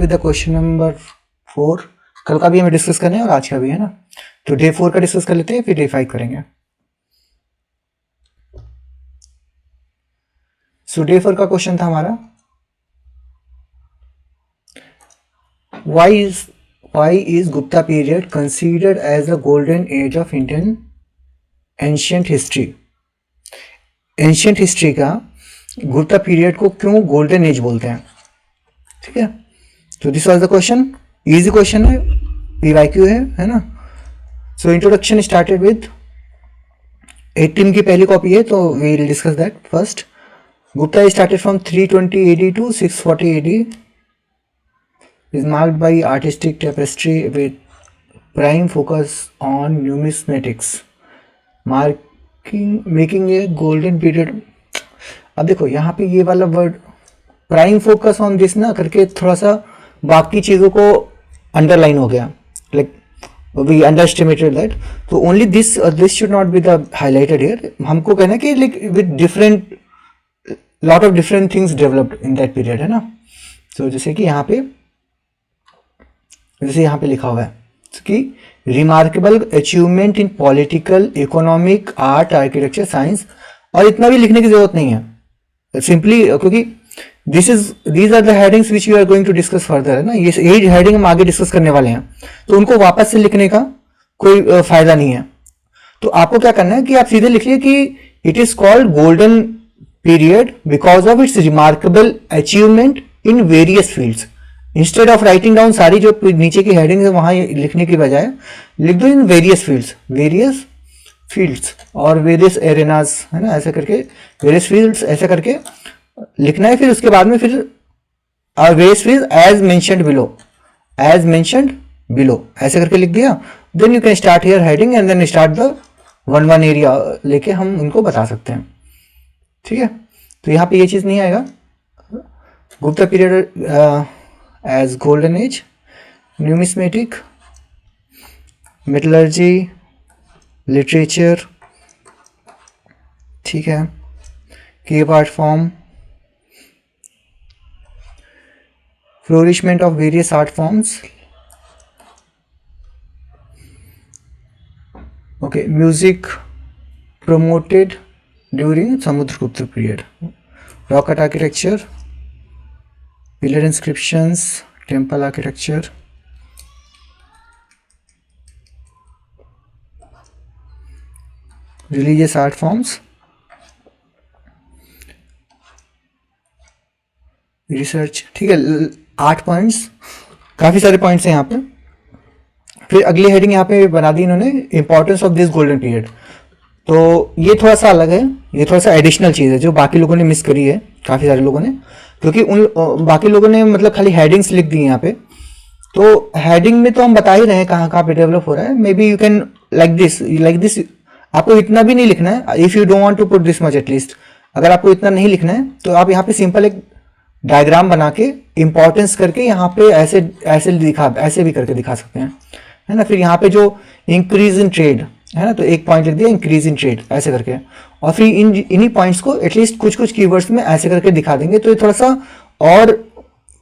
With the question number 4। कल का भी हमें डिस्कस करना है और आज का भी, है ना। तो डे 4 का डिस्कस कर लेते हैं, फिर डे 5 करेंगे। सो डे 4 का क्वेश्चन था हमारा, why is Gupta period considered as the golden age of Indian ancient history? Ancient history का गुप्ता पीरियड को क्यों गोल्डन एज बोलते हैं? ठीक है, तो this was the question. Easy question है, पीवाईक्यू है ना। सो इंट्रोडक्शन स्टार्टेड विद 18 की पहली कॉपी है, तो we will discuss that first. Gupta started from 320 AD to 640 AD, is marked by artistic tapestry with prime focus on numismatics, making a golden period। अब देखो यहाँ पे ये वाला word prime focus on this ना करके थोड़ा सा बाकी चीज़ों को अंडरलाइन हो गया, लाइक वी अंडरस्टिमेटेड दैट। तो only this should not be the highlighted here. हमको कहना है कि like with different lot of different things developed in that period, है ना। तो जैसे कि यहाँ पे लिखा हुआ है कि remarkable achievement in political, economic, art, architecture, science. और इतना भी लिखने की जरूरत नहीं है, सिंपली क्योंकि these are the headings which we are going to discuss further, है ना। ये हेडिंग हम आगे डिस्कस करने वाले हैं, तो उनको वापस से लिखने का कोई फायदा नहीं है। तो आपको क्या करना है कि आप सीधे लिखिए कि it is called golden period because of its remarkable achievement in various fields. Instead of writing down सारी जो नीचे की हेडिंग है वहां लिखने की बजाय लिख दो इन वेरियस फील्ड्स और वेरियस एरेनाज, है ना, ऐसे करके वेरियस फील्ड्स ऐसे करके लिखना है। फिर उसके बाद में फिर various fields as mentioned below ऐसे करके लिख दिया। Then you can start here heading and then start the one area लेके हम उनको बता सकते हैं, ठीक है। तो यहाँ पे ये चीज नहीं आएगा। Gupta period as golden age, numismatic, metallurgy, literature, ठीक है, cave art form, flourishment of various art forms, okay, music promoted during Samudragupta period, rock art architecture, pillar inscriptions, temple architecture, religious art forms, research, ठीक है। 8 points, काफी सारे points हैं यहाँ पे। फिर अगली हेडिंग यहाँ पे बना दी इन्होंने, importance of this golden period. तो ये थोड़ा सा अलग है, ये थोड़ा सा एडिशनल चीज़ है जो बाकी लोगों ने मिस करी है, काफ़ी सारे लोगों ने, क्योंकि उन बाकी लोगों ने मतलब खाली हेडिंग्स लिख दी यहाँ पे। तो हेडिंग में तो हम बता ही रहे हैं कहाँ कहाँ पे डेवलप हो रहा है। Maybe you can like this. आपको इतना भी नहीं लिखना है, if you don't want to put this much at least. अगर आपको इतना नहीं लिखना है तो आप यहाँ पे सिंपल एक डायग्राम बना के इंपॉर्टेंस करके यहाँ पे ऐसे भी करके दिखा सकते हैं, है ना। फिर यहाँ पे जो इंक्रीज इन ट्रेड है ना, तो एक पॉइंट लिख दिया इंक्रीज इन ट्रेड ऐसे करके, और फिर इन्हीं पॉइंट्स को एटलीस्ट कुछ कीवर्ड्स में ऐसे करके दिखा देंगे, तो ये थोड़ा सा और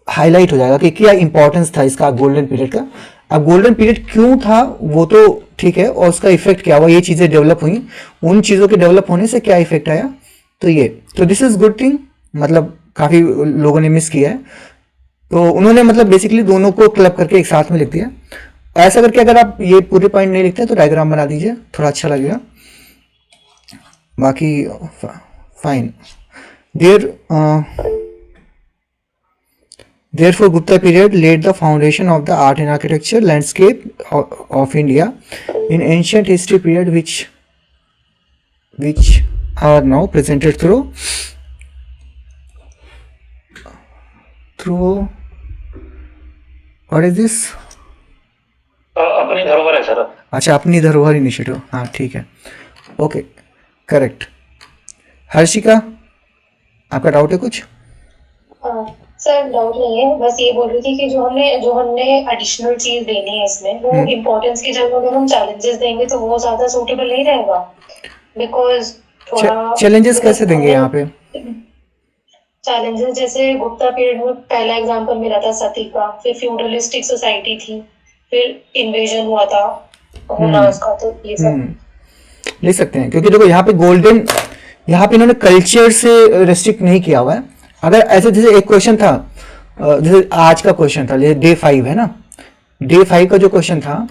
हाईलाइट हो जाएगा कि क्या इंपॉर्टेंस था इसका गोल्डन पीरियड का। अब गोल्डन पीरियड क्यों था वो तो ठीक है, और उसका इफेक्ट क्या हुआ, ये चीजें डेवलप हुई, उन चीजों के डेवलप होने से क्या इफेक्ट आया, तो दिस इज गुड थिंग। मतलब काफी लोगों ने मिस किया है, तो उन्होंने मतलब बेसिकली दोनों को क्लब करके एक साथ में लिख दिया। ऐसा करके अगर आप ये पूरे पॉइंट नहीं लिखते तो डायग्राम बना दीजिए, थोड़ा अच्छा लगेगा। बाकी fine. Therefore, Gupta period laid the foundation of the art and architecture landscape of India in ancient history period, which are now presented through what is this? अपनी धरोहर है सर। अच्छा, अपनी धरोहर इनिशिएटिव, हाँ ठीक है, ओके करेक्ट। हर्षिका, आपका डाउट है कुछ? सर डाउट नहीं है, बस ये बोल रही थी कि जो हमने एडिशनल चीज देनी है इसमें, वो इम्पोर्टेंस की जगह अगर हम चैलेंजेस देंगे तो वो ज्यादा सूटेबल नहीं रहेगा, बिकॉज थोड़ा चैलेंजेस कैसे देंगे यहाँ पे? चैलेंजेस जैसे गुप्ता पीरियड में पहला एग्जांपल मेरा था सती का, फिर फ्यूडलिस्टिक सोसाइटी थी, फिर इन्वेजन हुआ था हुनास का, तो ये सब। लिख सकते हैं क्योंकि देखो यहाँ पे गोल्डन, यहाँ पे इन्होंने कल्चर से रेस्ट्रिक्ट नहीं किया हुआ है। अगर ऐसे जैसे एक क्वेश्चन था, जैसे आज का क्वेश्चन था, जैसे डे 5 है ना, डे 5 का जो क्वेश्चन था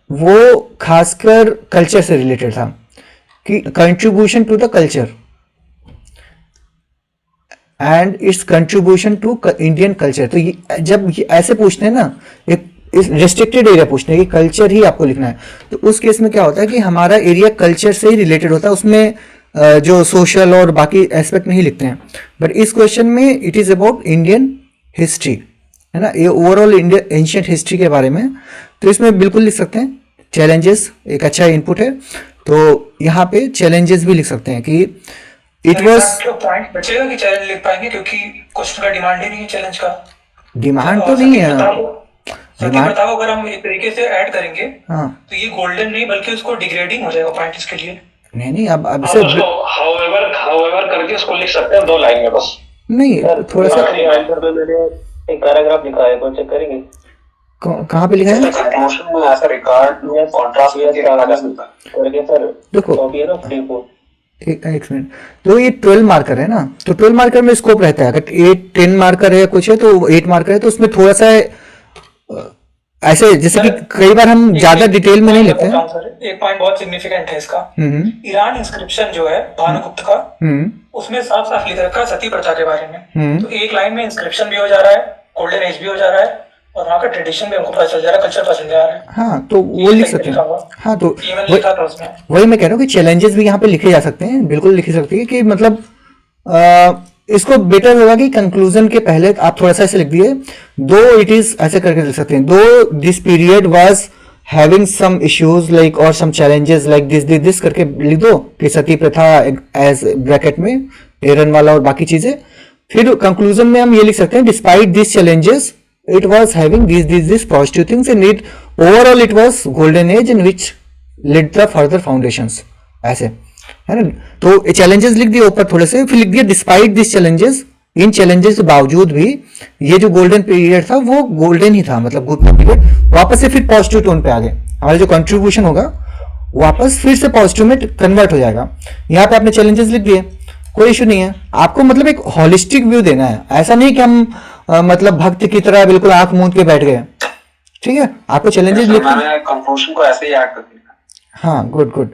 वो खासकर कल्चर से रिलेटेड था कि contribution to the culture and its contribution to Indian culture. तो जब ये ऐसे पूछते हैं ना, एक रेस्ट्रिक्टेड एरिया पूछते हैं कि कल्चर ही आपको लिखना है, तो उस केस में क्या होता है कि हमारा एरिया कल्चर से ही रिलेटेड होता है, उसमें जो सोशल और बाकी एस्पेक्ट नहीं लिखते हैं। बट इस क्वेश्चन में it is about Indian history, है ना, ये ओवरऑल इंडियन एंशियंट हिस्ट्री के बारे में। तो इसमें बिल्कुल लिख सकते हैं चैलेंजेस, एक अच्छा इनपुट है। तो यहाँ पे चैलेंजेस भी लिख सकते हैं कि इट वॉज पॉइंट बचेगा कि चैलेंज लिख पाएंगे, क्योंकि क्वेश्चन का डिमांड ही नहीं है चैलेंज का। डिमांड तो नहीं है। सत्य डिमांड, प्रताप अगर हम एक तरीके से ऐड करेंगे हाँ तो ये गोल्डन नहीं बल्कि उसको डिग्रेडिंग हो जाएगा पॉइंट इसके लिए। नहीं, अब आप से उसको हाउएवर करके इसको लिख सकते हैं 2 लाइन में बस। नहीं, थोड़ा सा आखिरी आंसर पे मैंने एक पैराग्राफ लिखा है, तो चेक करेंगे। कहाँ पे लिखा है? प्रमोशन में ऐसा रिकॉर्ड में कॉन्ट्रास्ट करके सर देखो कॉपी है ना D4। एक मिनट, तो ये 12 मार्कर है ना, तो 12 मार्कर में स्कोप रहता है। अगर 10 मार्कर है कुछ है तो 8 मार्कर है, तो उसमें थोड़ा सा ऐसे जैसे कि कई बार हम ज्यादा डिटेल में नहीं लेते हैं। एक पॉइंट बहुत सिग्निफिकेंट है इसका। ईरान इंस्क्रिप्शन जो है भानुगुप्त का, उसमें साफ साफ लिख रखा है सती प्रथा के बारे में। तो एक लाइन में इंस्क्रिप्शन भी हो जा रहा है, गोल्डन एज भी हो जा रहा है, और वहाँ का ट्रेडिशन भी हमको पता चल जा रहा है, कल्चर पता चल जा रहा है। हाँ, तो वो लिख सकते हैं। हाँ, तो लिखा था उसमें। वही मैं कह रहा हूँ कि चैलेंजेस भी यहाँ पे लिखे जा सकते हैं, बिल्कुल लिखे सकते हैं कि मतलब इसको बेटर होगा कि कंक्लूजन के पहले आप थोड़ा सा ऐसे लिख दिए, दो इट इज ऐसे करके लिख सकते हैं, though this period was having some issues like और सम चैलेंजेस लाइक दिस करके लिख दो कि सती प्रथा एज ब्रैकेट में एरन वाला और बाकी चीजें। फिर कंक्लूजन में हम ये लिख सकते हैं despite this challenges it was having these positive things and it overall it was golden age in which led the further foundations, ऐसे है ना। तो चैलेंजेस लिख दिए ऊपर थोड़े से, फिर लिख दिया despite this challenges, in challenges के बावजूद भी ये जो गोल्डन पीरियड था वो गोल्डन ही था, मतलब गुड पीरियड। वापस से फिर पॉजिटिव टोन पे आ गए, हमारा जो कंट्रीब्यूशन होगा वापस फिर से पॉजिटिव में कन्वर्ट हो जाएगा। यहाँ पे आपने चैलेंजेस लिख दिए, कोई इशू नहीं है। आपको मतलब एक होलिस्टिक व्यू देना है, ऐसा नहीं कि हम मतलब भक्त की तरह बिल्कुल आंख मूंद के बैठ गए, ठीक है। आपको चैलेंजेस लिखना है, कंक्लूजन को ऐसे ही ऐड कर दिया। हाँ, गुड,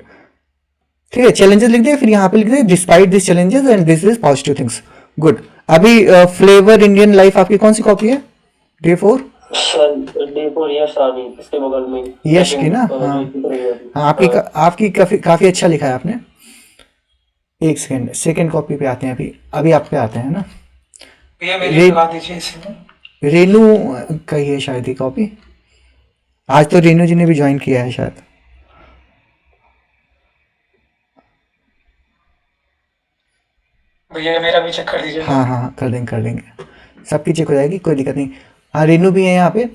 ठीक है। चैलेंजेस लिख दिए, फिर यहाँ पे लिख दिए despite this challenges and this is positive things, good. अभी फ्लेवर इंडियन लाइफ आपकी कौन सी कॉपी है? डे 4 D4 यश आ गई इसके बगल में, यश की ना। हाँ, आपकी काफी अच्छा लिखा है आपने। एक सेकंड कॉपी पे आते हैं, अभी आप पे आते हैं ना। ये मेरी लगा दीजिए इसमें। रेनू का ही है शायद ये कॉपी। आज तो रेनू जी ने भी ज्वाइन किया है शायद। भैया मेरा भी चेक कर दीजिए। हाँ, कर देंगे, सबकी चेक हो जाएगी, कोई दिक्कत नहीं। हाँ, रेनू भी है यहाँ पे।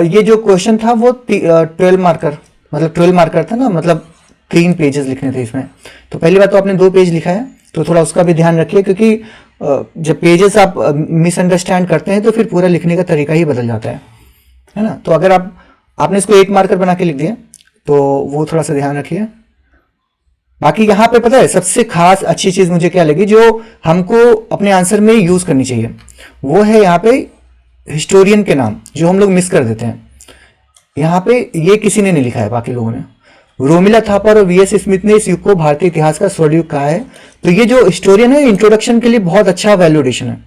ये जो क्वेश्चन था वो 12 मार्कर, मतलब 12 मार्कर था ना, मतलब 3 पेजेस लिखने थे इसमें। तो पहली बात तो आपने 2 पेज लिखा है, तो थोड़ा उसका भी ध्यान रखिए, क्योंकि जब पेजेस आप मिसअंडरस्टैंड करते हैं तो फिर पूरा लिखने का तरीका ही बदल जाता है ना। तो अगर आपने इसको 8 मार्कर बना के लिख दिया तो वो थोड़ा सा ध्यान रखिए। बाकी यहाँ पे पता है सबसे खास अच्छी चीज मुझे क्या लगी, जो हमको अपने आंसर में यूज करनी चाहिए, वो है यहाँ पे हिस्टोरियन के नाम, जो हम लोग मिस कर देते हैं। यहाँ पे ये किसी ने नहीं लिखा है, बाकी लोगों ने। रोमिला थापर और वीएस स्मिथ ने इस युग को भारतीय इतिहास का स्वर्णयुग कहा है। तो ये जो हिस्टोरियन है, इंट्रोडक्शन के लिए बहुत अच्छा वैल्यूडेशन है,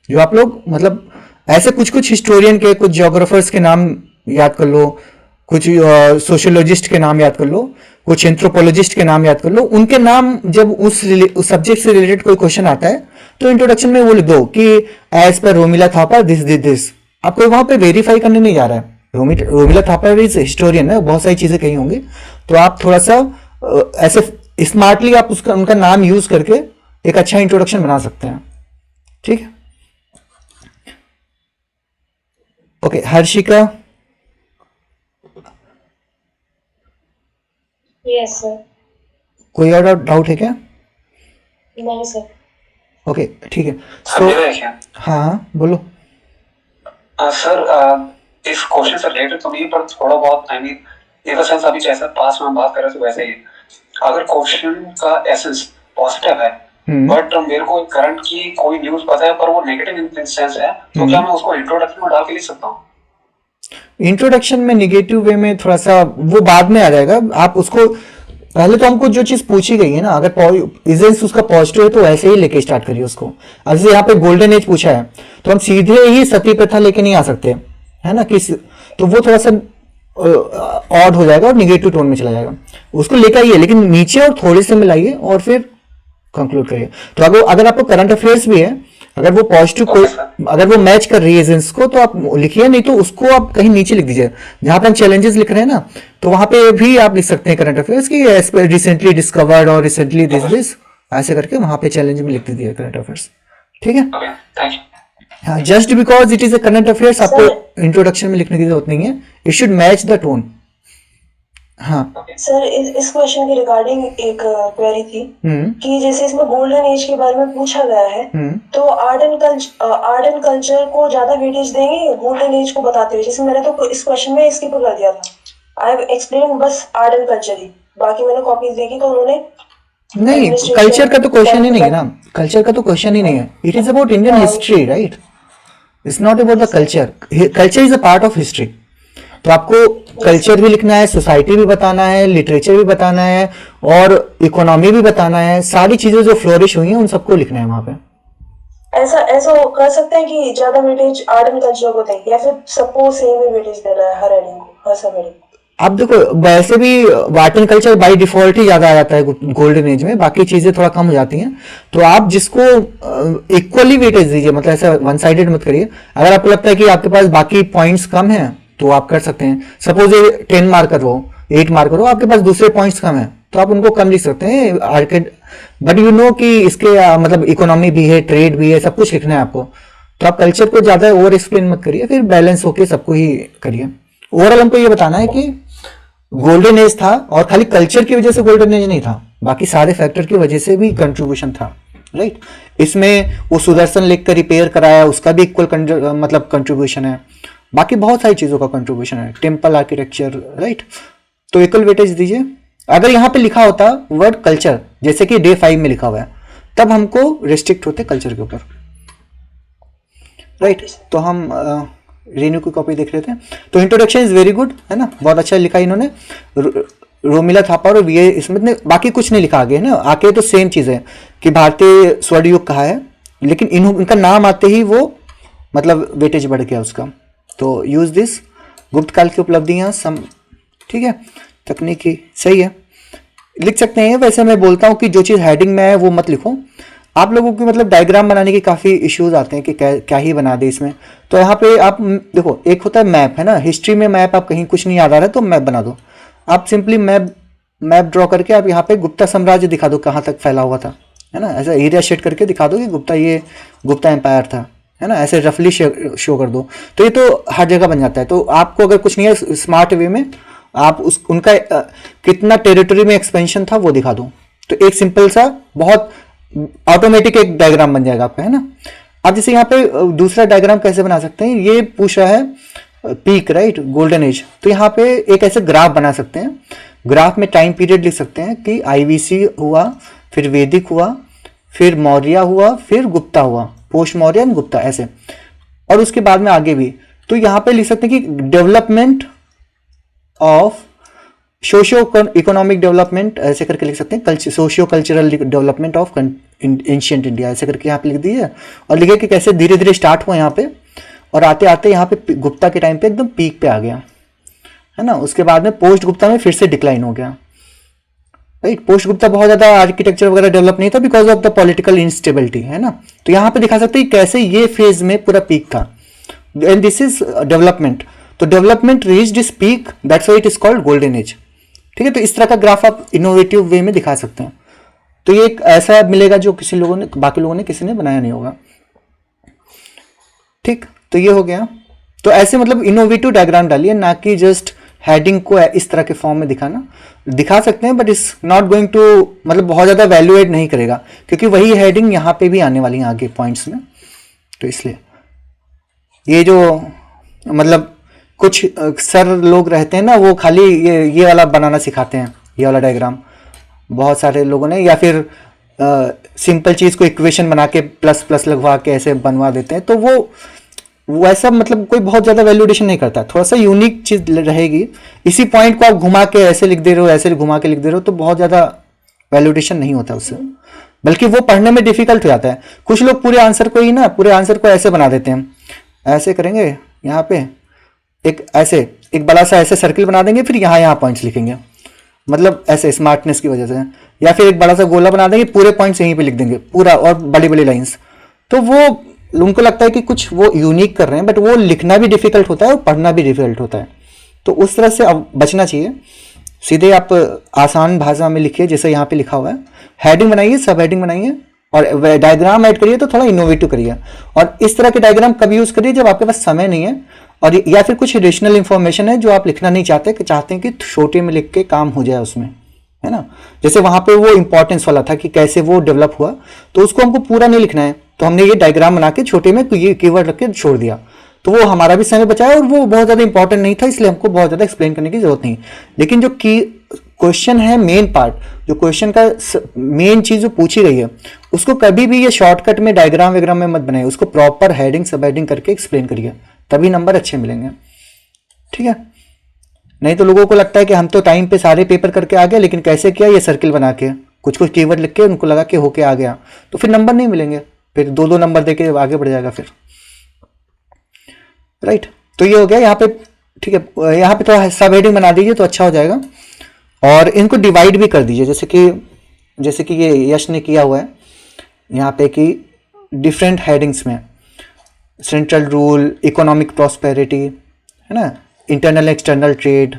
जो आप लोग मतलब ऐसे कुछ हिस्टोरियन के, कुछ ज्योग्राफर्स के नाम याद कर लो, कुछ सोशियोलॉजिस्ट के नाम याद कर लो, कुछ एंथ्रोपोलॉजिस्ट के नाम याद कर लो। उनके नाम जब उस सब्जेक्ट से रिलेटेड कोई क्वेश्चन आता है तो इंट्रोडक्शन में वो लिख दो कि एज पर रोमिला थापर दिस। आपको वहां पे वेरीफाई करने नहीं जा रहा है, रोमिला थापर इज हिस्टोरियन है, बहुत सारी चीजें कही होंगी, तो आप थोड़ा सा ऐसे स्मार्टली आप उनका नाम यूज करके एक अच्छा इंट्रोडक्शन बना सकते हैं, ठीक है। ओके, हर्षिका। Yes sir. कोई और डाउट है क्या? नहीं सर। ओके ठीक है। सर सो मेरा है क्या? हाँ बोलो। सर इस क्वेश्चन से रिलेटेड तो नहीं, पर थोड़ा बहुत I mean in the sense अभी जैसा पास में हम बात कर रहे थे वैसे ही अगर क्वेश्चन का एसेंस पॉजिटिव है बट मेरे को करंट की कोई न्यूज पता है पर वो नेगेटिव इन सेंस है, तो क्या मैं उसको इंट्रोडक्शन में डाल के लिख सकता हूँ? इंट्रोडक्शन में निगेटिव वे में थोड़ा सा वो बाद में आ जाएगा। आप उसको पहले तो हमको जो चीज पूछी गई है ना, अगर इजेंस उसका पॉजिटिव है तो वैसे ही लेके स्टार्ट करिए उसको। अब जैसे यहाँ पे गोल्डन एज पूछा है तो हम सीधे ही सती प्रथा लेके नहीं आ सकते, है ना, तो वो थोड़ा सा ऑड हो जाएगा और निगेटिव टोन में चला जाएगा। उसको लेकर आइए लेकिन नीचे और थोड़े से मिलाइए और फिर कंक्लूड करिए। तो अगर आपको करंट अफेयर्स भी है, अगर वो पॉजिटिव कोई अगर वो मैच कर रही है एजेंट्स को तो आप लिखिए, नहीं तो उसको आप कहीं नीचे लिख दीजिए। जहां पर हम चैलेंजेस लिख रहे हैं ना तो वहां पे भी आप लिख सकते हैं करंट अफेयर्स की रिसेंटली डिस्कवर्ड और रिसेंटली दिस ऐसे करके वहां पे चैलेंज में लिख दीजिए करंट अफेयर्स। ठीक है, ओके थैंक यू। हाँ, just because it is a current affairs आपको इंट्रोडक्शन में लिखने की जरूरत नहीं है, it should match the tone. हाँ सर इस क्वेश्चन के रिगार्डिंग एक क्वेरी थी कि जैसे इसमें गोल्डन एज के बारे में पूछा गया है, तो आर्ट एंड कल्चर को ज्यादा वेटेज देंगे गोल्डन एज को बताते हुए? जैसे मैंने तो इस क्वेश्चन में स्किप कर दिया था, आई हैव एक्सप्लेन बस आर्ट एंड कल्चर ही, बाकी मैंने कॉपीज देखी तो उन्होंने नहीं, कल्चर का तो क्वेश्चन ही नहीं है ना, कल्चर का तो क्वेश्चन ही नहीं है। It is about Indian history, right? It's not about the culture. Culture is a part of history. तो आपको कल्चर भी लिखना है, सोसाइटी भी बताना है, लिटरेचर भी बताना है और इकोनॉमी भी बताना है। सारी चीजें जो फ्लोरिश हुई हैं उन सबको लिखना है वहां पे। ऐसा कर सकते हैं कि ज्यादा वेटेज आर्ट एंड कल्चर को दें, या फिर सबको सेम ही वेटेज देना है हर हेडिंग को, हर सब हेडिंग? आप देखो वैसे भी art and culture by default ही ज्यादा आ जाता है गोल्डन एज में, बाकी चीजें थोड़ा कम हो जाती हैं। तो आप जिसको इक्वली वेटेज दीजिए, मतलब ऐसा वन साइडेड मत करिए। अगर आपको लगता है कि आपके पास बाकी पॉइंट्स कम हैं तो आप कर सकते हैं। सपोज ये 10 मार्कर हो, 8 मार्कर हो, आपके पास दूसरे पॉइंट्स कम है तो आप उनको कम लिख सकते हैं आर्केड। बट यू नो कि इसके मतलब इकोनॉमी भी है, ट्रेड भी है, सब कुछ लिखना है आपको। तो आप कल्चर को ज्यादा ओवर एक्सप्लेन मत करिए, फिर बैलेंस होके सबको ही करिए। ओवरऑल हमको ये बताना है कि गोल्डन एज था और खाली कल्चर की वजह से गोल्डन एज नहीं था, बाकी सारे फैक्टर की वजह से भी कंट्रीब्यूशन था, राइट? इसमें वो सुदर्शन लेक का रिपेयर कराया, उसका भी इक्वल मतलब कंट्रीब्यूशन है। बाकी बहुत सारी चीजों का कंट्रीब्यूशन है, टेम्पल आर्किटेक्चर, राइट? तो इक्वल वेटेज दीजिए। अगर यहाँ पे लिखा होता वर्ड कल्चर, जैसे कि डे 5 में लिखा हुआ है, तब हमको रिस्ट्रिक्ट होते कल्चर के ऊपर, राइट? तो हम रेन्यू की कॉपी देख लेते हैं। तो इंट्रोडक्शन इज वेरी गुड, है ना, बहुत अच्छा लिखा इन्होंने। रोमिला थापा और वी स्मिथ ने, बाकी कुछ नहीं लिखा आगे, है ना। आके तो सेम चीज है कि भारतीय स्वर्ण युग कहा है, लेकिन इनका नाम आते ही वो मतलब वेटेज बढ़ गया उसका। तो यूज दिस। गुप्त काल की उपलब्धियां सम, ठीक है, तकनीकी सही है, लिख सकते हैं। वैसे मैं बोलता हूँ कि जो चीज़ हेडिंग में है वो मत लिखो। आप लोगों की मतलब डायग्राम बनाने के काफ़ी इश्यूज आते हैं कि क्या ही बना दे इसमें। तो यहाँ पे आप देखो, एक होता है मैप, है ना, हिस्ट्री में मैप, आप कहीं कुछ नहीं याद आ रहा है तो मैप बना दो। आप सिंपली मैप ड्रॉ करके आप यहाँ पे गुप्ता साम्राज्य दिखा दो कहाँ तक फैला हुआ था, है ना। ऐसा एरिया शेड करके दिखा दो कि गुप्ता एम्पायर था, है ना, ऐसे रफली शो कर दो। तो ये तो हर जगह बन जाता है। तो आपको अगर कुछ नहीं है, स्मार्ट वे में आप उनका कितना टेरिटरी में एक्सपेंशन था वो दिखा दो। तो एक सिंपल सा बहुत ऑटोमेटिक एक डायग्राम बन जाएगा आपका, है ना। अब जैसे यहाँ पे दूसरा डायग्राम कैसे बना सकते हैं, ये पूछ रहा है पीक, राइट, गोल्डन एज। तो यहाँ पे एक ऐसे ग्राफ बना सकते हैं। ग्राफ में टाइम पीरियड लिख सकते हैं कि आईवीसी हुआ, फिर वैदिक हुआ, फिर मौर्य हुआ, फिर गुप्ता हुआ, पोस्ट मौर्य एंड गुप्ता, ऐसे। और उसके बाद में आगे भी। तो यहाँ पे लिख सकते हैं कि development of socio economic development, ऐसे करके लिख सकते हैं। Socio cultural development of ancient India, ऐसे करके यहाँ पे लिख दीजिए। और लिखे कि कैसे धीरे धीरे स्टार्ट हुआ यहाँ पे, और आते आते यहाँ पे गुप्ता के टाइम पे एकदम पीक पे आ गया, है ना। उसके बाद में पोस्ट गुप्ता में फिर से डिक्लाइन हो गया, राइट। पोस्ट गुप्ता बहुत ज्यादा आर्किटेक्चर वगैरह डेवलप नहीं था because of the political instability, है ना। तो यहाँ पे दिखा सकते हैं कैसे ये फेज में पूरा पीक था, एंड दिस इज डेवलपमेंट। तो development reached this peak, that's why it is called golden age, ठीक है। तो इस तरह का ग्राफ आप इनोवेटिव वे में दिखा सकते हैं। तो ये एक ऐसा मिलेगा जो बाकी लोगों ने किसी ने बनाया नहीं होगा, ठीक। तो ये हो गया। तो ऐसे मतलब इनोवेटिव डायग्राम डालिए, ना कि जस्ट हेडिंग को इस तरह के फॉर्म में दिखा सकते हैं, but it's not going to मतलब बहुत ज़्यादा वैल्यू एड नहीं करेगा, क्योंकि वही हेडिंग यहाँ पे भी आने वाली है आगे पॉइंट्स में। तो इसलिए ये जो मतलब कुछ सर लोग रहते हैं ना, वो खाली ये वाला बनाना सिखाते हैं, ये वाला डायग्राम बहुत सारे लोगों ने, या फिर सिंपल चीज़ को इक्वेशन बना के प्लस प्लस लगवा के ऐसे बनवा देते हैं। तो वो वैसा मतलब कोई बहुत ज़्यादा वैल्यूडेशन नहीं करता, थोड़ा सा यूनिक चीज़ रहेगी। इसी पॉइंट को आप घुमा के ऐसे लिख दे रहे हो, ऐसे घुमा के लिख दे रहे हो, तो बहुत ज़्यादा वैल्यूडेशन नहीं होता उससे, बल्कि वो पढ़ने में डिफिकल्ट हो जाता है। कुछ लोग पूरे आंसर को ऐसे बना देते हैं, ऐसे करेंगे, यहाँ पे एक बड़ा सा ऐसे सर्किल बना देंगे, फिर यहाँ पॉइंट्स लिखेंगे, मतलब ऐसे स्मार्टनेस की वजह से, या फिर एक बड़ा सा गोला बना देंगे, पूरे पॉइंट्स यहीं पे लिख देंगे पूरा, और बड़ी बड़ी लाइंस। तो वो उनको लगता है कि कुछ वो यूनिक कर रहे हैं, बट वो लिखना भी डिफिकल्ट होता है और पढ़ना भी डिफिकल्ट होता है। तो उस तरह से अब बचना चाहिए। सीधे आप आसान भाषा में लिखिए, जैसे यहाँ पे लिखा हुआ है, हेडिंग बनाइए, सब हेडिंग बनाइए, और डायग्राम ऐड करिए तो थोड़ा इनोवेटिव करिए। और इस तरह के डायग्राम कब यूज करिए, जब आपके पास समय नहीं है, और या फिर कुछ एडिशनल इंफॉर्मेशन है जो आप लिखना नहीं चाहते हैं कि छोटे में लिख के काम हो जाए उसमें, है ना। जैसे वहां पे वो इंपॉर्टेंस वाला था कि कैसे वो डेवलप हुआ, तो उसको हमको पूरा नहीं लिखना है, तो हमने ये डायग्राम बना के छोटे में ये कीवर्ड रख के छोड़ दिया, तो वो हमारा भी समय बचाया, और वो बहुत ज़्यादा इंपॉर्टेंट नहीं था, इसलिए हमको बहुत ज़्यादा एक्सप्लेन करने की जरूरत नहीं। लेकिन जो की क्वेश्चन है, मेन पार्ट, जो क्वेश्चन का मेन चीज़ जो पूछी गई है, उसको कभी भी ये शॉर्टकट में डायग्राम वगैरह में मत बनाइए, उसको प्रॉपर हेडिंग सब हेडिंग करके एक्सप्लेन करिए, तभी नंबर अच्छे मिलेंगे, ठीक है। नहीं तो लोगों को लगता है कि हम तो टाइम पे सारे पेपर करके आ गए, लेकिन कैसे किया, ये सर्किल बना के कुछ कीवर्ड लिख के उनको लगा कि होके आ गया, तो फिर नंबर नहीं मिलेंगे, फिर 2-2 नंबर देके आगे बढ़ जाएगा फिर, राइट। तो ये हो गया यहाँ पे, ठीक है। यहाँ पे थोड़ा सब हेडिंग बना दीजिए तो अच्छा हो जाएगा, और इनको डिवाइड भी कर दीजिए, जैसे कि ये यश ने किया हुआ है यहाँ पे कि डिफरेंट हेडिंग्स में, सेंट्रल रूल, इकोनॉमिक प्रॉस्पेरिटी, है ना, इंटरनल एक्सटर्नल ट्रेड,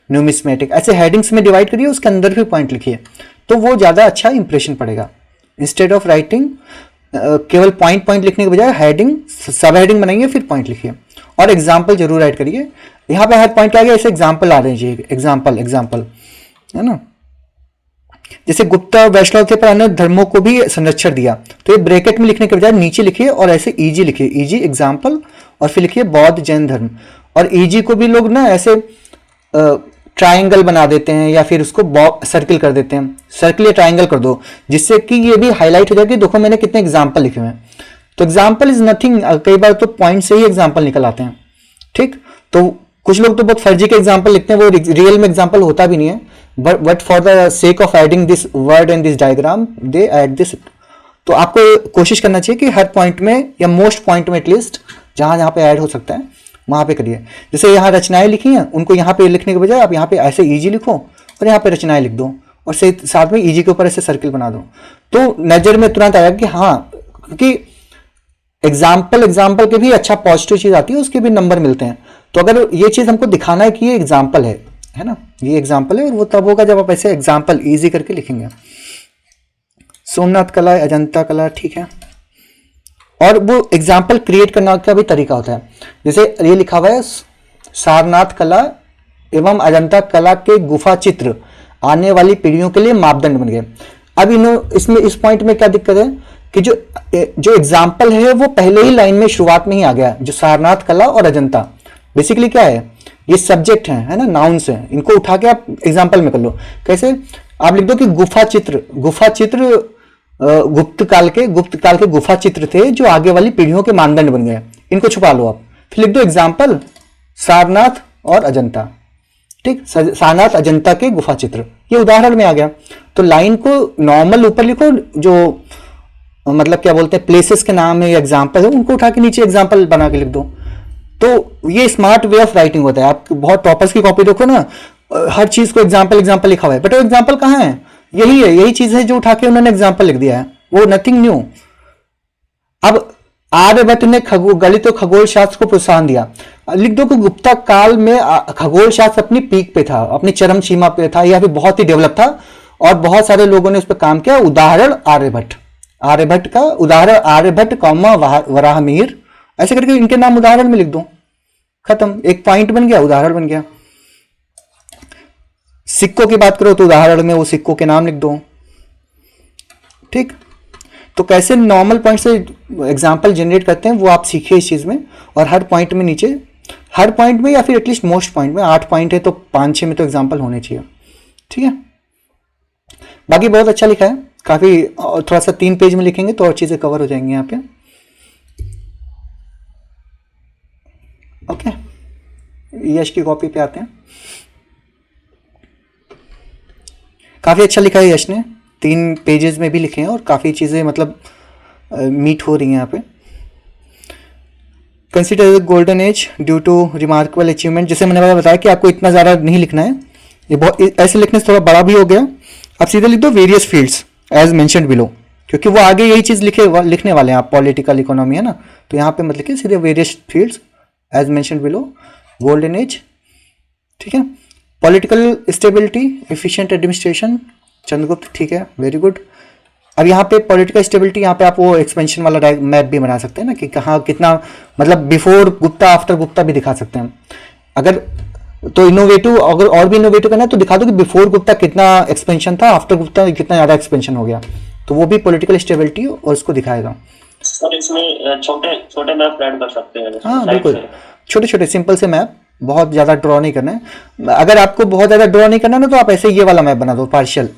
न्यूमिस्मेटिक, ऐसे हेडिंग्स में डिवाइड करिए, उसके अंदर भी पॉइंट लिखिए, तो वो ज़्यादा अच्छा इंप्रेशन पड़ेगा। इंस्टेड ऑफ राइटिंग केवल पॉइंट लिखने के बजाय हेडिंग सब हेडिंग बनाइए, फिर पॉइंट लिखिए, और एग्जाम्पल जरूर ऐड करिए। यहाँ पे हर पॉइंट के आगे ऐसे एग्जाम्पल आ रहे हैं, एग्जाम्पल, है ना। जैसे गुप्ता और वैष्णव थे पर अन्य धर्मों को भी संरक्षण दिया, तो ये ब्रैकेट में लिखने के बजाय नीचे लिखिए, और ऐसे ईजी लिखिए, ईजी एग्जाम्पल, और फिर लिखिए बौद्ध जैन धर्म। और ईजी को भी लोग ना ऐसे ट्रायंगल बना देते हैं, या फिर उसको सर्किल कर देते हैं, सर्किल या ट्रायंगल कर दो, जिससे कि ये भी हाईलाइट हो जाए कि देखो मैंने कितने एग्जाम्पल लिखे हुए हैं। तो एग्जाम्पल इज नथिंग, कई बार तो पॉइंट से ही एग्जाम्पल निकल आते हैं, ठीक। तो कुछ लोग तो बहुत फर्जी के एग्जाम्पल लिखते हैं, वो रियल में एग्जाम्पल होता भी नहीं है, but for the sake of adding this word and this diagram they add this. तो आपको कोशिश करना चाहिए कि हर पॉइंट में, या मोस्ट पॉइंट में एटलीस्ट, जहां पे ऐड हो सकता है वहां पे करिए। जैसे यहाँ रचनाएं लिखी हैं, उनको यहाँ पे लिखने के बजाय आप यहाँ पे ऐसे ईजी लिखो, और यहाँ पे रचनाएं लिख दो, और साथ में ईजी के ऊपर ऐसे सर्किल बना दो, तो नजर में तुरंत आएगा कि हाँ, क्योंकि एग्जाम्पल के भी अच्छा पॉजिटिव चीज आती है, उसके भी नंबर मिलते हैं। तो अगर ये चीज हमको दिखाना है कि ये एग्जाम्पल है ना, ये एग्जाम्पल है, और वो तब होगा जब आप ऐसे एग्जाम्पल ईजी करके लिखेंगे। सोमनाथ कला, अजंता कला, ठीक है। और वो एग्जाम्पल क्रिएट करने का भी तरीका होता है, जैसे ये लिखा हुआ है सारनाथ कला एवं अजंता कला के गुफा चित्र आने वाली पीढ़ियों के लिए मापदंड बन गए। अब इसमें इस पॉइंट में क्या दिक्कत है कि जो एग्जाम्पल है वो पहले ही लाइन में शुरुआत में ही आ गया, जो सारनाथ कला और अजंता बेसिकली क्या है, ये सब्जेक्ट है ना, नाउन्स हैं, इनको उठा के आप एग्जाम्पल में कर लो। कैसे, आप लिख दो कि गुफा चित्र गुप्त काल के गुफा चित्र थे जो आगे वाली पीढ़ियों के मानदंड बन गए, इनको छुपा लो आप, फिर लिख दो एग्जाम्पल सारनाथ और अजंता, ठीक, सारनाथ अजंता के गुफा चित्र, ये उदाहरण में आ गया। तो लाइन को नॉर्मल ऊपर लिखो, जो मतलब क्या बोलते हैं प्लेसेस के नाम है या एग्जाम्पल है, उनको उठा के नीचे एग्जाम्पल बना के लिख दो। तो ये स्मार्ट वे ऑफ राइटिंग होता है। आप बहुत टॉपर्स की कॉपी देखो ना, हर चीज को एग्जाम्पल लिखा हुआ है, बट वो एग्जाम्पल कहाँ है, यही चीज है जो उठा के उन्होंने एग्जाम्पल लिख दिया है, वो नथिंग न्यू। अब आर्यभट्ट ने गणित और खगोल शास्त्र को प्रोत्साहन दिया, लिख दो कि गुप्ता काल में खगोल शास्त्र अपनी पीक पे था, अपनी चरम सीमा पे था, या फिर बहुत ही डेवलप था, और बहुत सारे लोगों ने उस पर काम किया। उदाहरण आर्यभट्ट का उदाहरण आर्यभट्ट कौमा वराहमिहिर, ऐसे करके इनके नाम उदाहरण में लिख दो, खत्म, एक पॉइंट बन गया, उदाहरण बन गया। सिक्कों की बात करो तो उदाहरण में वो सिक्कों के नाम लिख दो, ठीक। तो कैसे नॉर्मल पॉइंट से एग्जाम्पल जनरेट करते हैं वो आप सीखिए इस चीज़ में। और हर पॉइंट में नीचे, हर पॉइंट में या फिर एटलीस्ट मोस्ट पॉइंट में, 8 पॉइंट है तो 5-6 में तो एग्जाम्पल होने चाहिए, ठीक है। बाकी बहुत अच्छा लिखा है काफ़ी, और थोड़ा सा 3 पेज में लिखेंगे तो और चीज़ें कवर हो जाएंगी यहाँ पे। ओके, यश की कॉपी पे आते हैं। काफ़ी अच्छा लिखा है यश ने, 3 पेजेस में भी लिखे हैं और काफ़ी चीज़ें मतलब मीट हो रही हैं यहाँ पे। Consider the golden age due to remarkable achievement, जैसे मैंने बताया कि आपको इतना ज़्यादा नहीं लिखना है, ये बहुत ऐसे लिखने से थोड़ा बड़ा भी हो गया। आप सीधे लिख दो various fields as mentioned below, क्योंकि वो आगे यही चीज़ लिखने वाले हैं आप, पॉलिटिकल इकोनॉमी है ना, तो यहाँ पे मत लिखिए, सीधे various fields as mentioned below, golden age, ठीक है। Political stability, efficient administration, Chandragupta, ठीक है, वेरी गुड। अब यहाँ पे पॉलिटिकल स्टेबिलिटी, यहाँ पे आप वो एक्सपेंशन वाला मैप भी बना सकते हैं ना, कि कहाँ कितना, मतलब बिफोर गुप्ता आफ्टर गुप्ता भी दिखा सकते हैं अगर तो। इनोवेटिव, अगर और भी इनोवेटिव करना है तो दिखा दो कि बिफोर गुप्ता कितना एक्सपेंशन था, आफ्टर गुप्ता कितना ज़्यादा एक्सपेंशन हो गया, तो वो भी पॉलिटिकल स्टेबिलिटी और उसको दिखाएगा। सर इसमें छोटे छोटे मैप ऐड कर सकते हैं। हाँ बिल्कुल, छोटे छोटे सिंपल से मैप, बहुत ज़्यादा ड्रॉ नहीं करना है। अगर आपको बहुत ज़्यादा ड्रॉ नहीं करना ना तो आप ऐसे ये वाला मैप बना दो पार्शियल,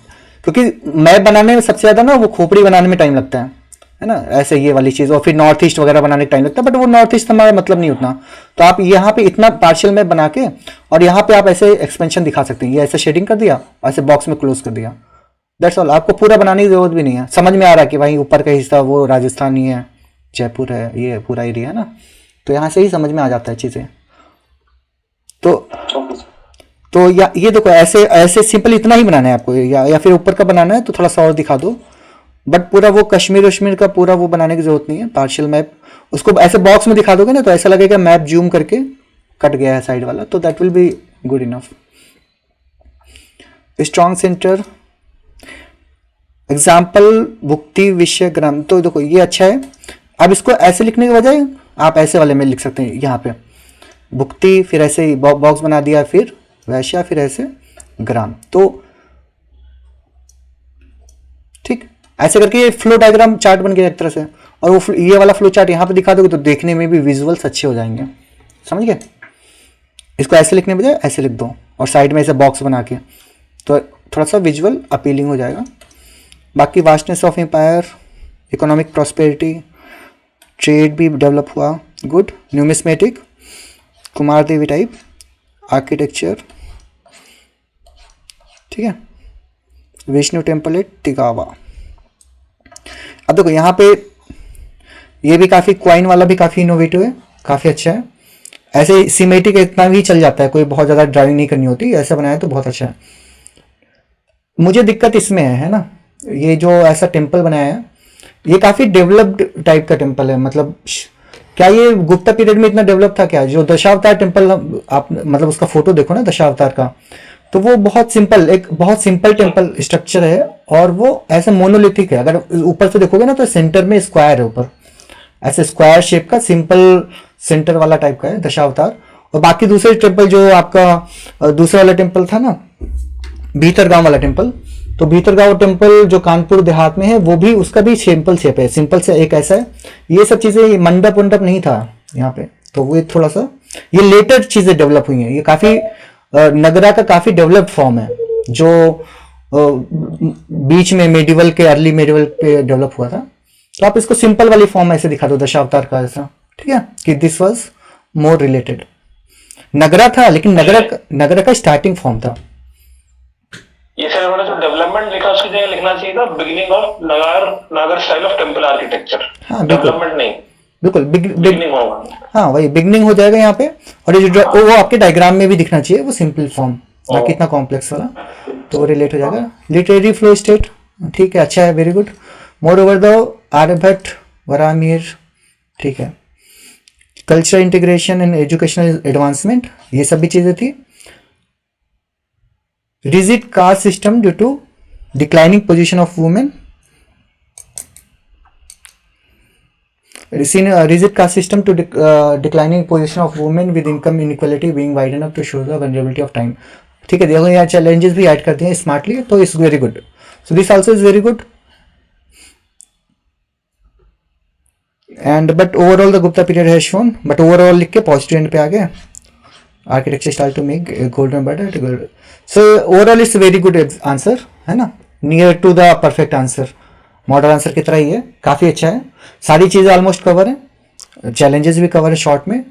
क्योंकि मैप बनाने में सबसे ज़्यादा ना वो खोपड़ी बनाने में टाइम लगता है ना, ऐसे ये वाली चीज़, और फिर नॉर्थ ईस्ट वगैरह बनाने में टाइम लगता है, बट वो नॉर्थ ईस्ट हमारा मतलब नहीं उतना, तो आप यहाँ पे इतना पार्शियल मैप बना के और यहाँ पे आप ऐसे एक्सपेंशन दिखा सकते हैं, ये ऐसे शेडिंग कर दिया, ऐसे बॉक्स में क्लोज कर दिया, दैट्स ऑल। आपको पूरा बनाने की जरूरत भी नहीं है, समझ में आ रहा है कि भाई ऊपर का हिस्सा वो राजस्थान ही है, जयपुर है, ये पूरा एरिया है ना, तो यहाँ से ही समझ में आ जाता है चीज़ें। तो या ये देखो, ऐसे ऐसे सिंपल इतना ही बनाना है आपको, या फिर ऊपर का बनाना है तो थोड़ा सा और दिखा दो, बट पूरा वो कश्मीर वश्मीर का पूरा वो बनाने की जरूरत नहीं है। पार्शियल मैप उसको ऐसे बॉक्स में दिखा दोगे ना तो ऐसा लगेगा मैप जूम करके कट गया है साइड वाला, तो that will be good enough. Strong centre, example भुक्ति विषय ग्राम, तो देखो ये अच्छा है। अब इसको ऐसे लिखने के बजाय आप ऐसे वाले में लिख सकते हैं, यहाँ पे भुक्ति, फिर ऐसे ही बॉक्स बना दिया, फिर वैश्या, फिर ऐसे ग्राम, तो ठीक ऐसे करके ये फ्लो डायग्राम चार्ट बन गया एक तरह से। और वो ये वाला फ्लो चार्ट यहाँ पे दिखा दोगे तो देखने में भी विजुअल्स अच्छे हो जाएंगे, समझ गए। इसको ऐसे लिखने बजाय ऐसे लिख दो और साइड में ऐसे बॉक्स बना के, तो थोड़ा सा विजुअल अपीलिंग हो जाएगा। बाकी vastness of empire, economic prosperity, trade भी डेवलप हुआ, good. Numismatic, Kumar Devi type, architecture, ठीक है। Vishnu temple at Tigawa. अब देखो यहाँ पे ये भी काफ़ी, क्वाइन वाला भी काफ़ी इनोवेटिव है, काफ़ी अच्छा है। ऐसे सिमेटिक इतना भी चल जाता है, कोई बहुत ज़्यादा ड्राइविंग नहीं करनी होती, ऐसा बनाया तो बहुत अच्छा है। मुझे दिक्कत इसमें है ना, ये जो ऐसा टेम्पल बनाया है ये काफ़ी डेवलप्ड टाइप का टेम्पल है, मतलब क्या ये गुप्ता पीरियड में इतना डेवलप था क्या? जो दशावतार टेम्पल आप मतलब उसका फोटो देखो ना दशावतार का, तो वो बहुत सिंपल, एक बहुत सिंपल टेम्पल स्ट्रक्चर है और वो ऐसे मोनोलिथिक है। अगर ऊपर से देखोगे ना तो सेंटर में स्क्वायर है, ऊपर ऐसे स्क्वायर शेप का सिंपल सेंटर वाला टाइप का है दशावतार। और बाकी दूसरे टेम्पल जो आपका दूसरा वाला टेम्पल था ना, भीतरगांव वाला टेम्पल, तो भीतरगांव टेम्पल जो कानपुर देहात में है वो भी, उसका भी सिंपल शेप है, सिंपल से एक ऐसा है। ये सब चीजें मंडप वंडप नहीं था यहाँ पे, तो वो थोड़ा सा ये लेटर चीजें डेवलप हुई हैं। ये काफी नगरा का काफी डेवलप्ड फॉर्म है जो बीच में मेडिवल के, अर्ली मेडिवल पे डेवलप हुआ था। तो आप इसको सिंपल वाली फॉर्म ऐसे दिखा दो दशावतार का ऐसा, ठीक है, कि दिस वाज मोर रिलेटेड। नगरा था लेकिन नगरा का स्टार्टिंग फॉर्म था। ये सर उन्होंने जो डेवलपमेंट लिखा उसकी जगह लिखना चाहिए था बिगिनिंग ऑफ नागर स्टाइल ऑफ टेंपल आर्किटेक्चर। हाँ डेवलपमेंट नहीं, बिल्कुल बिगिनिंग होगा। हाँ वही बिगनिंग हो जाएगा यहाँ पे। और ये जो वो आपके डायग्राम में भी दिखना चाहिए, वो सिंपल फॉर्म, ना कितना कॉम्प्लेक्स वाला, तो वो रिलेट हो जाएगा। लिटरेरी फ्लो स्टेट, ठीक है, अच्छा है, very good. Moreover the Aryabhata, Varahamihira, ठीक है। Culture integration and educational advancement, ये सब भी चीजें थी। rigid caste system due to declining position of women, rigid caste system to declining position of women with income inequality being wide enough to show the vulnerability of time। ठीक है, देखो यहाँ challenges भी ऐड कर दिए smartly, तो it's very good. So this also is very good. And but overall the Gupta period has shown, but overall लिख के पॉजिटिव एंड पे आ गए. Architecture style to make golden but. So overall it's very good answer, है ना, near to the perfect answer, model answer की तरह ही है, काफ़ी अच्छा है. सारी चीज़ें ऑलमोस्ट कवर है, चैलेंजेस भी कवर है शॉर्ट में,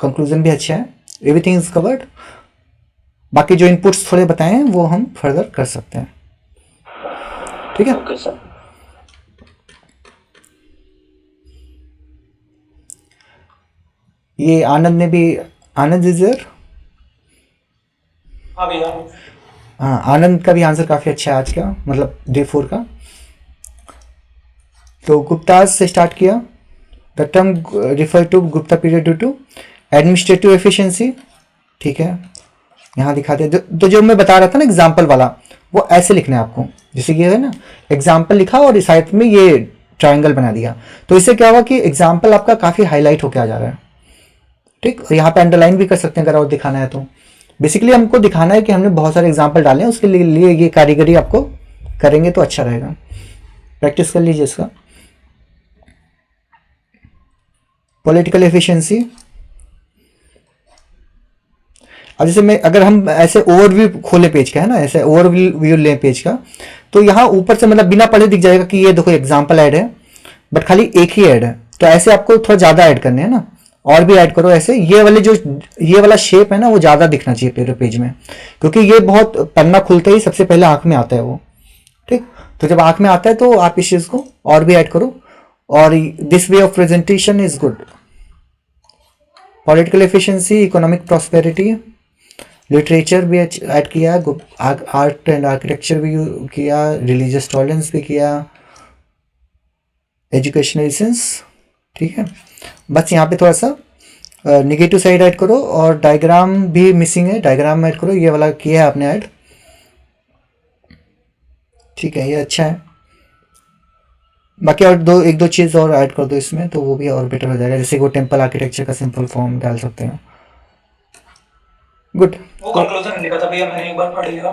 कंक्लूजन भी अच्छा है, एवरीथिंग इज कवर्ड. बाकी जो इनपुट्स थोड़े बताए हैं वो हम फर्दर कर सकते हैं. ठीक है. Okay sir. ये आनंद ने भी, आनंद इज देयर. हाँ भैया. हाँ, आनंद का भी आंसर काफ़ी अच्छा है आज का, मतलब डे 4 का. तो गुप्ता से स्टार्ट किया. The term refer to Gupta period due to administrative efficiency. ठीक है, यहाँ दिखाते हैं. तो जो मैं बता रहा था ना एग्जाम्पल वाला, वो ऐसे लिखना है आपको, जैसे ये है ना, एग्जाम्पल लिखा और इस साइड में ये ट्राइंगल बना दिया. तो इससे क्या हुआ कि एग्जाम्पल आपका काफ़ी हाईलाइट होके आ जा रहा है. ठीक, और यहाँ पे अंडरलाइन भी कर सकते हैं अगर और दिखाना है तो. बेसिकली हमको दिखाना है कि हमने बहुत सारे एग्जाम्पल डाले हैं, उसके लिए ये कारीगरी आपको करेंगे तो अच्छा रहेगा. प्रैक्टिस कर लीजिए इसका. Political efficiency. अब जैसे मैं, अगर हम ऐसे ओवरव्यू खोले पेज का, है ना, ऐसे ओवरव्यू लें पेज का, तो यहाँ ऊपर से मतलब बिना पढ़े दिख जाएगा कि ये देखो एग्जाम्पल ऐड है, बट खाली एक ही ऐड है. तो ऐसे आपको थोड़ा ज़्यादा ऐड करने हैं ना, और भी ऐड करो ऐसे. ये वाला शेप है ना, वो ज़्यादा दिखना चाहिए पूरे पेज में, क्योंकि ये बहुत पन्ना खुलते ही सबसे पहले आँख में आता है वो. ठीक, तो जब आँख में आता है तो आप इस चीज़ को और भी ऐड करो. और this way of presentation is good. Political efficiency, economic prosperity, literature भी ऐड किया, आर्ट एंड आर्किटेक्चर भी किया, रिलीजियस टॉलरेंस भी किया, एजुकेशनल सेंस. ठीक है, बस यहाँ पे थोड़ा सा निगेटिव साइड ऐड करो, और डायग्राम भी मिसिंग है, डायग्राम ऐड करो. ये वाला किया है आपने ऐड. ठीक है, ये अच्छा है. बाकी और एक दो चीज़ और ऐड कर दो इसमें, तो वो भी और बेटर हो जाएगा. जैसे वो टेम्पल आर्किटेक्चर का सिंपल फॉर्म डाल सकते हैं. गुड. वो कंक्लूजन लिखा था भैया, मैंने एक बार पढ़ लिया.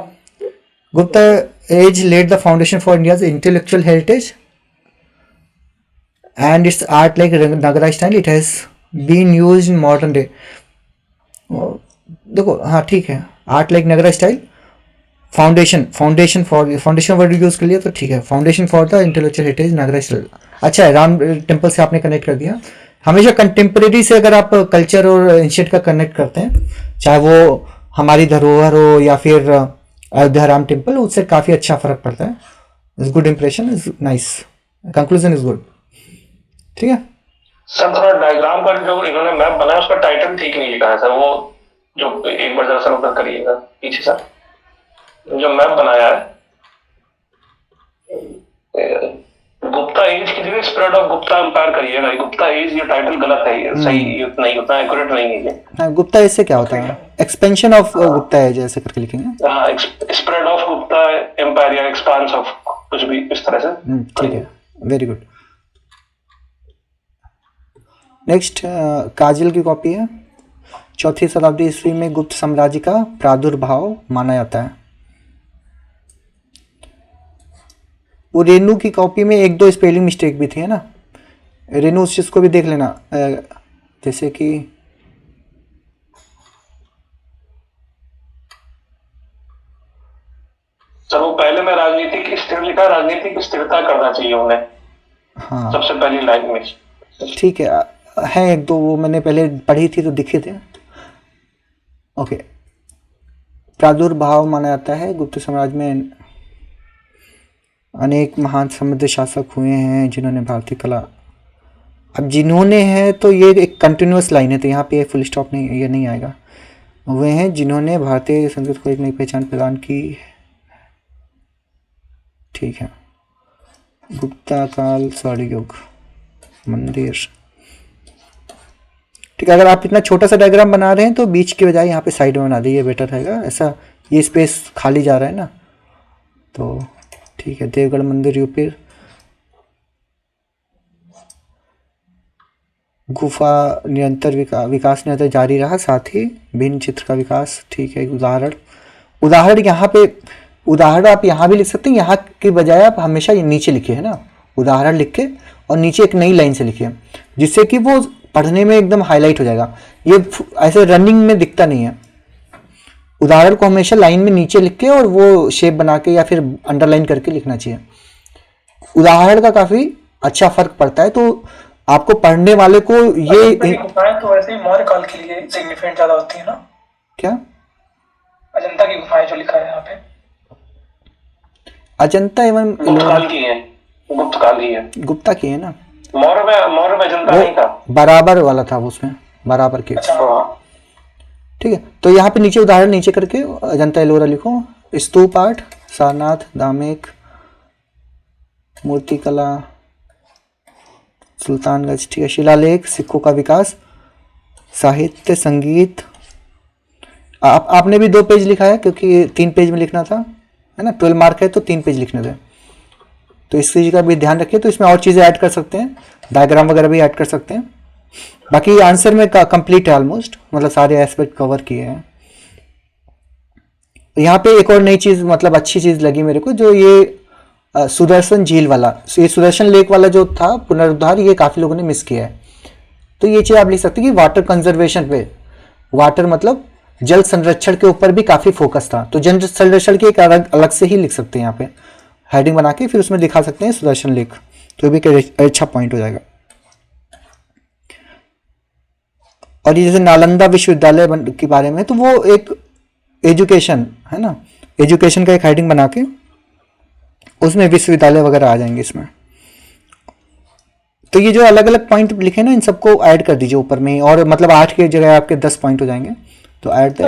Gupta age laid the foundation for India's intellectual heritage and its art like Nagara style. It has been used in modern day. देखो, हाँ ठीक है, art like Nagara style, foundation word use कर लिया तो ठीक है. Foundation for the intellectual heritage Nagara style. अच्छा है, राम टेम्पल से आपने कनेक्ट कर दिया. हमेशा कंटेम्प्रेरी से अगर आप कल्चर और एंशिएंट का कनेक्ट करते हैं, चाहे वो हमारी धरोहर हो या फिर अयोध्या राम टेम्पल, उससे काफ़ी अच्छा फर्क पड़ता है. Is good impression, is nice, conclusion is good. ठीक है सर. थोड़ा डायग्राम का जो इन्होंने मैप बनाया उसका टाइटल ठीक नहीं लिखा है सर. वो जो एक बार जरा सर ऊपर करिएगा पीछे सर, जो मैप बनाया है गुप्ता एज की जगह स्प्रेड ऑफ गुप्ता एम्पायर करिएगा. गुप्ता एज ये टाइटल गलत है, ये सही नहीं, उतना एक्यूरेट नहीं है ये. हाँ, गुप्ता एज से क्या होता है? एक्सपेंशन ऑफ गुप्ता एज ऐसे करके लिखेंगे. हाँ, स्प्रेड ऑफ गुप्ता एम्पायर या एक्सपांस ऑफ कुछ भी इस तरह से. ठीक है, वेरी गुड. नेक्स्ट काजल की कॉपी है. 4वीं शताब्दी ईस्वी में गुप्त साम्राज्य का प्रादुर्भाव माना जाता है. वो रेनू की कॉपी में एक दो स्पेलिंग मिस्टेक भी थी, है ना. रेनू उस चीज़ को भी देख लेना. जैसे कि सर वो पहले में राजनीतिक स्थिर लिखा, राजनीतिक स्थिरता करना चाहिए उन्हें. हाँ, सबसे पहली लाइन में. ठीक है एक दो वो मैंने पहले पढ़ी थी तो दिखे थे. ओके. प्रादुर्भाव माना जाता है. गुप्त साम्राज्य में अनेक महान समृद्ध शासक हुए हैं जिन्होंने भारतीय कला. अब जिन्होंने है तो ये एक कंटिन्यूअस लाइन है, तो यहाँ पे फुल स्टॉप नहीं, ये नहीं आएगा. वे हैं जिन्होंने भारतीय संस्कृति को एक नई पहचान प्रदान की. ठीक है. गुप्ता काल स्वर्ण युग मंदिर. ठीक है, अगर आप इतना छोटा सा डायग्राम बना रहे हैं तो बीच के बजाय यहाँ पे साइड में बना दीजिए, बेटर रहेगा. ऐसा ये स्पेस खाली जा रहा है ना, तो ठीक है. देवगढ़ मंदिर यूपी. गुफा निरंतर विकास निरंतर जारी रहा, साथ ही भिन्न चित्र का विकास। ठीक है, उदाहरण यहाँ पे उदाहरण आप यहाँ भी लिख सकते हैं, यहाँ के बजाय आप हमेशा नीचे लिखिए, है ना, उदाहरण लिख के और नीचे एक नई लाइन से लिखिए, जिससे कि वो पढ़ने में एकदम हाईलाइट हो जाएगा। ये ऐसे रनिंग में दिखता नहीं है। उदाहरण को हमेशा लाइन में नीचे लिख के और वो शेप बना के या फिर अंडरलाइन करके लिखना चाहिए। उदाहरण का काफी अच्छा फर्क पड़ता है, तो आपको पढ़ने वाले को ये गुफाएं तो वैसे ही मौर्य काल के लिए सिग्निफिकेंट ज्यादा होती है ना। क्या अजंता की गुफाएं जो लिखा है यहाँ पे, अजंता एवं गुप्त काल की है, गुप्त काल की है, गुप्ता की है ना। मौर्य में अजंता नहीं था, बराबर वाला था वो, उसमें बराबर के। ठीक है, तो यहाँ पे नीचे उदाहरण नीचे करके अजंता एलोरा लिखो। स्तूप आर्ट, सारनाथ, दामेक, मूर्तिकला, सुल्तानगंज। ठीक है, शिलालेख, सिक्कों का विकास, साहित्य, संगीत। आपने भी 2 पेज लिखा है क्योंकि 3 पेज में लिखना था, है ना। 12 मार्क है तो 3 पेज लिखने थे, तो इस चीज़ का भी ध्यान रखिए। तो इसमें और चीज़ें ऐड कर सकते हैं, डायग्राम वगैरह भी ऐड कर सकते हैं। बाकी आंसर में कंप्लीट है ऑलमोस्ट, मतलब सारे एस्पेक्ट कवर किए हैं। यहाँ पे एक और नई चीज़, मतलब अच्छी चीज़ लगी मेरे को, जो ये सुदर्शन झील वाला, ये सुदर्शन लेक वाला जो था पुनरुद्धार, ये काफ़ी लोगों ने मिस किया है। तो ये चीज़ आप लिख सकते हैं कि वाटर कंजर्वेशन पे, वाटर मतलब जल संरक्षण के ऊपर भी काफ़ी फोकस था। तो जल संरक्षण की एक अलग से ही लिख सकते हैं यहाँ पे हेडिंग बना के, फिर उसमें दिखा सकते हैं सुदर्शन लेक, तो भी एक अच्छा पॉइंट हो जाएगा। और ये जैसे नालंदा विश्वविद्यालय के बारे में, तो वो एक एजुकेशन है ना, एजुकेशन का एक हेडिंग बना के उसमें विश्वविद्यालय वगैरह आ जाएंगे इसमें। तो ये जो अलग अलग पॉइंट लिखे ना, इन सबको ऐड कर दीजिए ऊपर में, और मतलब 8 के जगह आपके 10 पॉइंट हो जाएंगे। तो ऐड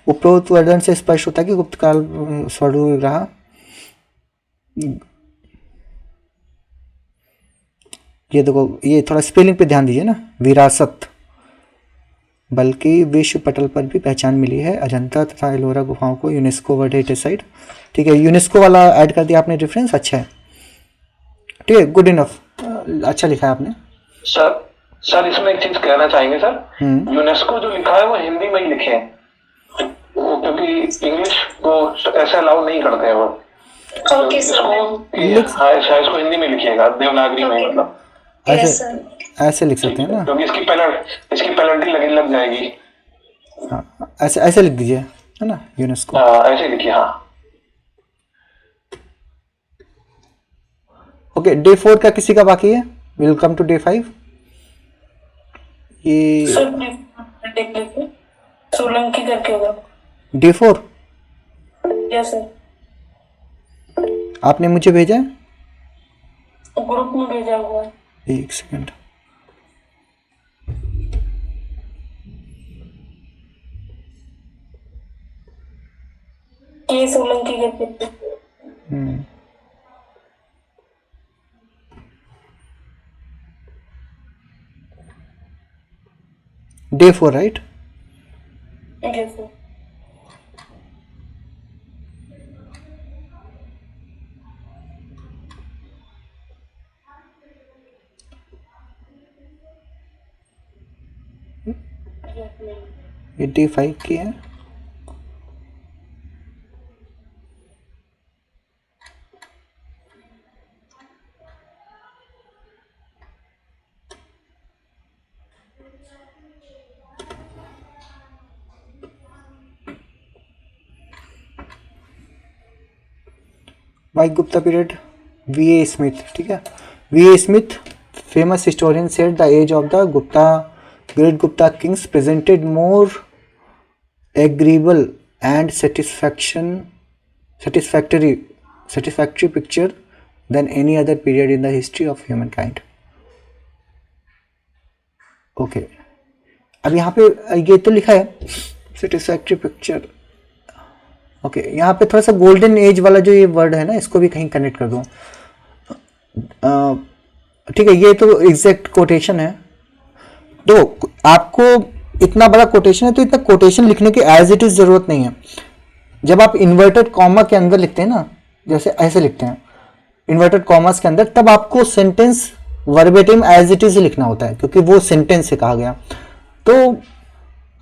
उपरोक्त वर्णन से स्पष्ट होता है कि गुप्त काल स्वरूप रहा। ये देखो, ये थोड़ा स्पेलिंग पे ध्यान दीजिए ना, विरासत, बल्कि विश्व पटल पर भी पहचान मिली है अजंता तथा एलोरा गुफाओं को यूनेस्को वर्ल्ड हेरिटेज साइट। ठीक है, यूनेस्को वाला ऐड कर दिया आपने रेफरेंस, अच्छा है। ठीक है, गुड इनफ, अच्छा लिखा है आपने। सर इसमें एक चीज कहना चाहेंगे सर, यूनेस्को जो लिखा है वो हिंदी में ही लिखे हैं, क्योंकि इंग्लिश को ऐसे अलाउ नहीं करते हैं वो। ओके सर, इसको हिंदी में लिखिएगा, देवनागरी में, मतलब ऐसे लिख सकते हैं ना, क्योंकि इसकी पेनल्टी लग जाएगी। हाँ, ऐसे लिख दीजिए, है ना, यूनेस्को। ऐसे लिखिए, हाँ। ओके, डे 4 का किसी का बाकी है? Welcome to day 5। ये सोलंकी करके होगा डे 4। यस सर, आपने मुझे भेजा है, ग्रुप में भेजा हुआ है। एक सेकंड, ये सोलंकी करके। Day 4 right? यस सर, ये डे 5 की है। वाइक गुप्ता पीरियड, वी.ए. स्मिथ। ठीक है, VA. Smith famous historian said the age of the great Gupta kings presented more agreeable and satisfactory picture than any other period in the history of humankind. Okay, अब यहाँ पे ये तो लिखा है satisfactory picture। Okay, यहाँ पे थोड़ा सा गोल्डन एज वाला जो ये वर्ड है ना, इसको भी कहीं कनेक्ट कर दूँ। ठीक है, ये तो एग्जैक्ट कोटेशन है। तो आपको इतना बड़ा कोटेशन है, तो इतना कोटेशन लिखने की एज इट इज जरूरत नहीं है। जब आप इन्वर्टेड कॉमा के अंदर लिखते हैं ना, जैसे ऐसे लिखते हैं इन्वर्टेड कॉमास के अंदर, तब आपको sentence verbatim as it is लिखना होता है, क्योंकि वो सेंटेंस से कहा गया। तो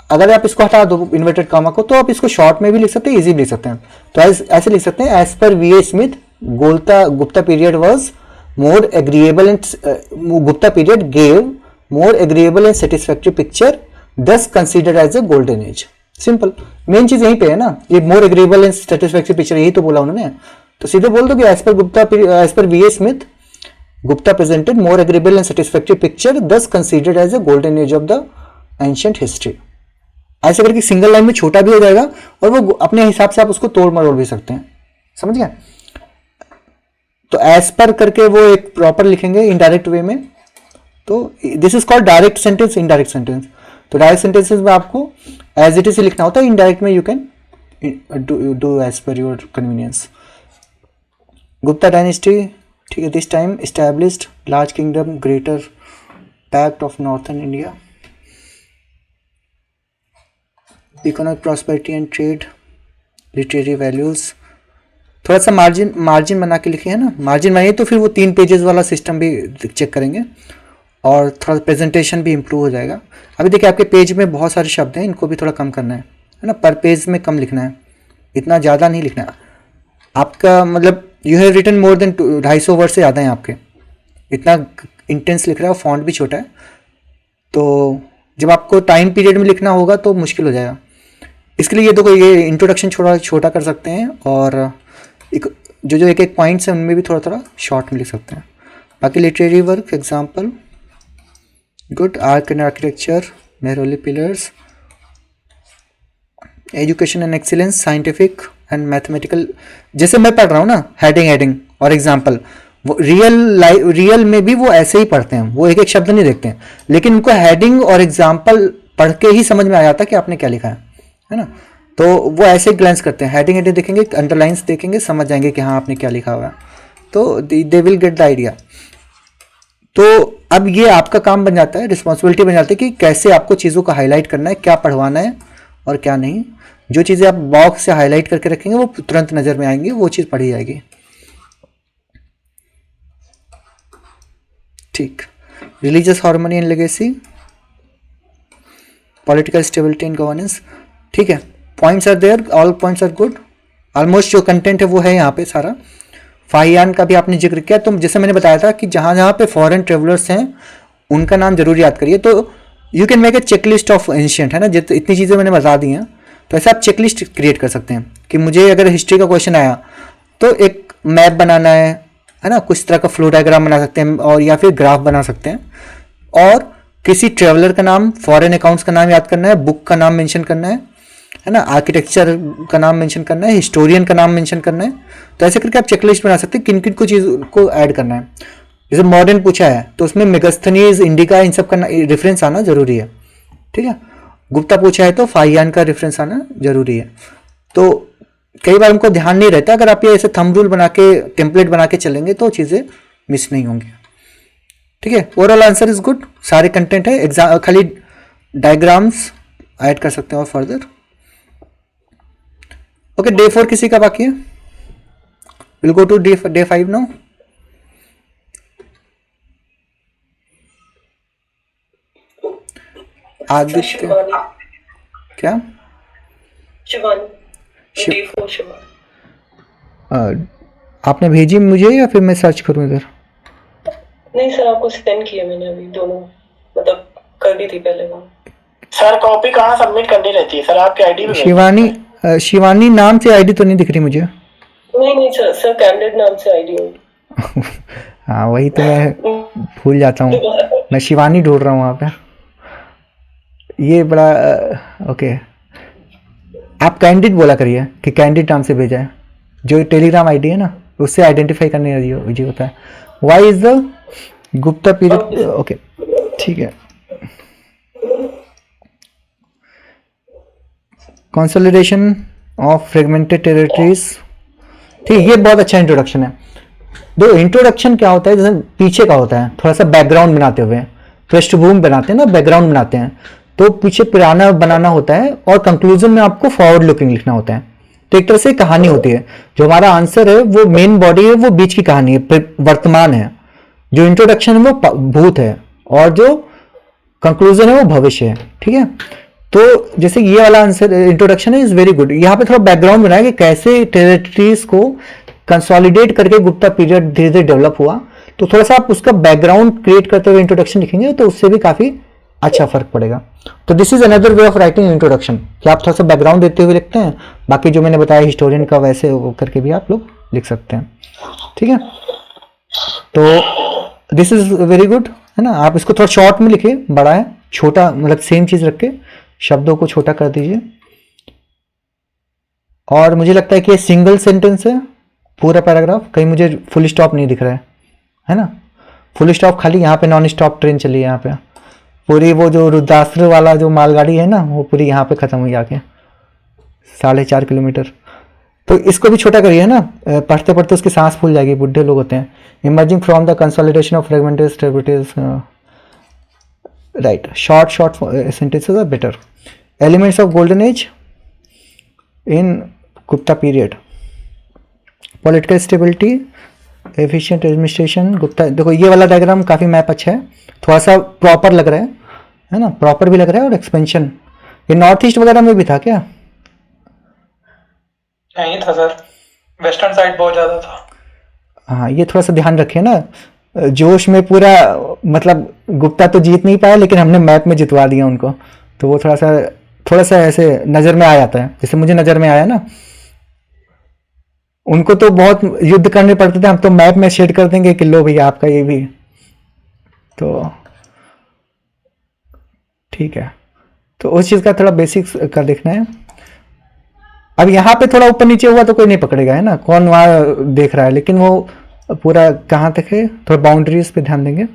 अगर आप इसको हटा दो इन्वर्टेड कॉमा को, तो आप इसको शॉर्ट में भी लिख सकते हैं, इजी भी लिख सकते हैं। तो ऐसे लिख सकते हैं, as per V Smith Gupta period was more agreeable and Gupta period gave more agreeable and satisfactory picture thus considered as a golden age. Simple, main चीज यहीं पे है ना, ये more agreeable and satisfactory picture, यही तो बोला उन्होंने। तो सीधे बोल दो कि as per V Smith Gupta presented more agreeable and satisfactory picture thus considered as a golden age of the ancient history. ऐसे करके सिंगल लाइन में छोटा भी हो जाएगा और वो अपने हिसाब से आप उसको तोड़ मरोड़ भी सकते हैं, समझ गए। तो एज पर करके वो एक प्रॉपर लिखेंगे इनडायरेक्ट वे में। तो this is called direct sentence, indirect sentence. तो डायरेक्ट सेंटेंसेस में आपको एज इट इज लिखना होता है, इनडायरेक्ट में you can do as per your convenience. Gupta dynasty, ठीक है, this time established large kingdom, greater pact of northern India, economic prosperity and trade, literary values. थोड़ा सा मार्जिन बना के लिखे है ना, मार्जिन बनाइए तो फिर वो 3 पेजेस वाला सिस्टम भी चेक करेंगे और थोड़ा प्रेजेंटेशन भी इम्प्रूव हो जाएगा। अभी देखिए आपके पेज में बहुत सारे शब्द हैं, इनको भी थोड़ा कम करना है ना, पर पेज में कम लिखना है, इतना ज़्यादा नहीं लिखना है आपका। मतलब you have written more than 250 word से ज़्यादा हैं आपके, इतना इंटेंस लिख रहा है, फॉन्ट भी छोटा है। तो जब आपको टाइम पीरियड में लिखना होगा तो मुश्किल हो जाएगा। इसके लिए ये देखो, ये इंट्रोडक्शन छोटा कर सकते हैं और जो एक पॉइंट्स हैं उनमें भी थोड़ा शॉर्ट में लिख सकते हैं। बाकी literary work example, good arc and architecture, Mehrauli pillars, education and excellence, scientific and mathematical. जैसे मैं पढ़ रहा हूँ ना, हेडिंग और एग्जाम्पल, वो रियल में भी वो ऐसे ही पढ़ते हैं, वो एक शब्द नहीं देखते हैं, लेकिन उनको हेडिंग और एग्जाम्पल पढ़ के ही समझ में आ जाता है कि आपने क्या लिखा है ना। तो वो ऐसे ग्लैंस करते हैं, हेडिंग देखेंगे, अंडरलाइंस देखेंगे, समझ जाएंगे कि हाँ आपने क्या लिखा हुआ है, तो they will get the idea. तो अब ये आपका काम बन जाता है, रिस्पॉन्सिबिलिटी बन जाती है कि कैसे आपको चीज़ों को हाईलाइट करना है, क्या पढ़वाना है और क्या नहीं। जो चीज़ें आप बॉक्स से हाईलाइट करके रखेंगे वो तुरंत नज़र में आएंगी, वो चीज़ पढ़ी जाएगी। ठीक, religious harmony and legacy, political stability and governance, ठीक है, points are there, all points are good, almost जो कंटेंट है वो है यहाँ पे सारा। फाहियान का भी आपने जिक्र किया, तो जैसे मैंने बताया था कि जहाँ जहाँ पे फॉरेन ट्रेवलर्स हैं उनका नाम जरूर याद करिए। तो you can make a checklist of ancient, है ना, इतनी चीज़ें मैंने बता दी हैं, तो ऐसे आप चेकलिस्ट क्रिएट कर सकते हैं कि मुझे अगर हिस्ट्री का क्वेश्चन आया तो एक मैप बनाना है ना, कुछ तरह का फ्लो डायग्राम बना सकते हैं और या फिर ग्राफ बना सकते हैं, और किसी ट्रेवलर का नाम, फॉरेन अकाउंट्स का नाम याद करना है, बुक का नाम मेंशन करना है ना, आर्किटेक्चर का नाम मेंशन करना है, हिस्टोरियन का नाम मेंशन करना है। तो ऐसे करके आप चेकलिस्ट बना सकते हैं किन किन को चीज़ को ऐड करना है। जैसे मॉडर्न पूछा है तो उसमें मेगास्थनीज, इंडिका, इन सब का रेफरेंस आना जरूरी है, ठीक है। गुप्ता पूछा है तो फाहियान का रेफरेंस आना जरूरी है। तो कई बार हमको ध्यान नहीं रहता, अगर आप ये ऐसे थंब रूल बना के, टेम्पलेट बना के चलेंगे तो चीज़ें मिस नहीं होंगी, ठीक है। ओवरऑल आंसर इज गुड, सारे कंटेंट है, एग्जाम खाली डायग्राम्स ऐड कर सकते हैं और फर्दर। ओके, डे 4 किसी का बाकी है? Will go to day 5 now. Aditya क्या? आपने भेजी मुझे या फिर मैं सर्च करूं इधर? नहीं सर, आपको सेंड किया मैंने अभी, दोनों मतलब कर दी थी पहले वो। सर कॉपी कहाँ सबमिट करनी रहती है सर? आपकी आईडी में शिवानी नाम से आईडी तो नहीं दिख रही मुझे। नहीं सर कैंडिडेट नाम से आईडी है। हाँ वही तो मैं भूल जाता हूँ, मैं शिवानी ढूंढ रहा हूँ वहाँ पे। ये बड़ा ओके, आप कैंडिडेट बोला करिए कि कैंडिडेट नाम से भेजा है, जो टेलीग्राम आईडी है ना उससे आइडेंटिफाई करने जी होता है। Why is the Gupta period, okay ठीक है। कंसोलिडेशन ऑफ फ्रेगमेंटेड टेरिटरीज, ठीक, ये बहुत अच्छा इंट्रोडक्शन है। दो इंट्रोडक्शन क्या होता है, जैसे पीछे का होता है थोड़ा सा बैकग्राउंड बनाते हुए, पृष्ठभूमि बनाते हैं ना, बैकग्राउंड बनाते हैं, तो पीछे पुराना बनाना होता है और कंक्लूजन में आपको फॉरवर्ड लुकिंग लिखना होता है। तो एक तरह से कहानी होती है, जो हमारा आंसर है वो मेन बॉडी है, वो बीच की कहानी है, वर्तमान है, जो इंट्रोडक्शन है वो भूत है और जो कंक्लूजन है वो भविष्य है, ठीक है। तो जैसे ये वाला आंसर इंट्रोडक्शन है इज वेरी गुड। यहाँ पे थोड़ा बैकग्राउंड बनाया कि कैसे टेरिटरीज को कंसोलिडेट करके गुप्ता पीरियड धीरे धीरे डेवलप हुआ, तो थोड़ा सा आप उसका बैकग्राउंड क्रिएट करते हुए इंट्रोडक्शन लिखेंगे तो उससे भी काफी अच्छा फर्क पड़ेगा। तो this is another way of writing introduction कि आप थोड़ा सा बैकग्राउंड देते हुए लिखते हैं, बाकी जो मैंने बताया हिस्टोरियन का वैसे वो करके भी आप लोग लिख सकते हैं, ठीक है। तो दिस इज वेरी गुड, है ना। आप इसको थोड़ा शॉर्ट में लिखिए, बड़ा है छोटा, मतलब सेम चीज रख के शब्दों को छोटा कर दीजिए। और मुझे लगता है कि ये सिंगल सेंटेंस है पूरा पैराग्राफ, कहीं मुझे फुल स्टॉप नहीं दिख रहा है ना। फुल स्टॉप खाली यहाँ पे नॉन स्टॉप ट्रेन चली है, यहाँ पे पूरी वो जो रुद्रास्त्र वाला जो मालगाड़ी है ना वो पूरी यहाँ पे खत्म हुई आके 4.5 किलोमीटर। तो इसको भी छोटा करिए ना, पढ़ते पढ़ते उसकी सांस फूल जाएगी, बुढ़े लोग होते हैं। Emerging from the consolidation of fragmented stabilities, right, short sentences are better. Elements of golden age in Gupta period, political stability, efficient administration Gupta. देखो ये वाला डायग्राम काफ़ी मैप अच्छा है, थोड़ा सा प्रॉपर लग रहा है ना, प्रॉपर भी लग रहा है। और एक्सपेंशन ये नॉर्थ ईस्ट वगैरह में भी था क्या? नहीं था सर, वेस्टर्न साइड बहुत ज़्यादा था। हाँ, ये थोड़ा सा ध्यान रखिए ना, जोश में पूरा, मतलब गुप्ता तो जीत नहीं पाया लेकिन हमने मैप में जितवा दिया उनको, तो वो थोड़ा सा ऐसे नज़र में आ जाता है, जैसे मुझे नज़र में आया ना। उनको तो बहुत युद्ध करने पड़ते थे, हम तो मैप में शेड कर देंगे कि लो भैया आपका ये भी, तो ठीक है। तो उस चीज़ का थोड़ा बेसिक्स का देखना है। अब यहाँ पे थोड़ा ऊपर नीचे हुआ तो कोई नहीं पकड़ेगा, है ना, कौन वहाँ देख रहा है, लेकिन वो पूरा कहाँ तक है, थोड़ा बाउंड्रीज पे ध्यान देंगे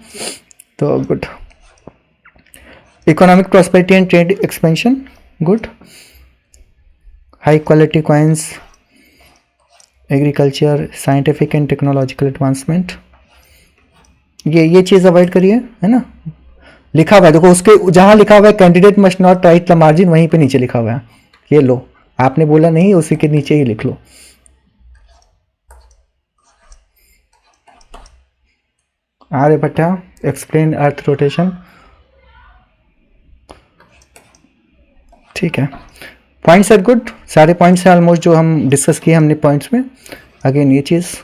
तो good. Economic prosperity and trade expansion, good. High quality coins, agriculture, scientific and technological advancement, ये चीज़ अवॉइड करिए, है ना। लिखा हुआ है देखो, उसके जहाँ लिखा हुआ है candidate must not right the margin, वहीं पे नीचे लिखा हुआ है, ये लो, आपने बोला नहीं, उसी के नीचे ही लिख लो। आर्यभट्टा एक्सप्लेन अर्थ रोटेशन, ठीक है। पॉइंट्स आर गुड, सारे पॉइंट्स हैं ऑलमोस्ट जो हम डिस्कस किए हमने पॉइंट्स में। अगेन ये चीज़,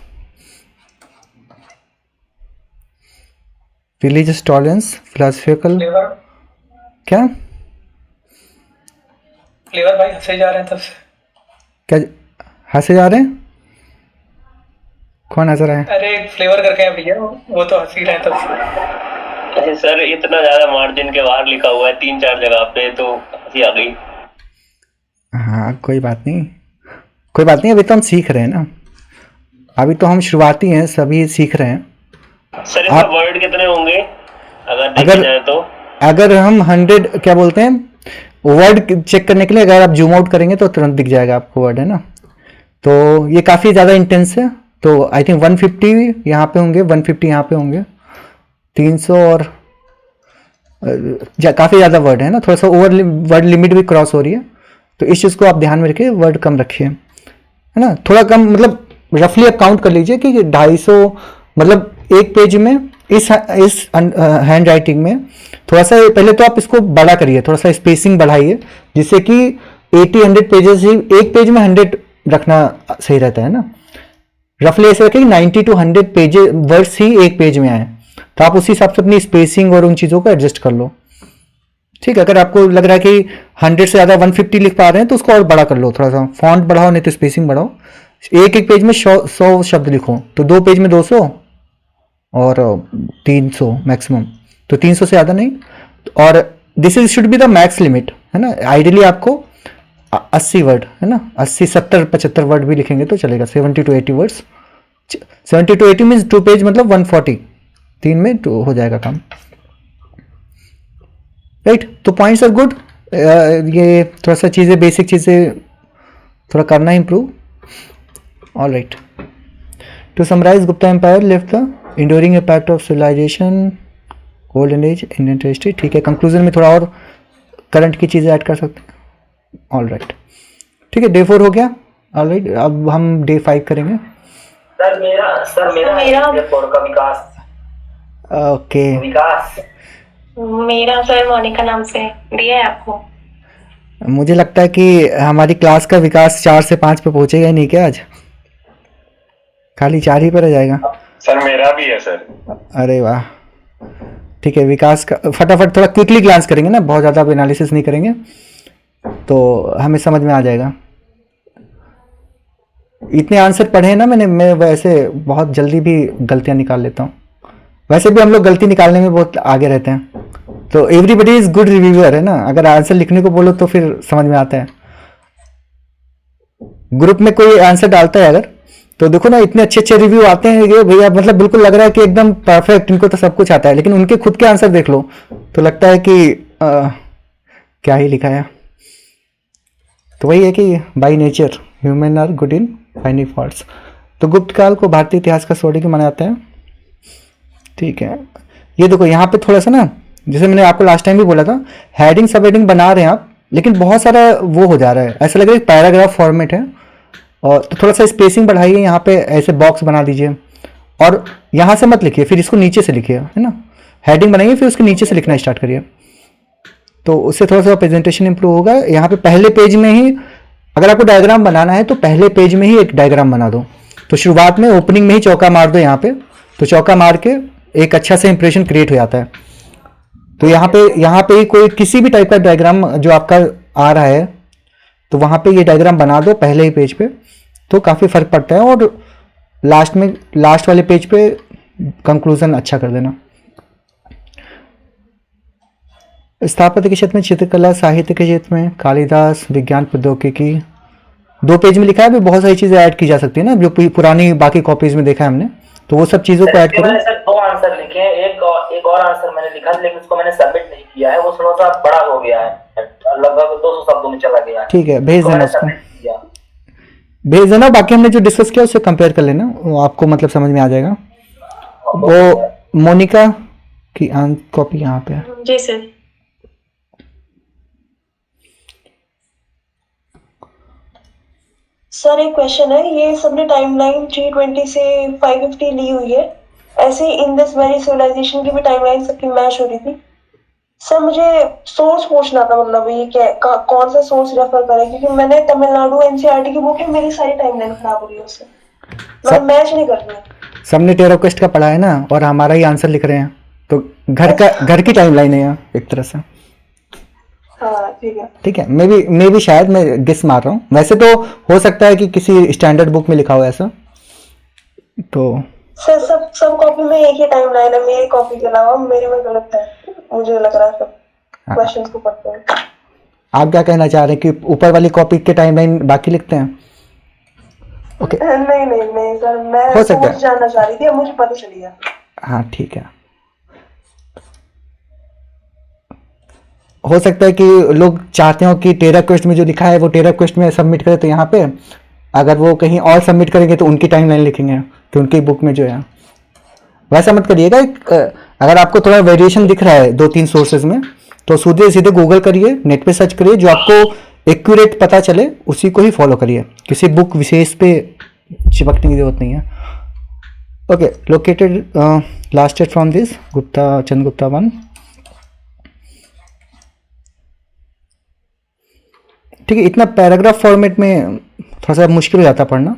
रिलीजियस टॉलरेंस, फिलोसफिकल, क्या फ्लेवर भाई हंसे जा रहे हैं तब से। क्या हंसे जा रहे हैं? कौन हंस रहा है? अरे फ्लेवर करके हैं भैया, वो तो हंस ही रहे हैं तब से। अरे सर इतना ज्यादा मार्जिन के बाहर लिखा हुआ है 3-4 जगह पे, तो हंसी आ गई। हाँ कोई बात नहीं, कोई बात नहीं, अभी तो हम सीख रहे हैं ना, अभी तो हम शुरुआती हैं, सभी सीख रहे हैं। सर इसमें वर्ड कितने होंगे अगर देखा जाए तो? अगर हम 100 क्या बोलते हैं वर्ड चेक करने के लिए, अगर आप जूम आउट करेंगे तो तुरंत दिख जाएगा आपको वर्ड, है ना। तो ये काफ़ी ज़्यादा इंटेंस है, तो आई थिंक 150 यहाँ पे होंगे, 150 यहाँ पे होंगे, 300 और काफ़ी ज़्यादा वर्ड है ना, थोड़ा सा ओवर वर्ड लिमिट भी क्रॉस हो रही है, तो इस चीज़ को आप ध्यान में रखिए, वर्ड कम रखिए, है ना, थोड़ा कम, मतलब रफली आप काउंट कर लीजिए कि 250, मतलब एक पेज में इस हैंड राइटिंग में थोड़ा सा, पहले तो आप इसको बड़ा करिए, थोड़ा सा स्पेसिंग बढ़ाइए, जिससे कि 80-100 पेजेस ही, एक पेज में 100 रखना सही रहता है ना। रफली ऐसे रखें कि 90 to 100 पेजेस वर्ड्स ही एक पेज में आए, तो आप उसी हिसाब से अपनी स्पेसिंग और उन चीज़ों को एडजस्ट कर लो, ठीक है। अगर आपको लग रहा है कि 100 से ज़्यादा 150 लिख पा रहे हैं तो उसको और बड़ा कर लो, थोड़ा सा फॉन्ट बढ़ाओ, नहीं तो स्पेसिंग बढ़ाओ। एक पेज में 100 शब्द लिखो, तो 2 पेज में 200 और 300 मैक्सिमम, तो 300 से ज़्यादा नहीं। और this is should be the max limit, है ना। आइडियली आपको 80 वर्ड, है ना, 80, 70, 75 वर्ड भी लिखेंगे तो चलेगा, 70 to 80 words, 70 to 80 means 2 page मतलब 140, 3 में 2 हो जाएगा काम, राइट। तो पॉइंट्स आर गुड, ये थोड़ा सा चीज़ें, बेसिक चीज़ें थोड़ा करना improve, all right. To summarise, Gupta empire left the enduring impact of civilization, golden age, Indian history, ठीक है। कंक्लूजन में थोड़ा और करंट की चीज़ें ऐड कर सकते हैं, ऑल राइट, ठीक है। डे 4 हो गया, ऑल राइट। अब हम डे 5 करेंगे। सर मेरा डे 4 का विकास ओके विकास। मेरा सर मोनिका नाम से दिया है आपको। मुझे लगता है कि हमारी क्लास का विकास 4 से 5 पे पहुंचेगा ही नहीं क्या आज, खाली 4 ही पे रह जाएगा। सर मेरा भी है सर। अरे वाह, ठीक है। विकास का फटाफट थोड़ा क्विकली ग्लांस करेंगे ना, बहुत ज़्यादा एनालिसिस नहीं करेंगे तो हमें समझ में आ जाएगा। इतने आंसर पढ़े हैं ना मैंने, मैं वैसे बहुत जल्दी भी गलतियां निकाल लेता हूँ। वैसे भी हम लोग गलती निकालने में बहुत आगे रहते हैं, तो एवरीबडी इज गुड रिव्यूअर है ना। अगर आंसर लिखने को बोलो तो फिर समझ में आता है। ग्रुप में कोई आंसर डालता है अगर, तो देखो ना इतने अच्छे अच्छे रिव्यू आते हैं ये भैया, मतलब बिल्कुल लग रहा है कि एकदम परफेक्ट, इनको तो सब कुछ आता है। लेकिन उनके खुद के आंसर देख लो तो लगता है कि क्या ही लिखा है। तो वही है कि by nature human are good in finding faults. तो गुप्त काल को भारतीय इतिहास का स्वर्ण माना जाता है। ठीक है, ये देखो यहाँ पे थोड़ा सा ना, जैसे मैंने आपको लास्ट टाइम भी बोला था, हेडिंग सब हेडिंग बना रहे हैं आप, लेकिन बहुत सारा वो हो जा रहा है, ऐसा लग रहा है पैराग्राफ फॉर्मेट है। और तो थोड़ा सा स्पेसिंग बढ़ाइए, यहाँ पे ऐसे बॉक्स बना दीजिए और यहाँ से मत लिखिए, फिर इसको नीचे से लिखिए, है ना। हेडिंग बनाइए फिर उसके नीचे से लिखना स्टार्ट करिए, तो उससे थोड़ा सा प्रेजेंटेशन इंप्रूव होगा। यहाँ पे पहले पेज में ही अगर आपको डायग्राम बनाना है तो पहले पेज में ही एक डायग्राम बना दो। तो शुरुआत में ओपनिंग में ही चौका मार दो यहाँ पे, तो चौका मार के एक अच्छा सा इंप्रेशन क्रिएट हो जाता है। तो यहाँ पे कोई किसी भी टाइप का डायग्राम जो आपका आ रहा है तो वहाँ पे ये डायग्राम बना दो पहले ही पेज पे, तो काफ़ी फर्क पड़ता है। और लास्ट वाले पेज पे कंक्लूजन अच्छा कर देना। स्थापत्य के क्षेत्र में चित्रकला, साहित्य के क्षेत्र में कालिदास, विज्ञान प्रौद्योगिकी, 2 पेज में लिखा है। अभी बहुत सारी चीज़ें ऐड की जा सकती है ना, जो पुरानी बाकी कॉपीज में देखा है हमने, तो वो सब चीज़ों को ऐड करो। मैंने सर 2 आंसर लिखे हैं, एक और आंसर मैंने लिखा लेकिन उसको मैंने सबमिट नहीं किया है, वो थोड़ा सा बड़ा हो गया है, लगभग 200 शब्दों में चला गया है। ठीक है, भेज देना उसको, भेज देना। बाकी हमने जो डिस्कस किया उससे कंपेयर कर लेना, वो आपको मतलब समझ में आ जाएगा। वो मोनिका की कॉपी यहाँ पे है। जी सर। सर एक क्वेश्चन है, ये सबने टाइमलाइन 320 से 550 ली हुई है, ऐसे ही इन दिस वेरी सिविलाइजेशन की भी टाइमलाइन सबकी मैच हो रही थी। सर मुझे सोर्स पूछना था, मतलब ये क्या कौन सा सोर्स रेफर करें, क्योंकि मैंने तमिलनाडु एनसीईआरटी की बुक है, मेरी सारी टाइमलाइन खराब हो रही है उससे, मैं मैच नहीं कर रही। सबने टेराक्वेस्ट का पढ़ा है ना, और हमारा ही आंसर लिख रहे हैं, तो घर की टाइमलाइन है एक तरह से। हाँ ठीक है, मैं भी शायद मैं गेस मार रहा हूँ, वैसे तो हो सकता है कि किसी स्टैंडर्ड बुक में लिखा हो ऐसा। तो सर सब कॉपी में एक ही टाइमलाइन है, मेरी कॉपी के अलावा मेरे में गलत है, मुझे लग रहा है सब क्वेश्चंस को पढ़ते हैं। आप क्या कहना चाह रहे हैं कि ऊपर वाली कॉपी के टाइमलाइन बाकी लिखते हैं? ओके नहीं सर, मैं सोच जानना चाह रही थी, अब मुझे पता चल गया। हाँ ठीक है, हो सकता है कि लोग चाहते हो कि टेराक्वेस्ट में जो लिखा है वो टेराक्वेस्ट में सबमिट करें, तो यहाँ पे अगर वो कहीं और सबमिट करेंगे तो उनकी टाइमलाइन लिखेंगे, तो उनकी बुक में जो है वैसा मत करिएगा। अगर आपको थोड़ा वेरिएशन दिख रहा है 2-3 सोर्सेज में, तो सीधे गूगल करिए, नेट पे सर्च करिए, जो आपको एक्यूरेट पता चले उसी को ही फॉलो करिए, किसी बुक विशेष पे चिपकने की जरूरत नहीं है। Okay, located last from this Gupta Chandragupta 1। ठीक है, इतना पैराग्राफ फॉर्मेट में थोड़ा सा मुश्किल हो जाता पढ़ना।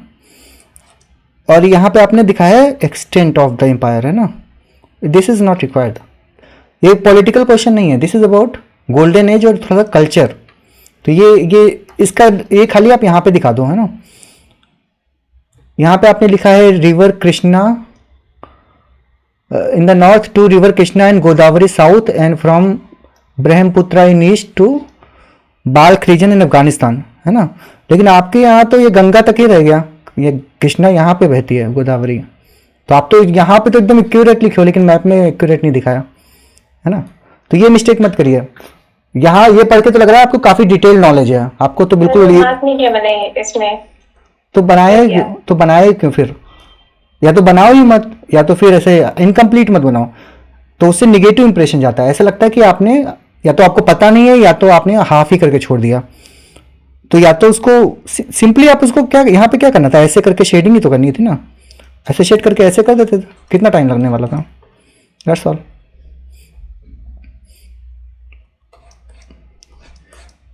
और यहाँ पे आपने दिखाया है एक्सटेंट ऑफ द एम्पायर, है ना, दिस इज नॉट रिक्वायर्ड। ये पॉलिटिकल क्वेश्चन नहीं है, this is about golden age और थोड़ा सा कल्चर। तो ये खाली आप यहाँ पे दिखा दो, है ना। यहाँ पे आपने लिखा है river Krishna in the north to river Krishna and Godavari south and from Brahmaputra in east to Balkh region in Afghanistan, है ना। लेकिन आपके यहाँ तो ये गंगा तक ही रह गया, ये कृष्णा यहाँ पे बहती है, गोदावरी। तो आप तो यहाँ पे तो एकदम एक्यूरेट लिखे हो, लेकिन मैप में एक्यूरेट नहीं दिखाया, है ना। तो ये मिस्टेक मत करिए। यहाँ ये पढ़ के तो लग रहा है आपको काफी डिटेल नॉलेज है, आपको तो बिल्कुल नहीं है मैंने इसमें। तो बनाया क्यों फिर? या तो बनाओ ही मत, या तो फिर ऐसे इनकम्प्लीट मत बनाओ, तो उससे निगेटिव इंप्रेशन जाता है। ऐसा लगता है कि आपने या तो आपको पता नहीं है, या तो आपने हाफ ही करके छोड़ दिया। तो या तो उसको सिंपली आप उसको क्या यहाँ पे क्या करना था, ऐसे करके शेडिंग ही तो करनी थी ना, ऐसे शेड करके ऐसे कर देते, कितना टाइम लगने वाला था। That's all.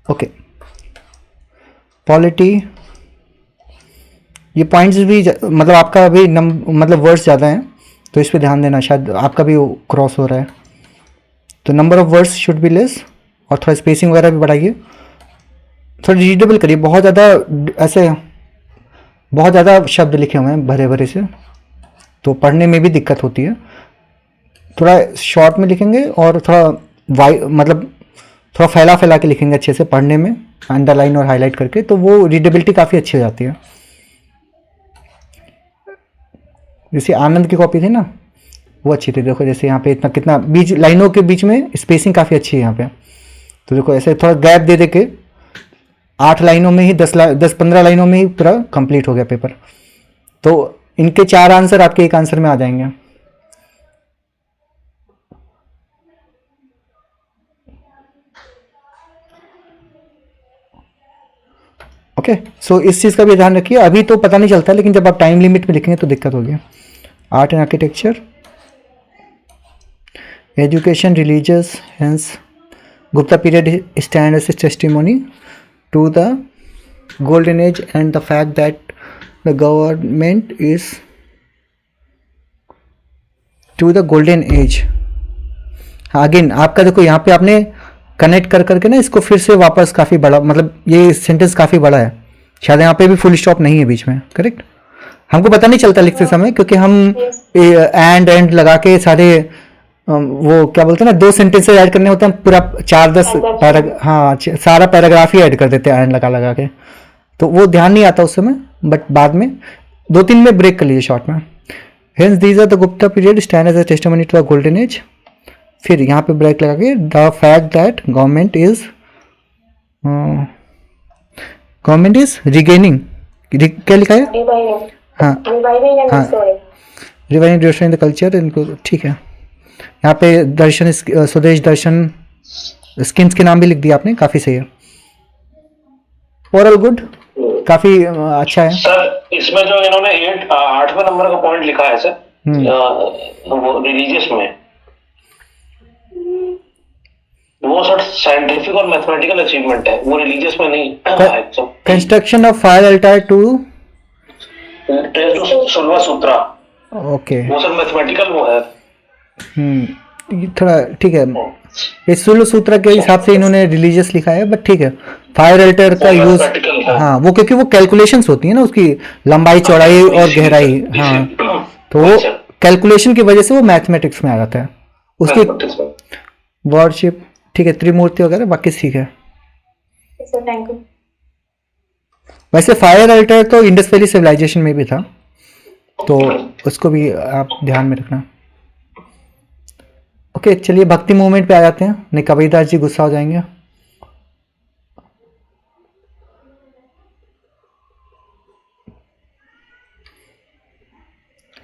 ओके, पॉलिटी, ये पॉइंट्स भी मतलब आपका अभी मतलब वर्ड्स ज़्यादा हैं तो इस पे ध्यान देना, शायद आपका भी क्रॉस हो रहा है। तो number of words should be less और थोड़ा स्पेसिंग वगैरह भी बढ़ाइए, थोड़ा रीडेबल करिए। बहुत ज़्यादा शब्द लिखे हुए हैं भरे भरे से, तो पढ़ने में भी दिक्कत होती है। थोड़ा शॉर्ट में लिखेंगे और थोड़ा मतलब थोड़ा फैला के लिखेंगे अच्छे से पढ़ने में, अंडरलाइन और हाईलाइट करके, तो वो रीडेबिलिटी काफ़ी अच्छी हो जाती है। जैसे आनंद की कॉपी थी ना, वो अच्छी थी। देखो जैसे यहाँ पे इतना कितना बीच लाइनों के बीच में स्पेसिंग काफ़ी अच्छी है यहाँ पे। तो देखो ऐसे थोड़ा गैप दे के 8 लाइनों में ही 10-15 लाइनों में ही पूरा कंप्लीट हो गया पेपर। तो इनके 4 आंसर आपके एक आंसर में आ जाएंगे। ओके, सो इस चीज़ का भी ध्यान रखिए। अभी तो पता नहीं चलता, लेकिन जब आप टाइम लिमिट में लिखेंगे तो दिक्कत होगी। Art and architecture, education, religious, hence Gupta period stand as testimony to the golden age and the fact that the government is to the golden age. Again आपका देखो यहाँ पे आपने कनेक्ट करके ना इसको फिर से वापस काफ़ी बड़ा, मतलब ये सेंटेंस काफ़ी बड़ा है, शायद यहाँ पे भी फुल स्टॉप नहीं है बीच में। करेक्ट, हमको पता नहीं चलता लिखते समय, क्योंकि हम एंड लगा के सारे वो क्या बोलते हैं ना, 2 सेंटेंसेस ऐड करने होते हैं, पूरा 4-10 सारा पैराग्राफ ही ऐड कर देते हैं एंड लगा के, तो वो ध्यान नहीं आता उस समय। बट बाद में 2-3 में ब्रेक कर लीजिए शॉर्ट में। Hence these are the Gupta period stand as a testimony to the golden age. फिर यहाँ पे ब्रेक लगा के the fact that government is regaining, क्या लिखा है? हाँ, रिवाइविंग द कल्चर, इनको ठीक है। यहाँ पे दर्शन, स्वदेश दर्शन, स्किन्स के नाम भी लिख दिया आपने, काफ़ी सही है। ओवरऑल गुड, काफ़ी अच्छा है। सर इसमें जो इन्होंने 8वें नंबर का पॉइंट लिखा है सर, वो रिलीजियस में, वो सर साइंटिफिक और मैथमेटिकल अचीवमेंट है, वो रिलीजियस में नहीं है। Construction of fire altar to Sulva Sutra, okay, वो सर मैथमेटिकल वो है। ये थोड़ा ठीक है, ये सुल सूत्र के हिसाब से इन्होंने रिलीजियस लिखा है, बट ठीक है। फायर अल्टायर का यूज, हाँ, वो क्योंकि वो कैलकुलेशंस होती है ना, उसकी लंबाई, चौड़ाई और गहराई, हाँ, तो वो कैलकुलेशन की वजह से वो मैथमेटिक्स में आ जाता है। उसकी वर्डशिप ठीक है, त्रिमूर्ति वगैरह बाकी ठीक है। वैसे फायर अल्टायर तो इंडस वैली सिविलाइजेशन में भी था, तो उसको भी आप ध्यान में रखना। ओके, चलिए भक्ति मूवमेंट पे आ जाते हैं, नहीं कबीरदास जी गुस्सा हो जाएंगे।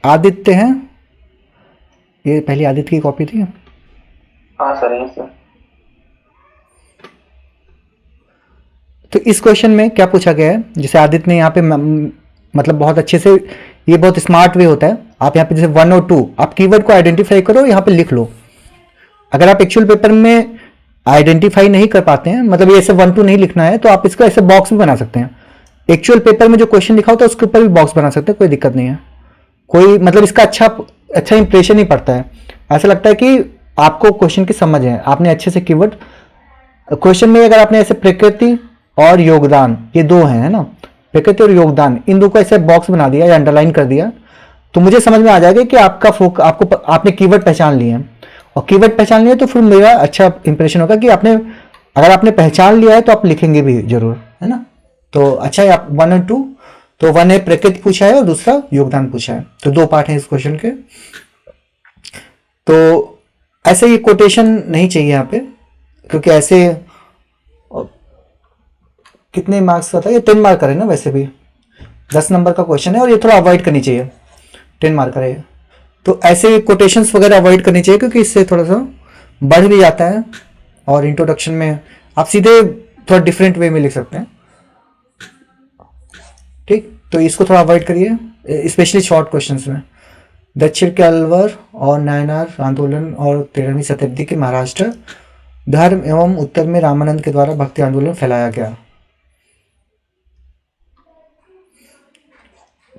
आदित्य हैं, ये पहली आदित्य की कॉपी थी। हाँ सर, ये सर। तो इस क्वेश्चन में क्या पूछा गया है, जैसे आदित्य ने यहाँ पे मतलब बहुत अच्छे से, ये बहुत स्मार्ट वे होता है। आप यहाँ पे जैसे 1 और 2 आप कीवर्ड को आइडेंटिफाई करो, यहाँ पे लिख लो। अगर आप एक्चुअल पेपर में आइडेंटिफाई नहीं कर पाते हैं, मतलब ये ऐसे 1-2 नहीं लिखना है, तो आप इसका ऐसे बॉक्स भी बना सकते हैं। एक्चुअल पेपर में जो क्वेश्चन लिखा होता है उसके ऊपर भी बॉक्स बना सकते हैं, कोई दिक्कत नहीं है। कोई मतलब इसका अच्छा इंप्रेशन ही पड़ता है। ऐसा लगता है कि आपको क्वेश्चन की समझ है, आपने अच्छे से कीवर्ड क्वेश्चन में, अगर आपने ऐसे प्रकृति और योगदान, ये 2 हैं, है ना, प्रकृति और योगदान, इन 2 को ऐसे बॉक्स बना दिया या अंडरलाइन कर दिया, तो मुझे समझ में आ जाएगा कि आपने कीवर्ड पहचान लिए हैं। और कीवर्ड पहचान लिया तो फिर मेरा अच्छा इंप्रेशन होगा कि अगर आपने पहचान लिया है तो आप लिखेंगे भी जरूर, है ना। तो अच्छा है, आप 1 और 2, तो 1 है प्रकृति पूछा है और दूसरा योगदान पूछा है, तो 2 पार्ट हैं इस क्वेश्चन के। तो ऐसे ये कोटेशन नहीं चाहिए यहाँ पे, क्योंकि ऐसे कितने मार्क्स का था ये, 10 मार्क है ना, वैसे भी 10 नंबर का क्वेश्चन है, और ये थोड़ा अवॉइड करनी चाहिए, 10 मार्क है। तो ऐसे कोटेशंस वगैरह अवॉइड करनी चाहिए, क्योंकि इससे थोड़ा सा बढ़ भी जाता है, और इंट्रोडक्शन में आप सीधे थोड़ा डिफरेंट वे में लिख सकते हैं। ठीक, तो इसको थोड़ा अवॉइड करिए, स्पेशली शॉर्ट क्वेश्चंस में। दक्षिण के अलवर और नायनार आंदोलन और 13वीं शताब्दी के महाराष्ट्र धर्म एवं उत्तर में रामानंद के द्वारा भक्ति आंदोलन फैलाया गया।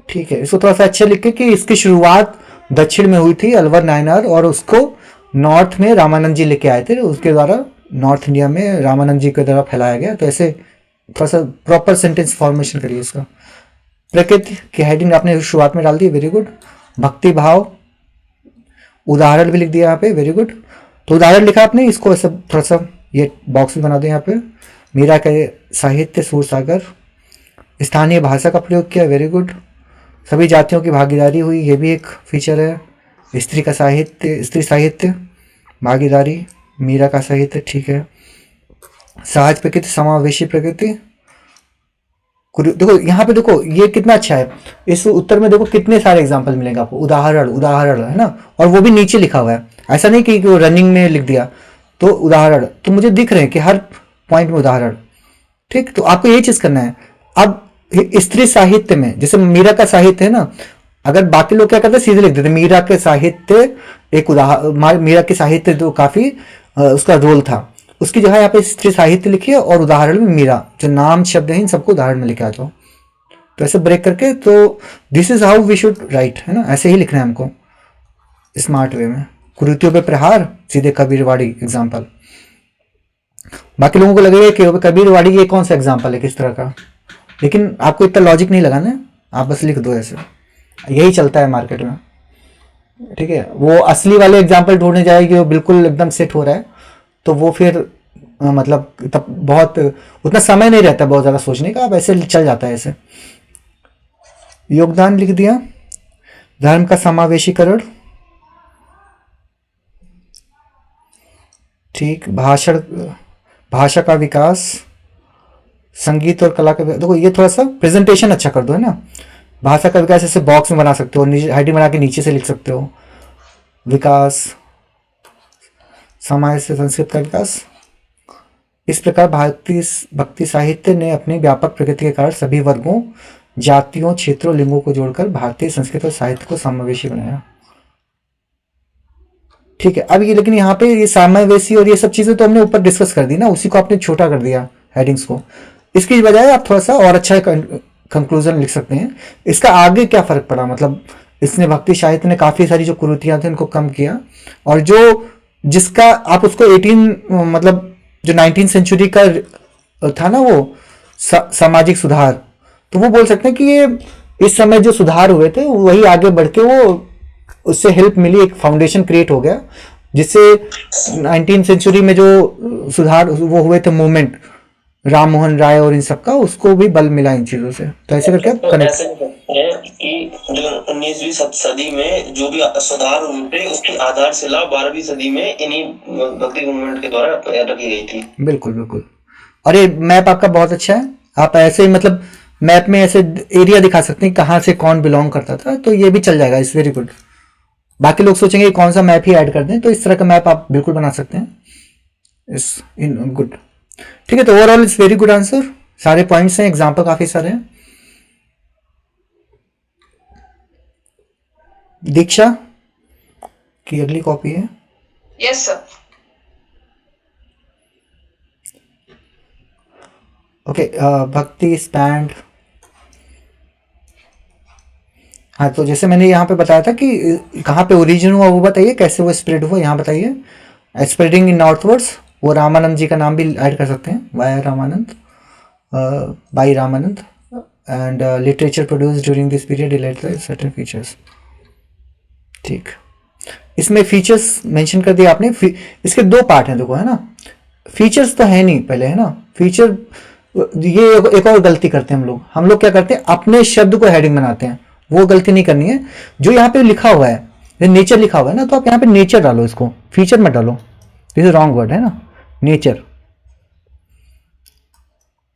ठीक है, इसको थोड़ा सा अच्छा लिखे कि इसकी शुरुआत दक्षिण में हुई थी अलवर नायनार, और उसको नॉर्थ में रामानंद जी लेके आए थे, उसके द्वारा नॉर्थ इंडिया में रामानंद जी के द्वारा फैलाया गया। तो ऐसे थोड़ा सा प्रॉपर सेंटेंस फॉर्मेशन करिए इसका। प्रकृति की हेडिंग आपने शुरुआत में डाल दी, वेरी गुड। भक्ति भाव, उदाहरण भी लिख दिया यहाँ पे, वेरी गुड। तो उदाहरण लिखा आपने, इसको ऐसा थोड़ा सा ये बॉक्स भी बना दें यहाँ पे। मीरा के साहित्य सूरसागर, स्थानीय भाषा का प्रयोग किया, वेरी गुड। सभी जातियों की भागीदारी हुई, ये भी एक फीचर है। स्त्री का साहित्य, स्त्री साहित्य भागीदारी, मीरा का साहित्य, ठीक है। सहज प्रकृति, समावेशी प्रकृति। देखो यहाँ पे, देखो ये कितना अच्छा है। इस उत्तर में देखो कितने सारे एग्जाम्पल मिलेंगे आपको, उदाहरण उदाहरण, है ना। और वो भी नीचे लिखा हुआ है, ऐसा नहीं कि वो रनिंग में लिख दिया। तो उदाहरण तो मुझे दिख रहे हैं कि हर पॉइंट में उदाहरण। ठीक, तो आपको ये चीज करना है। अब स्त्री साहित्य में जैसे मीरा का साहित्य है ना, अगर बाकी लोग क्या करते सीधे लिख देते मीरा के साहित्य, एक उदाहरण, मीरा के साहित्य जो काफी उसका रोल था, उसकी जगह यहाँ पे स्त्री साहित्य लिखिए और उदाहरण में मीरा, जो नाम शब्द है इन सबको उदाहरण में लिखे आ जाओ। तो ऐसे ब्रेक करके, तो this is how we should write, है ना, ऐसे ही लिखना है हमको स्मार्ट वे में। कुरीतियों पे प्रहार, सीधे कबीरवाड़ी एग्जाम्पल। बाकी लोगों को लगेगा कि कबीरवाड़ी ये कौन सा एग्जाम्पल है किस तरह का, लेकिन आपको इतना लॉजिक नहीं लगाना है, आप बस लिख दो ऐसे, यही चलता है मार्केट में। ठीक है, वो असली वाले एग्जाम्पल ढूंढने जाएगी, वो बिल्कुल एकदम सेट हो रहा है, तो वो फिर मतलब तब बहुत उतना समय नहीं रहता बहुत ज़्यादा सोचने का, अब ऐसे चल जाता है ऐसे। योगदान लिख दिया, धर्म का समावेशीकरण, ठीक। भाषा का विकास, संगीत और कला का, देखो ये थोड़ा सा प्रेजेंटेशन अच्छा कर दो, है ना। भाषा का विकास ऐसे बॉक्स में बना सकते हो, हेडिंग बना के नीचे से लिख सकते हो। विकास, समाज से संस्कृत का विकास। इस प्रकार भक्ति साहित्य ने अपनी व्यापक प्रगति के कारण सभी वर्गों, जातियों, क्षेत्रों, लिंगों को जोड़कर भारतीय संस्कृत और साहित्य को समावेशी बनाया। ठीक है, अब ये लेकिन यहाँ पे ये समावेशी और ये सब चीजें तो हमने ऊपर डिस्कस कर दी ना, उसी को आपने छोटा कर दिया हेडिंग्स को। इसकी बजाय आप थोड़ा सा और अच्छा कंक्लूजन लिख सकते हैं। इसका आगे क्या फर्क पड़ा, मतलब इसने भक्ति साहित्य ने काफी सारी जो कुरीतियां थी उनको कम किया, और जो जिसका आप उसको 18 मतलब जो 19th सेंचुरी का था ना वो सामाजिक सुधार, तो वो बोल सकते हैं कि ये इस समय जो सुधार हुए थे वही आगे बढ़ के वो उससे हेल्प मिली, एक फाउंडेशन क्रिएट हो गया, जिससे 19th सेंचुरी में जो सुधार वो हुए थे मूवमेंट राम मोहन राय और इन सब का, उसको भी बल मिला इन चीजों से। तो ऐसे करके तो ऐसे है कि जो 19वीं सदी में जो भी सुधार हुए थे उसकी आधारशिला 12वीं सदी में इन्हीं भक्ति मूवमेंट के द्वारा रखी गई थी। बिल्कुल बिल्कुल। और ये मैप आपका बहुत अच्छा है, आप ऐसे ही मतलब मैप में ऐसे एरिया दिखा सकते हैं कहाँ से कौन बिलोंग करता था, तो ये भी चल जाएगा, इस वेरी गुड। बाकी लोग सोचेंगे कौन सा मैप ही ऐड कर दें, तो इस तरह का मैप आप बिल्कुल बना सकते हैं, इस इन गुड। ठीक है, तो overall it's very good answer, सारे पॉइंट्स हैं, एग्जाम्पल काफी सारे हैं। दीक्षा की अगली कॉपी है। Yes sir. ओके, भक्ति स्पैंड। हाँ, तो जैसे मैंने यहाँ पे बताया था कि कहाँ पे ओरिजिन हुआ वो बताइए, कैसे वो स्प्रेड हुआ यहाँ बताइए। स्प्रेडिंग इन नॉर्थवर्ड्स, वो रामानंद जी का नाम भी ऐड कर सकते हैं, via Ramanand, by Ramanand. And literature produce during this period elect certain features. ठीक, इसमें फीचर्स मेंशन कर दिया आपने। इसके दो पार्ट हैं देखो, है ना। फीचर्स तो है नहीं पहले, है ना। फीचर, ये एक और गलती करते हैं हम लोग क्या करते हैं, अपने शब्द को हेडिंग बनाते हैं, वो गलती नहीं करनी है। जो यहाँ पे लिखा हुआ है, नेचर लिखा हुआ है ना, तो आप यहाँ पे नेचर डालो, इसको फीचर मत डालो, दिस इज रॉन्ग वर्ड, है ना। नेचर,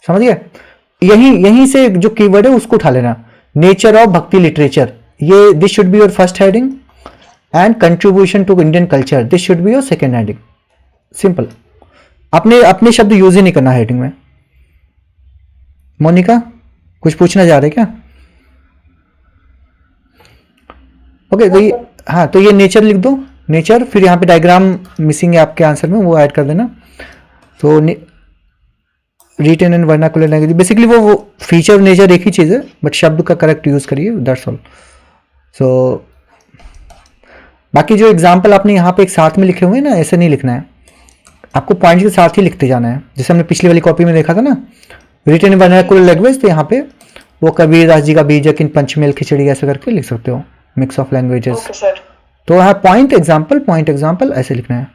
समझ गए। यहीं से जो कीवर्ड है उसको उठा लेना, नेचर ऑफ भक्ति लिटरेचर, ये this should be your first heading, and contribution to Indian culture, this should be your second heading. Simple, अपने शब्द यूज ही नहीं करना हेडिंग में। मोनिका कुछ पूछना चाह रहे क्या? ओके, तो हाँ, तो ये नेचर लिख दो, नेचर, फिर यहाँ पे डायग्राम मिसिंग है आपके आंसर में, वो ऐड कर देना। तो written and vernacular language, basically वो फीचर नेचर एक ही चीज़ है, बट शब्द का करेक्ट यूज़ करिए, दैट्स ऑल। सो बाकी जो एग्जाम्पल आपने यहाँ पे एक साथ में लिखे हुए हैं ना, ऐसे नहीं लिखना है, आपको पॉइंट के साथ ही लिखते जाना है। जैसे हमने पिछली वाली कॉपी में देखा था ना, रिटन इन वर्नाकुलर लैंग्वेज, तो यहाँ पे वो कबीर दास जी का बीजक इन पंचमेल खिचड़ी ऐसे करके लिख सकते हो, मिक्स ऑफ लैंग्वेजेस। तो यहाँ पॉइंट एग्जाम्पल ऐसे लिखना है।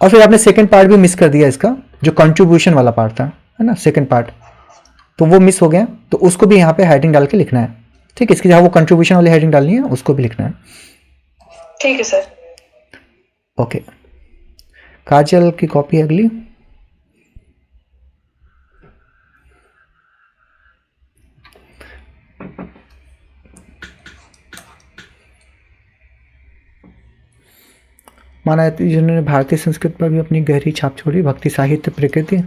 और फिर आपने सेकंड पार्ट भी मिस कर दिया इसका, जो कंट्रीब्यूशन वाला पार्ट था, है ना, सेकंड पार्ट, तो वो मिस हो गया, तो उसको भी यहाँ पे हेडिंग डाल के लिखना है। ठीक है, इसकी जहाँ वो कंट्रीब्यूशन वाली हेडिंग डालनी है, उसको भी लिखना है। ठीक है सर। ओके, काजल की कॉपी अगली। माना जिन्होंने भारतीय संस्कृत पर भी अपनी गहरी छाप छोड़ी, भक्ति साहित्य प्रकृति।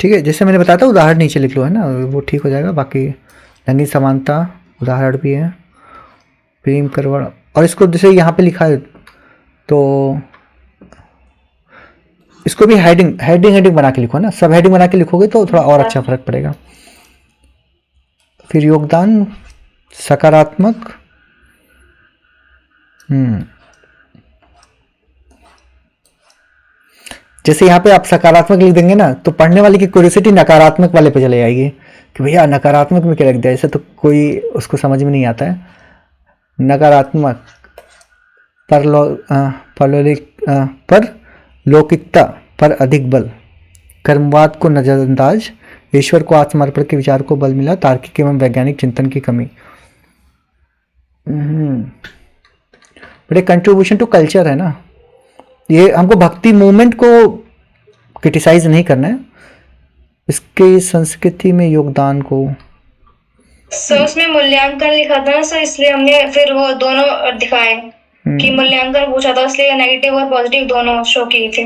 ठीक है, जैसे मैंने बताया था उदाहरण नीचे लिख लो, है ना, वो ठीक हो जाएगा। बाकी लैंगिक समानता उदाहरण भी है, प्रेम करवड़, और इसको जैसे यहाँ पे लिखा है तो इसको भी हेडिंग बना के लिखो ना, सब हेडिंग बना के लिखोगे तो थोड़ा और अच्छा फर्क पड़ेगा। फिर योगदान सकारात्मक, जैसे यहाँ पे आप सकारात्मक लिख देंगे ना, तो पढ़ने वाले की क्यूरियोसिटी नकारात्मक वाले पे चले जाएगी कि भैया नकारात्मक में क्या लिख दिया, ऐसा तो कोई उसको समझ में नहीं आता है। नकारात्मक पर लौकिकता पर अधिक बल, कर्मवाद को नजरअंदाज, ईश्वर को आत्मर्पण के विचार को बल मिला, तार्किक एवं वैज्ञानिक चिंतन की कमी। बड़े कंट्रीब्यूशन टू कल्चर है ना, ये हमको भक्ति मूवमेंट को क्रिटिसाइज नहीं करना है, इसके संस्कृति में योगदान को। सर उसमें मूल्यांकन लिखा था ना सर, इसलिए हमने फिर वो दोनों दिखाए कि मूल्यांकन पूछा था, इसलिए नेगेटिव और पॉजिटिव दोनों शो किए थे।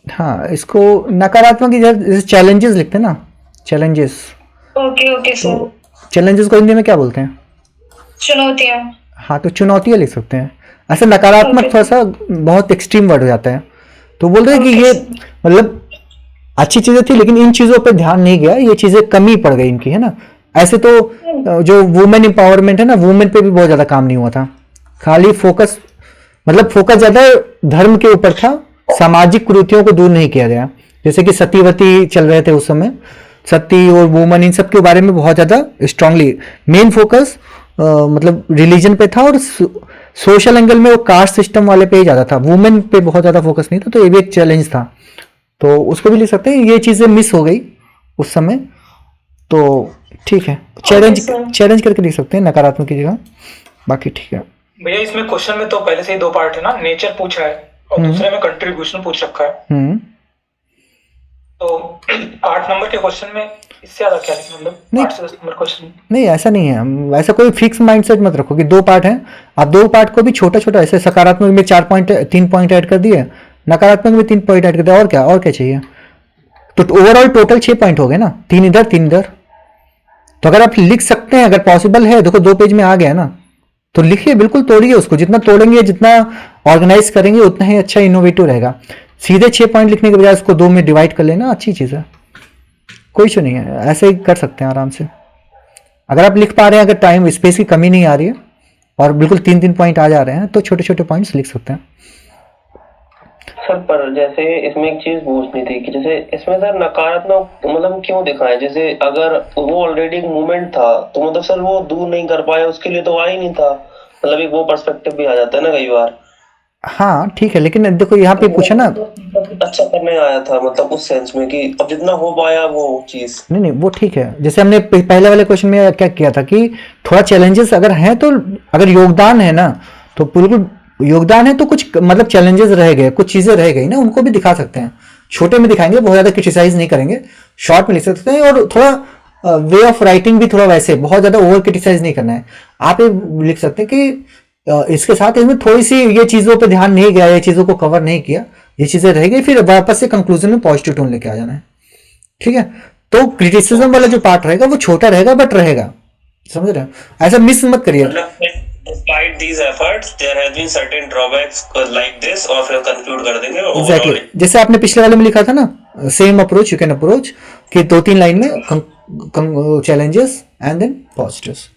हाँ, इसको नकारात्मक की चैलेंजेस लिखते हैं ना, चैलेंजेस। Okay sir. तो चैलेंजेस को हिंदी में क्या बोलते हैं? चुनौतियाँ। हाँ, तो चुनौतियाँ लिख सकते हैं। ऐसा नकारात्मक थोड़ा सा बहुत एक्सट्रीम वर्ड हो जाता है, तो बोल रहे हैं कि ये मतलब अच्छी चीजें थी लेकिन इन चीजों पे ध्यान नहीं गया, ये चीजें कमी पड़ गई इनकी, है ना। ऐसे तो जो वुमेन एम्पावरमेंट है ना, वुमेन पे भी बहुत ज्यादा काम नहीं हुआ था, खाली फोकस ज्यादा धर्म के ऊपर था, सामाजिक कुरीतियों को दूर नहीं किया गया। जैसे कि सतीवती चल रहे थे उस समय, सती और वुमन इन सब के बारे में बहुत ज्यादा स्ट्रांगली मेन फोकस मतलब रिलीजन पे था, और सोशल एंगल में वो कास्ट सिस्टम वाले पे ही ज्यादा था, वुमेन पे बहुत ज्यादा फोकस नहीं था। तो ये भी एक चैलेंज था, तो उसको भी लिख सकते हैं। ये चीजें मिस हो गई उस समय, तो ठीक है, चैलेंज करके लिख सकते हैं नकारात्मक की जगह, बाकी ठीक है। भैया इसमें क्वेश्चन में तो पहले से ही दो पार्ट है ना, नेचर पूछा है और दूसरे में कंट्रीब्यूशन पूछ रखा है। तो 8 नंबर के क्वेश्चन में इससे ज्यादा क्या लिखना, मतलब 8 से 10 नंबर क्वेश्चन नहीं, ऐसा नहीं है, वैसा कोई फिक्स माइंडसेट मत रखो कि 2 पार्ट हैं, आप 2 पार्ट को भी छोटा छोटा, ऐसे सकारात्मक में 3 पॉइंट ऐड कर दिए, नकारात्मक में 3 पॉइंट ऐड कर दिया, और क्या चाहिए। तो ओवरऑल टोटल 6 पॉइंट हो गए ना, 3 इधर 3 इधर। तो अगर आप लिख सकते हैं, अगर पॉसिबल है, देखो 2 पेज में आ गया ना, तो लिखिए, बिल्कुल तोड़िए उसको, जितना तोड़ेंगे जितना ऑर्गेनाइज करेंगे उतना ही अच्छा इनोवेटिव रहेगा। सीधे 6 पॉइंट लिखने के बजाय उसको 2 में डिवाइड कर लेना अच्छी चीज़ है, कोई इशू नहीं है, ऐसे ही कर सकते हैं आराम से। अगर आप लिख पा रहे हैं, अगर टाइम स्पेस की कमी नहीं आ रही है और बिल्कुल 3 पॉइंट आ जा रहे हैं, तो छोटे छोटे पॉइंट्स लिख सकते हैं। सर पर जैसे इसमें एक चीज पूछनी थी कि जैसे इसमें सर नकारात्मक मतलब क्यों दिखा है, जैसे अगर वो ऑलरेडी मूवमेंट था तो मतलब सर वो दूर नहीं कर पाया, उसके लिए तो आ ही नहीं था, मतलब एक वो पर्सपेक्टिव भी आ जाता है ना कई बार। हाँ ठीक है, लेकिन देखो यहाँ पे पूछा ना, अच्छा करने आया था, मतलब उस सेंस में कि अब जितना हो पाया वो चीज। नहीं वो ठीक है। जैसे हमने पहले वाले क्वेश्चन में क्या किया था कि थोड़ा चैलेंजेस अगर हैं, तो अगर योगदान है ना, तो बिल्कुल योगदान है तो कुछ मतलब चैलेंजेस रह गए, कुछ चीजें रह गई ना, उनको भी दिखा सकते हैं। छोटे में दिखाएंगे, बहुत ज्यादा क्रिटिसाइज नहीं करेंगे, शॉर्ट में लिख सकते हैं। और थोड़ा वे ऑफ राइटिंग भी थोड़ा वैसे बहुत ज्यादा ओवर क्रिटिसाइज नहीं करना है। आप ये लिख सकते हैं कि इसके साथ इसमें थोड़ी सी ये चीजों पे ध्यान नहीं गया, ये चीजों को कवर नहीं किया, ये चीजें रह गई, फिर वापस से कंक्लूजन में पॉजिटिव टोन लेके आ जाना है। ठीक है, तो क्रिटिसिज्म वाला जो पार्ट रहेगा वो छोटा रहेगा बट रहेगा, समझ रहे हो? ऐसा मिस मत करिए। Despite these efforts, there has been certain drawbacks like this, और फिर कंक्लूड कर देंगे एग्जैक्टली overall। जैसे आपने पिछले वाले में लिखा था ना, same approach you can approach, कि 2-3 लाइन में चैलेंजेस एंड देन पॉजिटिव्स।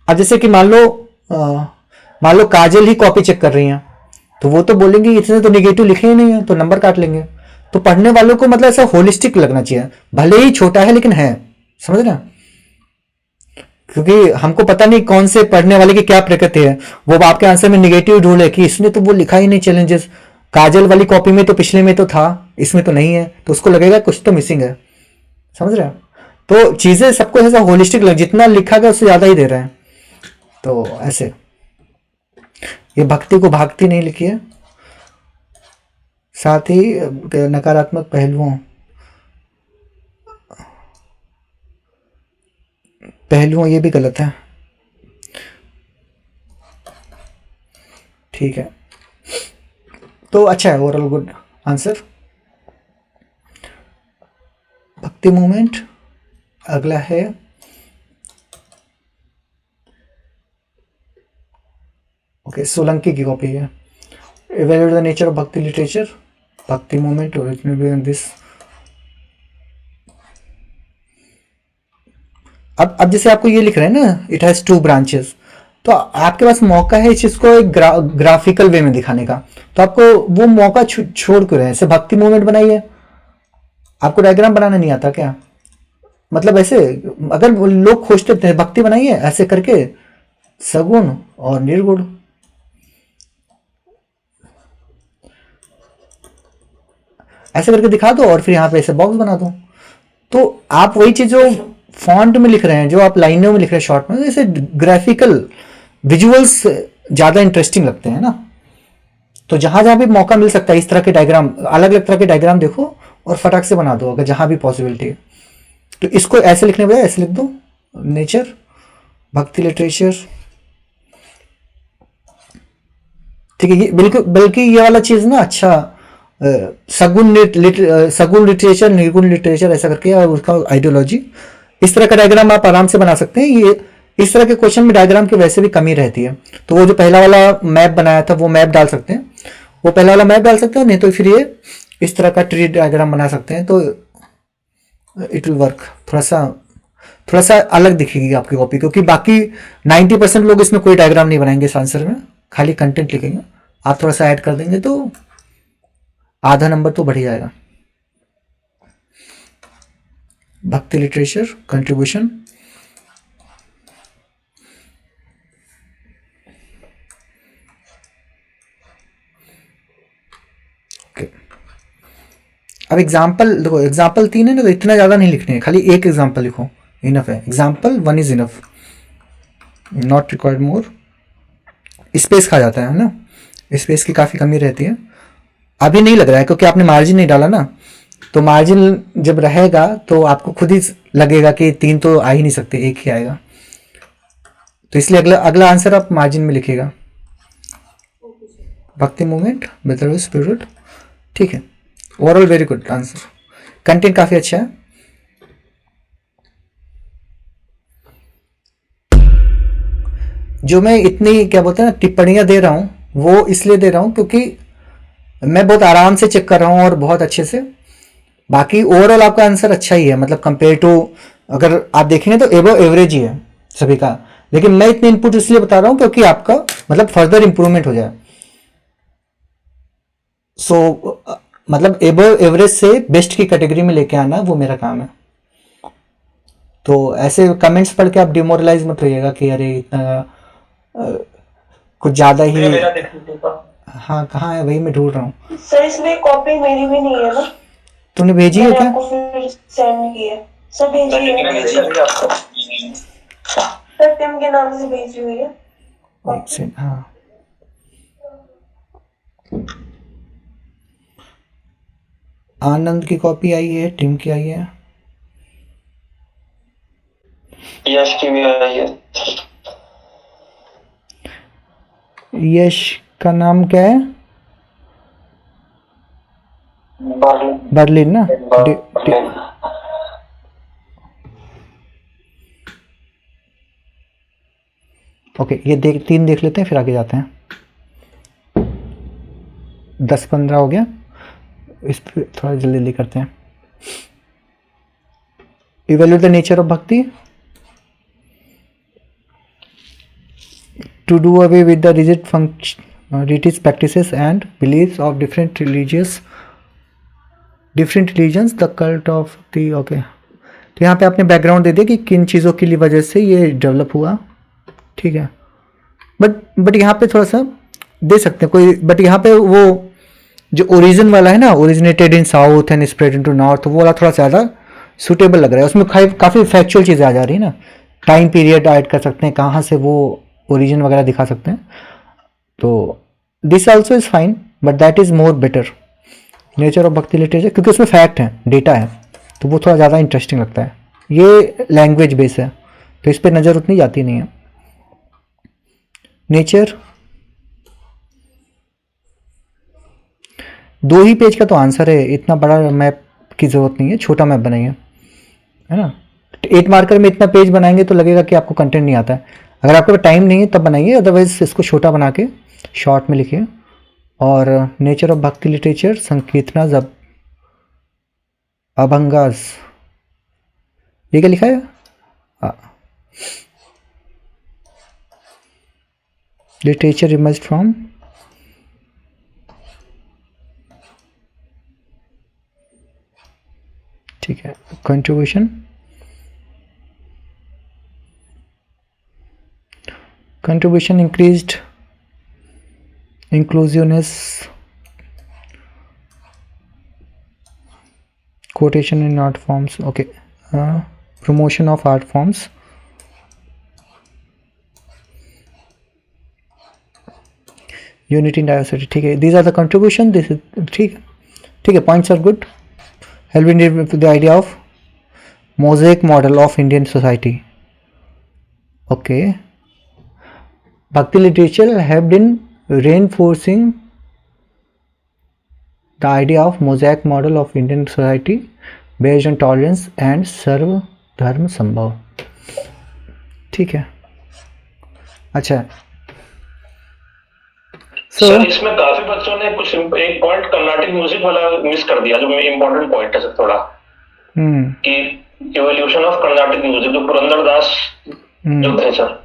अब जैसे कि मान लो काजल ही कॉपी चेक कर रही हैं, तो वो तो बोलेंगे इसने तो निगेटिव लिखे ही नहीं है, तो नंबर काट लेंगे। तो पढ़ने वालों को मतलब ऐसा होलिस्टिक लगना चाहिए, भले ही छोटा है लेकिन है, समझ रहे हैं? क्योंकि हमको पता नहीं कौन से पढ़ने वाले की क्या प्रकृति है, वो आपके आंसर में निगेटिव ढूंढे कि इसने तो वो लिखा ही नहीं चैलेंजेस, काजल वाली कॉपी में तो पिछले में तो था, इसमें तो नहीं है, तो उसको लगेगा कुछ तो मिसिंग है, समझ रहे हैं? तो चीजें सबको ऐसा होलिस्टिक लग, जितना लिखा गया उससे ज्यादा ही दे रहे हैं। तो ऐसे ये भक्ति को भागती नहीं लिखी है। साथ ही नकारात्मक पहलुओं ये भी गलत है, ठीक है। तो अच्छा है, ओवरऑल गुड आंसर। भक्ति मूवमेंट। अगला है ओके, सोलंकी की कॉपी है। Evaluate the nature of bhakti literature, भक्ति मूवमेंट ओरिजिनल दिस। अब जैसे आपको ये लिख रहे हैं ना, इट हैज 2 ब्रांचेस, तो आपके पास मौका है इस चीज को एक ग्राफिकल वे में दिखाने का, तो आपको वो मौका छोड़ क्यों रहे हैं? ऐसे भक्ति मूवमेंट बनाइए। आपको डायग्राम बनाना नहीं आता क्या? मतलब ऐसे अगर लोग खोजते थे भक्ति बनाइए ऐसे करके, सगुण और निर्गुण, ऐसे करके दिखा दो और फिर यहाँ पे ऐसे बॉक्स बना दो। तो आप वही चीज जो फॉन्ट में लिख रहे हैं, जो आप लाइनों में लिख रहे हैं शॉर्ट में, जैसे ग्राफिकल विजुअल्स ज़्यादा इंटरेस्टिंग लगते हैं ना। तो जहाँ जहाँ भी मौका मिल सकता है इस तरह के डायग्राम, अलग अलग तरह के डायग्राम देखो और फटाक से बना दो अगर जहाँ भी पॉसिबिलिटी है। तो इसको ऐसे लिखने बजाय ऐसे लिख दो, नेचर भक्ति लिटरेचर, ठीक है। ये बिल्कुल, बल्कि ये वाला चीज़ ना अच्छा सगुण लिटरेचर, निर्गुण लिटरेचर ऐसा करके, और उसका आइडियोलॉजी, इस तरह का डायग्राम आप आराम से बना सकते हैं। ये इस तरह के क्वेश्चन में डायग्राम की वैसे भी कमी रहती है, तो वो जो पहला वाला मैप बनाया था वो मैप डाल सकते हैं, वो पहला वाला मैप डाल सकते हैं, नहीं तो फिर ये इस तरह का ट्री डायग्राम बना सकते हैं, तो इट विल वर्क। थोड़ा सा अलग दिखेगी आपकी कॉपी, क्योंकि बाकी 90% लोग इसमें कोई डायग्राम नहीं बनाएंगे इस आंसर में, खाली कंटेंट लिखेंगे। आप थोड़ा सा ऐड कर देंगे तो आधा नंबर तो बढ़ ही जाएगा। भक्ति लिटरेचर कंट्रीब्यूशन, ओके। अब एग्जाम्पल देखो, एग्जाम्पल 3 है ना, तो इतना ज़्यादा नहीं लिखने हैं, खाली एक एग्जाम्पल लिखो, इनफ है। Example 1 is enough, not required more. Space खा जाता है ना, स्पेस की काफ़ी कमी रहती है। अभी नहीं लग रहा है क्योंकि आपने मार्जिन नहीं डाला ना, तो मार्जिन जब रहेगा तो आपको खुद ही लगेगा कि 3 तो आ ही नहीं सकते, 1 ही आएगा। तो इसलिए अगला आंसर आप मार्जिन में लिखिएगा। भक्ति मूवमेंट बेटर स्पिरिट, ठीक है। Overall very good answer, content काफ़ी अच्छा है। जो मैं इतनी क्या बोलते हैं ना टिप्पणियां दे रहा हूँ, वो इसलिए दे रहा हूँ क्योंकि मैं बहुत आराम से चेक कर रहा हूँ और बहुत अच्छे से। बाकी ओवरऑल आपका आंसर अच्छा ही है, मतलब कंपेयर टू अगर आप देखेंगे तो एबव एवरेज ही है सभी का, लेकिन मैं इतने इनपुट इसलिए बता रहा हूँ क्योंकि आपका मतलब फर्दर इंप्रूवमेंट हो जाए। सो मतलब एबव एवरेज से बेस्ट की कैटेगरी में लेके आना वो मेरा काम है। तो ऐसे कमेंट्स पढ़ के आप डिमोरलाइज मत होइएगा कि अरे इतना कुछ ज़्यादा ही। हाँ कहाँ है, वही मैं ढूंढ रहा हूँ सर। इसमें कॉपी मेरी भी नहीं है ना, तूने भेजी है क्या? आपको फिर सेंड की है सर, भेजी है सर, टिम के नाम से भेजी हुई है। एक सेकंड, हाँ आनंद की कॉपी आई है, टिम की आई है, यश की भी आई है। यश का नाम क्या है? बर्लिन ना, ओके, ये 3 देख लेते हैं, फिर आगे जाते हैं। 10-15 हो गया, इस पर थोड़ा जल्दी करते हैं। इवेल्यूएट द नेचर ऑफ भक्ति, to do away with the rigid practices and beliefs of different religions, the cult of the okay। तो यहाँ पे आपने बैकग्राउंड दे दिया कि किन चीज़ों की वजह से ये डेवलप हुआ, ठीक है। बट यहाँ पे थोड़ा सा दे सकते हैं कोई, बट यहाँ पे वो जो ओरिजिन वाला है ना, originated in south and spread into north, वो वाला थोड़ा ज़्यादा सूटेबल लग रहा है। उसमें काफ़ी फैक्चुअल चीज़ें आ जा रही है ना, टाइम पीरियड ऐड कर सकते हैं, कहाँ से वो ओरिजिन वगैरह दिखा सकते हैं। तो this also is fine, but that is more better. Nature of bhakti literature, क्योंकि उसमें फैक्ट है, डेटा है, तो वो थोड़ा ज़्यादा इंटरेस्टिंग लगता है। ये लैंग्वेज बेस है, तो इस पर नज़र उतनी जाती नहीं है। नेचर 2 ही पेज का तो आंसर है, इतना बड़ा मैप की ज़रूरत नहीं है, छोटा मैप बनाइए, है ना। 8 मार्कर में इतना पेज बनाएंगे तो लगेगा कि आपको कंटेंट नहीं आता है। अगर आपके पास टाइम नहीं है तब बनाइए, अदरवाइज इसको छोटा बना के शॉर्ट में लिखिए। और नेचर ऑफ भक्ति लिटरेचर, संकीर्तनाज, अभंगास, ये क्या लिखा है? लिटरेचर इमर्ज्ड फ्रॉम, ठीक है। contribution increased inclusiveness, quotation in art forms, okay। promotion of art forms, unity in diversity, ठीक है। these are the contribution, this is ठीक है, points are good, helping with the idea of mosaic model of Indian society, okay। Bhakti literature helped in reinforcing the idea of mosaic model of Indian society based on tolerance and सर्व धर्म संभव, ठीक है। अच्छा, sir इसमें काफी बच्चों ने कुछ एक पॉइंट कर्नाटिक म्यूजिक वाला मिस कर दिया, जो इम्पोर्टेंट पॉइंट है सर थोड़ा, कि इवोल्यूशन ऑफ कर्नाटिक म्यूजिक, जो पुरंदरदास जो थे सर,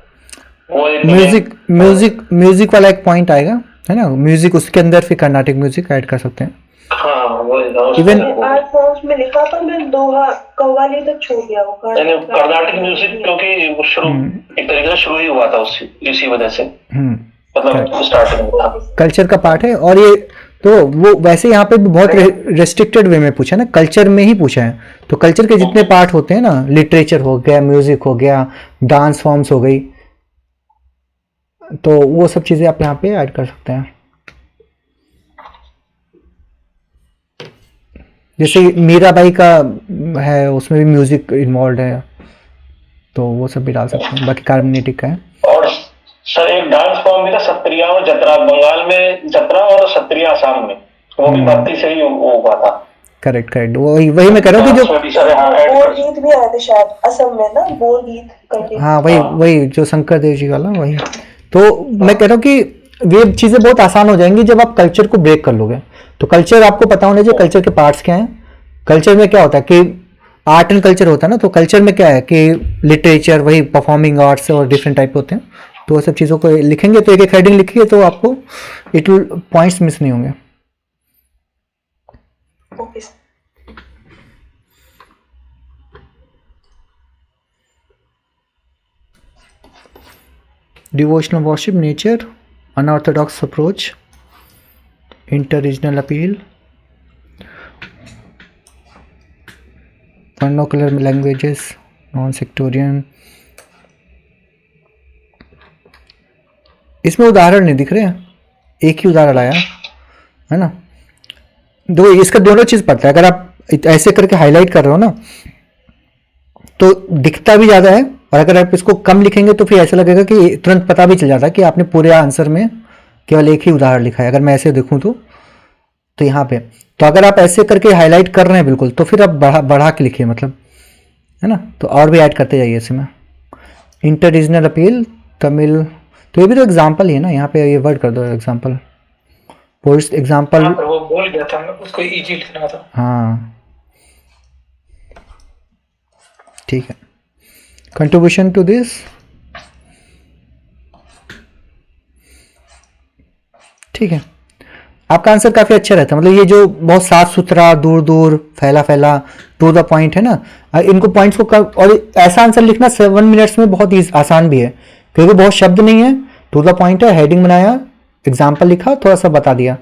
म्यूजिक वाला एक पॉइंट आएगा, है ना। म्यूजिक उसके अंदर फिर कर्नाटिक म्यूजिक ऐड कर सकते हैं। हाँ, वो इवन आर्ट फॉर्म्स में लिखा था, मैं दोहा कव्वाली तक छोड़ गया वो कर्नाटिक म्यूजिक, क्योंकि वो शुरू एक तरीके से शुरू ही हुआ था इसी वजह से, मतलब स्टार्टिंग में था, कल्चर का पार्ट है। और ये तो वो वैसे यहाँ पे भी बहुत रेस्ट्रिक्टेड वे में पूछा ना, कल्चर में ही पूछा है। तो कल्चर के जितने पार्ट होते हैं ना, लिटरेचर हो गया, म्यूजिक हो गया, डांस फॉर्म्स हो गई, तो वो सब चीज़ें आप यहाँ पे ऐड कर सकते हैं। जैसे मीराबाई का है, उसमें भी म्यूजिक इन्वॉल्व है, तो वो सब भी डाल सकते हैं। बाकी कार्बोनेटिक का है। और सर एक डांस फॉर्म भी था, सत्रिया और जतरा, बंगाल में जतरा और सत्रिया आसाम में, वो भी भक्ति से ही वो हुआ था। करेक्ट, वही मैं कह रहा हूँ कि जो बोल गीत भी आए थे शायद असम में ना, बोल गीत करके। हाँ, वही जो शंकर देव जी वाला, वही। तो मैं कह रहा हूँ कि वे चीज़ें बहुत आसान हो जाएंगी जब आप कल्चर को ब्रेक कर लोगे। तो कल्चर आपको पता होना चाहिए, कल्चर के पार्ट्स क्या हैं। कल्चर में क्या होता है कि आर्ट एंड कल्चर होता है ना, तो कल्चर में क्या है कि लिटरेचर, वही परफॉर्मिंग आर्ट्स और डिफरेंट टाइप होते हैं। तो वो सब चीज़ों को लिखेंगे, तो एक हेडिंग लिखिए तो आपको इट विल पॉइंट्स मिस नहीं होंगे। Devotional worship, nature, unorthodox approach, inter-regional appeal, vernacular languages, non-sectarian। इसमें उदाहरण नहीं दिख रहे हैं, एक ही उदाहरण आया है ना। दो इसका दोनों चीज़ पड़ता है। अगर आप ऐसे करके हाईलाइट कर रहे हो ना, तो दिखता भी ज़्यादा है, और अगर आप इसको कम लिखेंगे तो फिर ऐसा लगेगा कि तुरंत पता भी चल जाता है कि आपने पूरे आंसर में केवल एक ही उदाहरण लिखा है। अगर मैं ऐसे देखूं तो यहाँ पे, तो अगर आप ऐसे करके हाईलाइट कर रहे हैं बिल्कुल, तो फिर आप बढ़ा के लिखिए, मतलब, है ना। तो और भी ऐड करते जाइए इसमें। इंटर रीजनल अपील, तमिल, तो ये भी तो एग्जाम्पल ही है ना, यहाँ पे ये वर्ड कर दो एग्जाम्पल, पोस्ट एग्जाम्पल। हाँ, पर वो बोल गया था, उसको इजी लिखना था। हाँ ठीक है, कंट्रीब्यूशन टू दिस, ठीक है। आपका आंसर काफ़ी अच्छा रहता है, मतलब ये जो बहुत साफ सुथरा, दूर दूर फैला फैला, टू द पॉइंट है ना, इनको पॉइंट्स को और ऐसा आंसर लिखना 7 मिनट्स में बहुत आसान भी है, क्योंकि बहुत शब्द नहीं है, टू द पॉइंट है, हेडिंग बनाया, एग्जाम्पल लिखा, थोड़ा सा बता दिया।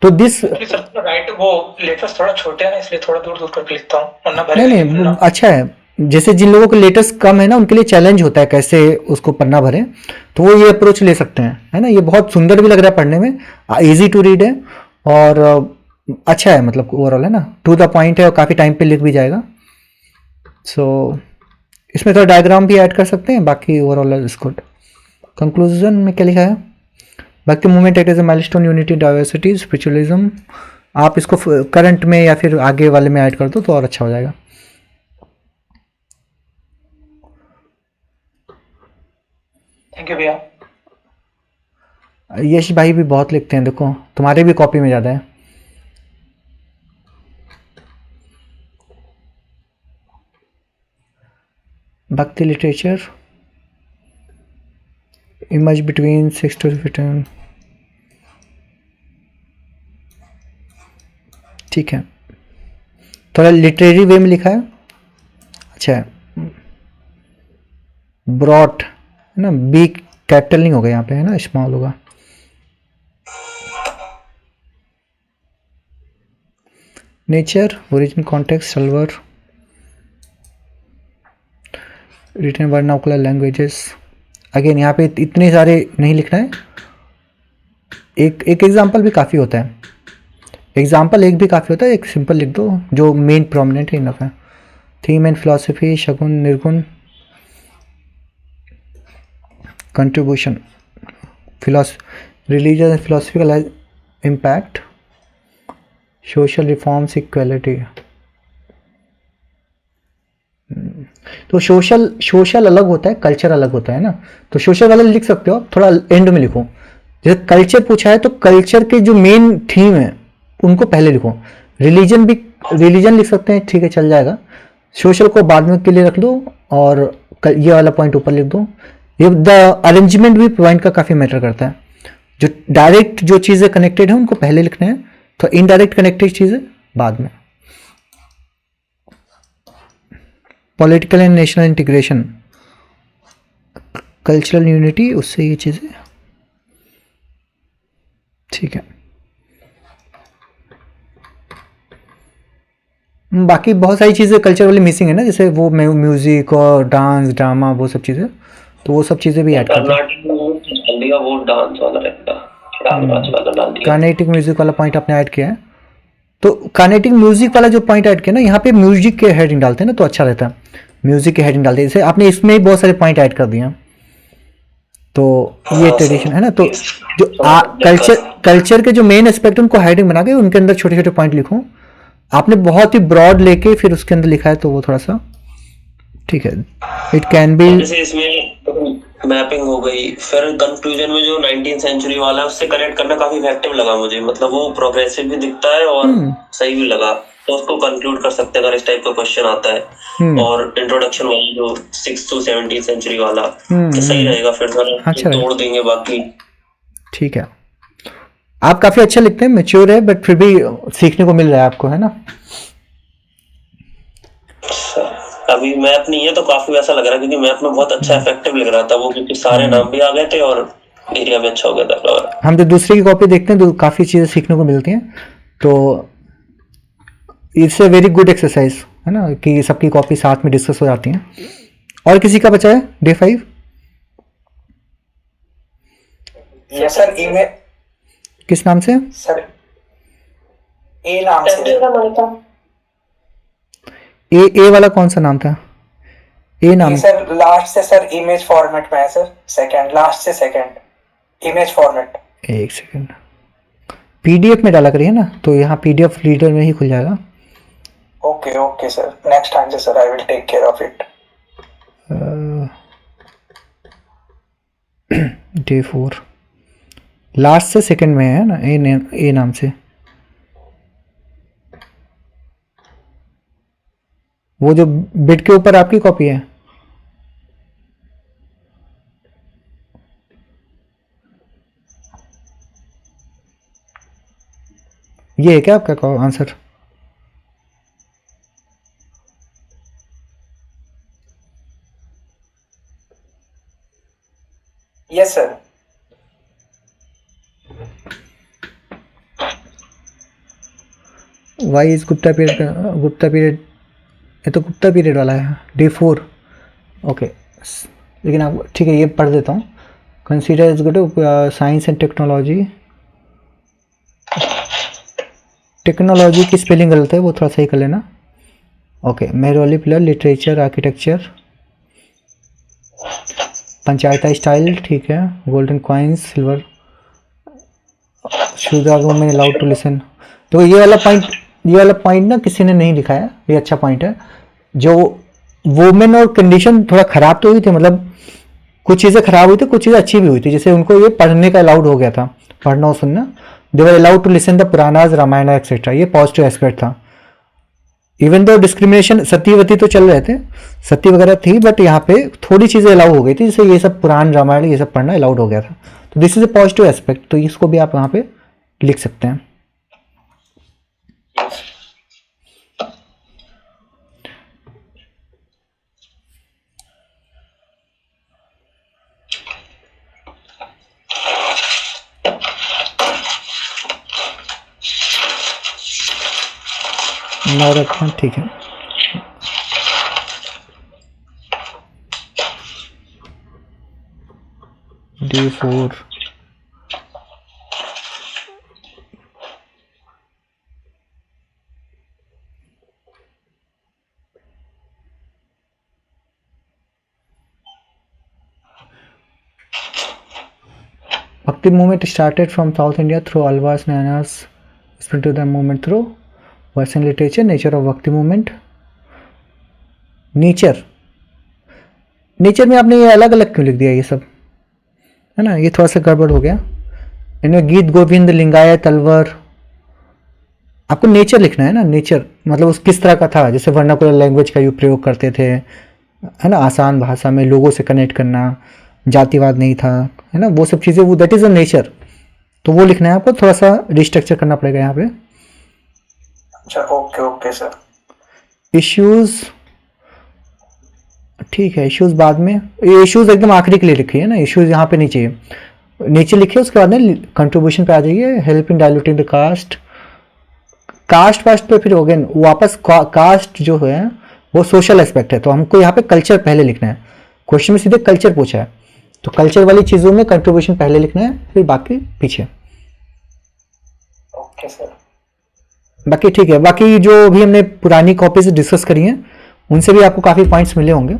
तो दिस राइट, वो लेटर्स थोड़ा छोटे हैं ना, इसलिए थोड़ा दूर दूर करके लिखता हूँ, वरना नहीं अच्छा है, जैसे जिन लोगों को लेटेस्ट कम है ना, उनके लिए चैलेंज होता है कैसे उसको पन्ना भरें, तो वो ये अप्रोच ले सकते हैं, है ना। ये बहुत सुंदर भी लग रहा है पढ़ने में, इजी टू रीड है और अच्छा है, मतलब ओवरऑल है ना, टू द पॉइंट है और काफ़ी टाइम पे लिख भी जाएगा। सो इसमें थोड़ा डायग्राम भी ऐड कर सकते हैं, बाकी ओवरऑल इज गुड। कंक्लूजन में क्या लिखा है, भक्ति movement it is a milestone unity diversity spiritualism, आप इसको करंट में या फिर आगे वाले में ऐड कर दो तो और अच्छा हो जाएगा। थैंक यू भैया। यश भाई भी बहुत लिखते हैं, देखो तुम्हारे भी कॉपी में ज़्यादा है। Bhakti literature image between 6 to 15, ठीक है, थोड़ा लिटरेरी वे में लिखा है, अच्छा है। ब्रॉट है ना, बी कैपिटल नहीं होगा यहाँ पे, है ना, स्मॉल होगा। नेचर, ओरिजिन, कॉन्टेक्स्ट, सल्वर, रिटन वर्नाकुलर लैंग्वेजेस, अगेन यहाँ पे इतने सारे नहीं लिखना है, एक एग्जाम्पल भी काफ़ी होता है, एग्जाम्पल एक भी काफ़ी होता है, एक सिंपल लिख दो जो मेन प्रोमिनेंट है, इनफ है। थीम एंड फिलोसफी, शगुन निर्गुण, contribution, religious and philosophical impact, social reforms, equality. तो सोशल अलग होता है, कल्चर अलग होता है ना, तो सोशल वाला लिख सकते हो, थोड़ा एंड में लिखो। जैसे कल्चर पूछा है तो कल्चर के जो मेन थीम है उनको पहले लिखो। रिलीजन लिख सकते हैं, ठीक है, चल जाएगा। सोशल को बाद में के लिए रख दो और ये वाला पॉइंट ऊपर लिख दो। ये द अरेंजमेंट भी पॉइंट का काफ़ी मैटर करता है। जो डायरेक्ट जो चीज़ें कनेक्टेड है उनको पहले लिखना है, तो इनडायरेक्ट कनेक्टेड चीज़ें बाद में। Political and national integration, cultural unity, उससे ये चीज़ें, ठीक है। बाकी बहुत सारी चीज़ें कल्चर वाली मिसिंग है ना, जैसे वो म्यूजिक और डांस ड्रामा वो सब चीज़ें, तो वो सब चीज़ें भी ऐड कर दिया। वो डांस वाला रहता, कानेटिक म्यूजिक वाला पॉइंट आपने ऐड किया है, तो कानेटिक म्यूजिक वाला जो पॉइंट ऐड किया ना, यहाँ पे म्यूजिक के हेडिंग डालते हैं ना तो अच्छा रहता है, म्यूजिक के हेडिंग डालते हैं। जैसे आपने इसमें ही बहुत सारे पॉइंट ऐड कर दिए, तो ये ट्रेडिशन है ना, तो जो कल्चर के जो मेन एस्पेक्ट उनको हेडिंग बना के उनके अंदर छोटे छोटे पॉइंट लिखो। आपने बहुत ही ब्रॉड लेके फिर उसके अंदर लिखा है तो वो थोड़ा सा ठीक है। इट कैन बी, जैसे इसमें मैपिंग हो गई, फिर कंक्लूजन में जो 19th सेंचुरी वाला है उससे कनेक्ट करना काफी इफेक्टिव लगा मुझे, मतलब वो प्रोग्रेसिव भी दिखता है और सही भी लगा, तो उसको कंक्लूड कर सकते हैं अगर इस टाइप का क्वेश्चन आता है। और इंट्रोडक्शन वाला जो 6th to 17th सेंचुरी वाला तो सही रहेगा, फिर अच्छा तोड़ देंगे बाकी। ठीक है, आप काफी अच्छा लिखते हैं, मैच्योर है, बट फिर भी सीखने को मिल रहा है आपको, है ना। अभी मैप नहीं है तो काफी वैसा लग रहा है, क्योंकि मैप में बहुत अच्छा इफेक्टिव लग रहा था वो, क्योंकि सारे नाम भी आ गए थे और एरिया भी अच्छा हो गया था। और हम जो दूसरे की कॉपी देखते हैं तो काफी चीजें सीखने को मिलती हैं, तो it's a very good exercise, है ना, कि सबकी कॉपी साथ में डिस्कस हो जाती हैं। और किसी का बचा है डे 5? यस सर, ईमेल किस नाम से? सर ए नाम से। ए वाला कौन सा नाम था? ए नाम सर लास्ट से सर इमेज फॉर्मेट में है सर, सेकंड लास्ट से सेकंड इमेज फॉर्मेट। एक सेकंड, पीडीएफ में डाला करिए ना, तो यहाँ पीडीएफ रीडर में ही खुल जाएगा। ओके सर, नेक्स्ट टाइम से sir I will take care of it. Day 4 last से सेकंड में है ना, ए नाम से। वो जो बिट के ऊपर आपकी कॉपी है, ये है क्या आपका answer? Yes sir. Why is Gupta period, Gupta period, ये तो गुप्ता पीरियड वाला है, डे 4। ओके, लेकिन आप ठीक है, ये पढ़ देता हूँ। Consider is good science and technology, technology की स्पेलिंग गलत है, वो थोड़ा सही कर लेना। Okay, Mehrauli pillar, literature, architecture, Panchayatana style, ठीक है। गोल्डन कॉइन्स, सिल्वर, शूज are women allowed to listen. तो ये वाला पॉइंट ना किसी ने नहीं लिखा है, ये अच्छा पॉइंट है। जो वुमेन और कंडीशन थोड़ा ख़राब तो हुई थी, मतलब कुछ चीज़ें ख़राब हुई थी, कुछ चीज़ें अच्छी भी हुई थी। जैसे उनको ये पढ़ने का अलाउड हो गया था, पढ़ना और सुनना। They were allowed to listen the Puranas, Ramayana etcetera, ये पॉजिटिव एस्पेक्ट था। इवन दो डिस्क्रिमिनेशन, सतीवती तो चल रहे थे, सती वगैरह थी, बट यहाँ पे थोड़ी चीज़ें अलाउ हो गई थी, जैसे ये सब पुराण रामायण ये सब पढ़ना अलाउड हो गया था। तो this is a positive aspect, तो इसको भी आप यहाँ पे लिख सकते हैं। नवरत्न, ठीक है। Day 4, Bhakti movement started from South India through Alvars, Nayanas, spread to the movement through Western literature. Nature of Bhakti movement, nature में आपने ये अलग अलग क्यों लिख दिया, ये सब है ना, ये थोड़ा सा गड़बड़ हो गया। इनमें गीत गोविंद, लिंगायत, अलवर, आपको नेचर लिखना है ना। नेचर मतलब उस किस तरह का था, जैसे वर्नाकुलर लैंग्वेज का प्रयोग करते थे, है ना, आसान भाषा में लोगों से कनेक्ट करना, जातिवाद नहीं था, है ना, वो सब चीज़ें, वो दैट इज़ अ नेचर। तो वो लिखना है आपको, थोड़ा सा रिस्ट्रक्चर करना पड़ेगा यहाँ पे। अच्छा, ओके ओके सर। इश्यूज, ठीक है, इश्यूज बाद में, ये इश्यूज एकदम आखिरी के लिए लिखी है ना, इश्यूज यहाँ पे नहीं चाहिए, नीचे लिखिए, उसके बाद में कंट्रीब्यूशन पे आ जाइए। Help in diluting the caste, caste वास्ट पे फिर हो गए वापस। कास्ट जो है वो सोशल एस्पेक्ट है, तो हमको यहाँ पे कल्चर पहले लिखना है। क्वेश्चन में सीधे कल्चर पूछा है, तो कल्चर वाली चीज़ों में कंट्रीब्यूशन पहले लिखना है, फिर बाकी पीछे। Okay sir. बाकी ठीक है, बाकी जो भी हमने पुरानी कॉपी से डिस्कस करी हैं उनसे भी आपको काफ़ी पॉइंट्स मिले होंगे,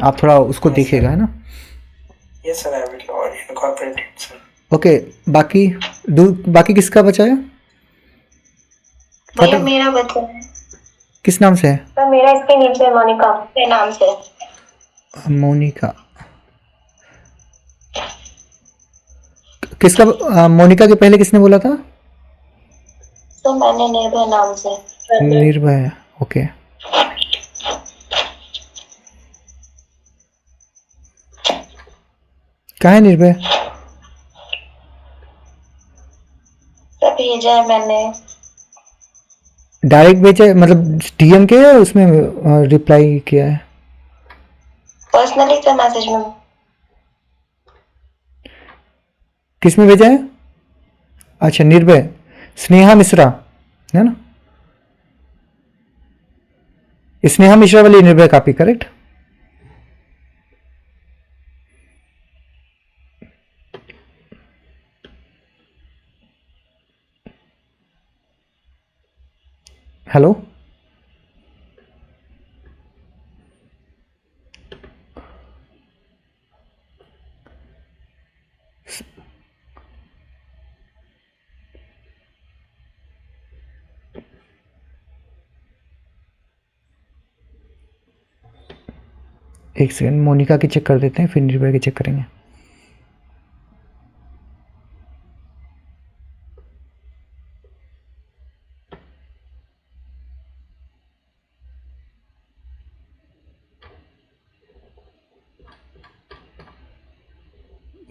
आप थोड़ा उसको देखिएगा, है ना। Yes sir, I will incorporate it sir. Okay, बाकी किसका बचा है? भैया मेरा बच्चा है। किस नाम से है? सर मेरा इसके नीचे मोनिका के नाम से। मोनिका, किसका? मोनिका के पहले किसने बोला था? तो मैंने निर्भय नाम से। निर्भय, ओके। कहाँ है निर्भय? सर भेजा है मैंने। डायरेक्ट भेजा है, मतलब डीएम के, या उसमें रिप्लाई किया है? पर्सनली सर मैसेज में। किस में भेजा है? अच्छा, निर्भय, स्नेहा मिश्रा है ना, स्नेहा मिश्रा वाली निर्भय कॉपी, करेक्ट। हेलो, एक सेकंड, मोनिका की चेक कर देते हैं, फिर निर्भय की चेक करेंगे।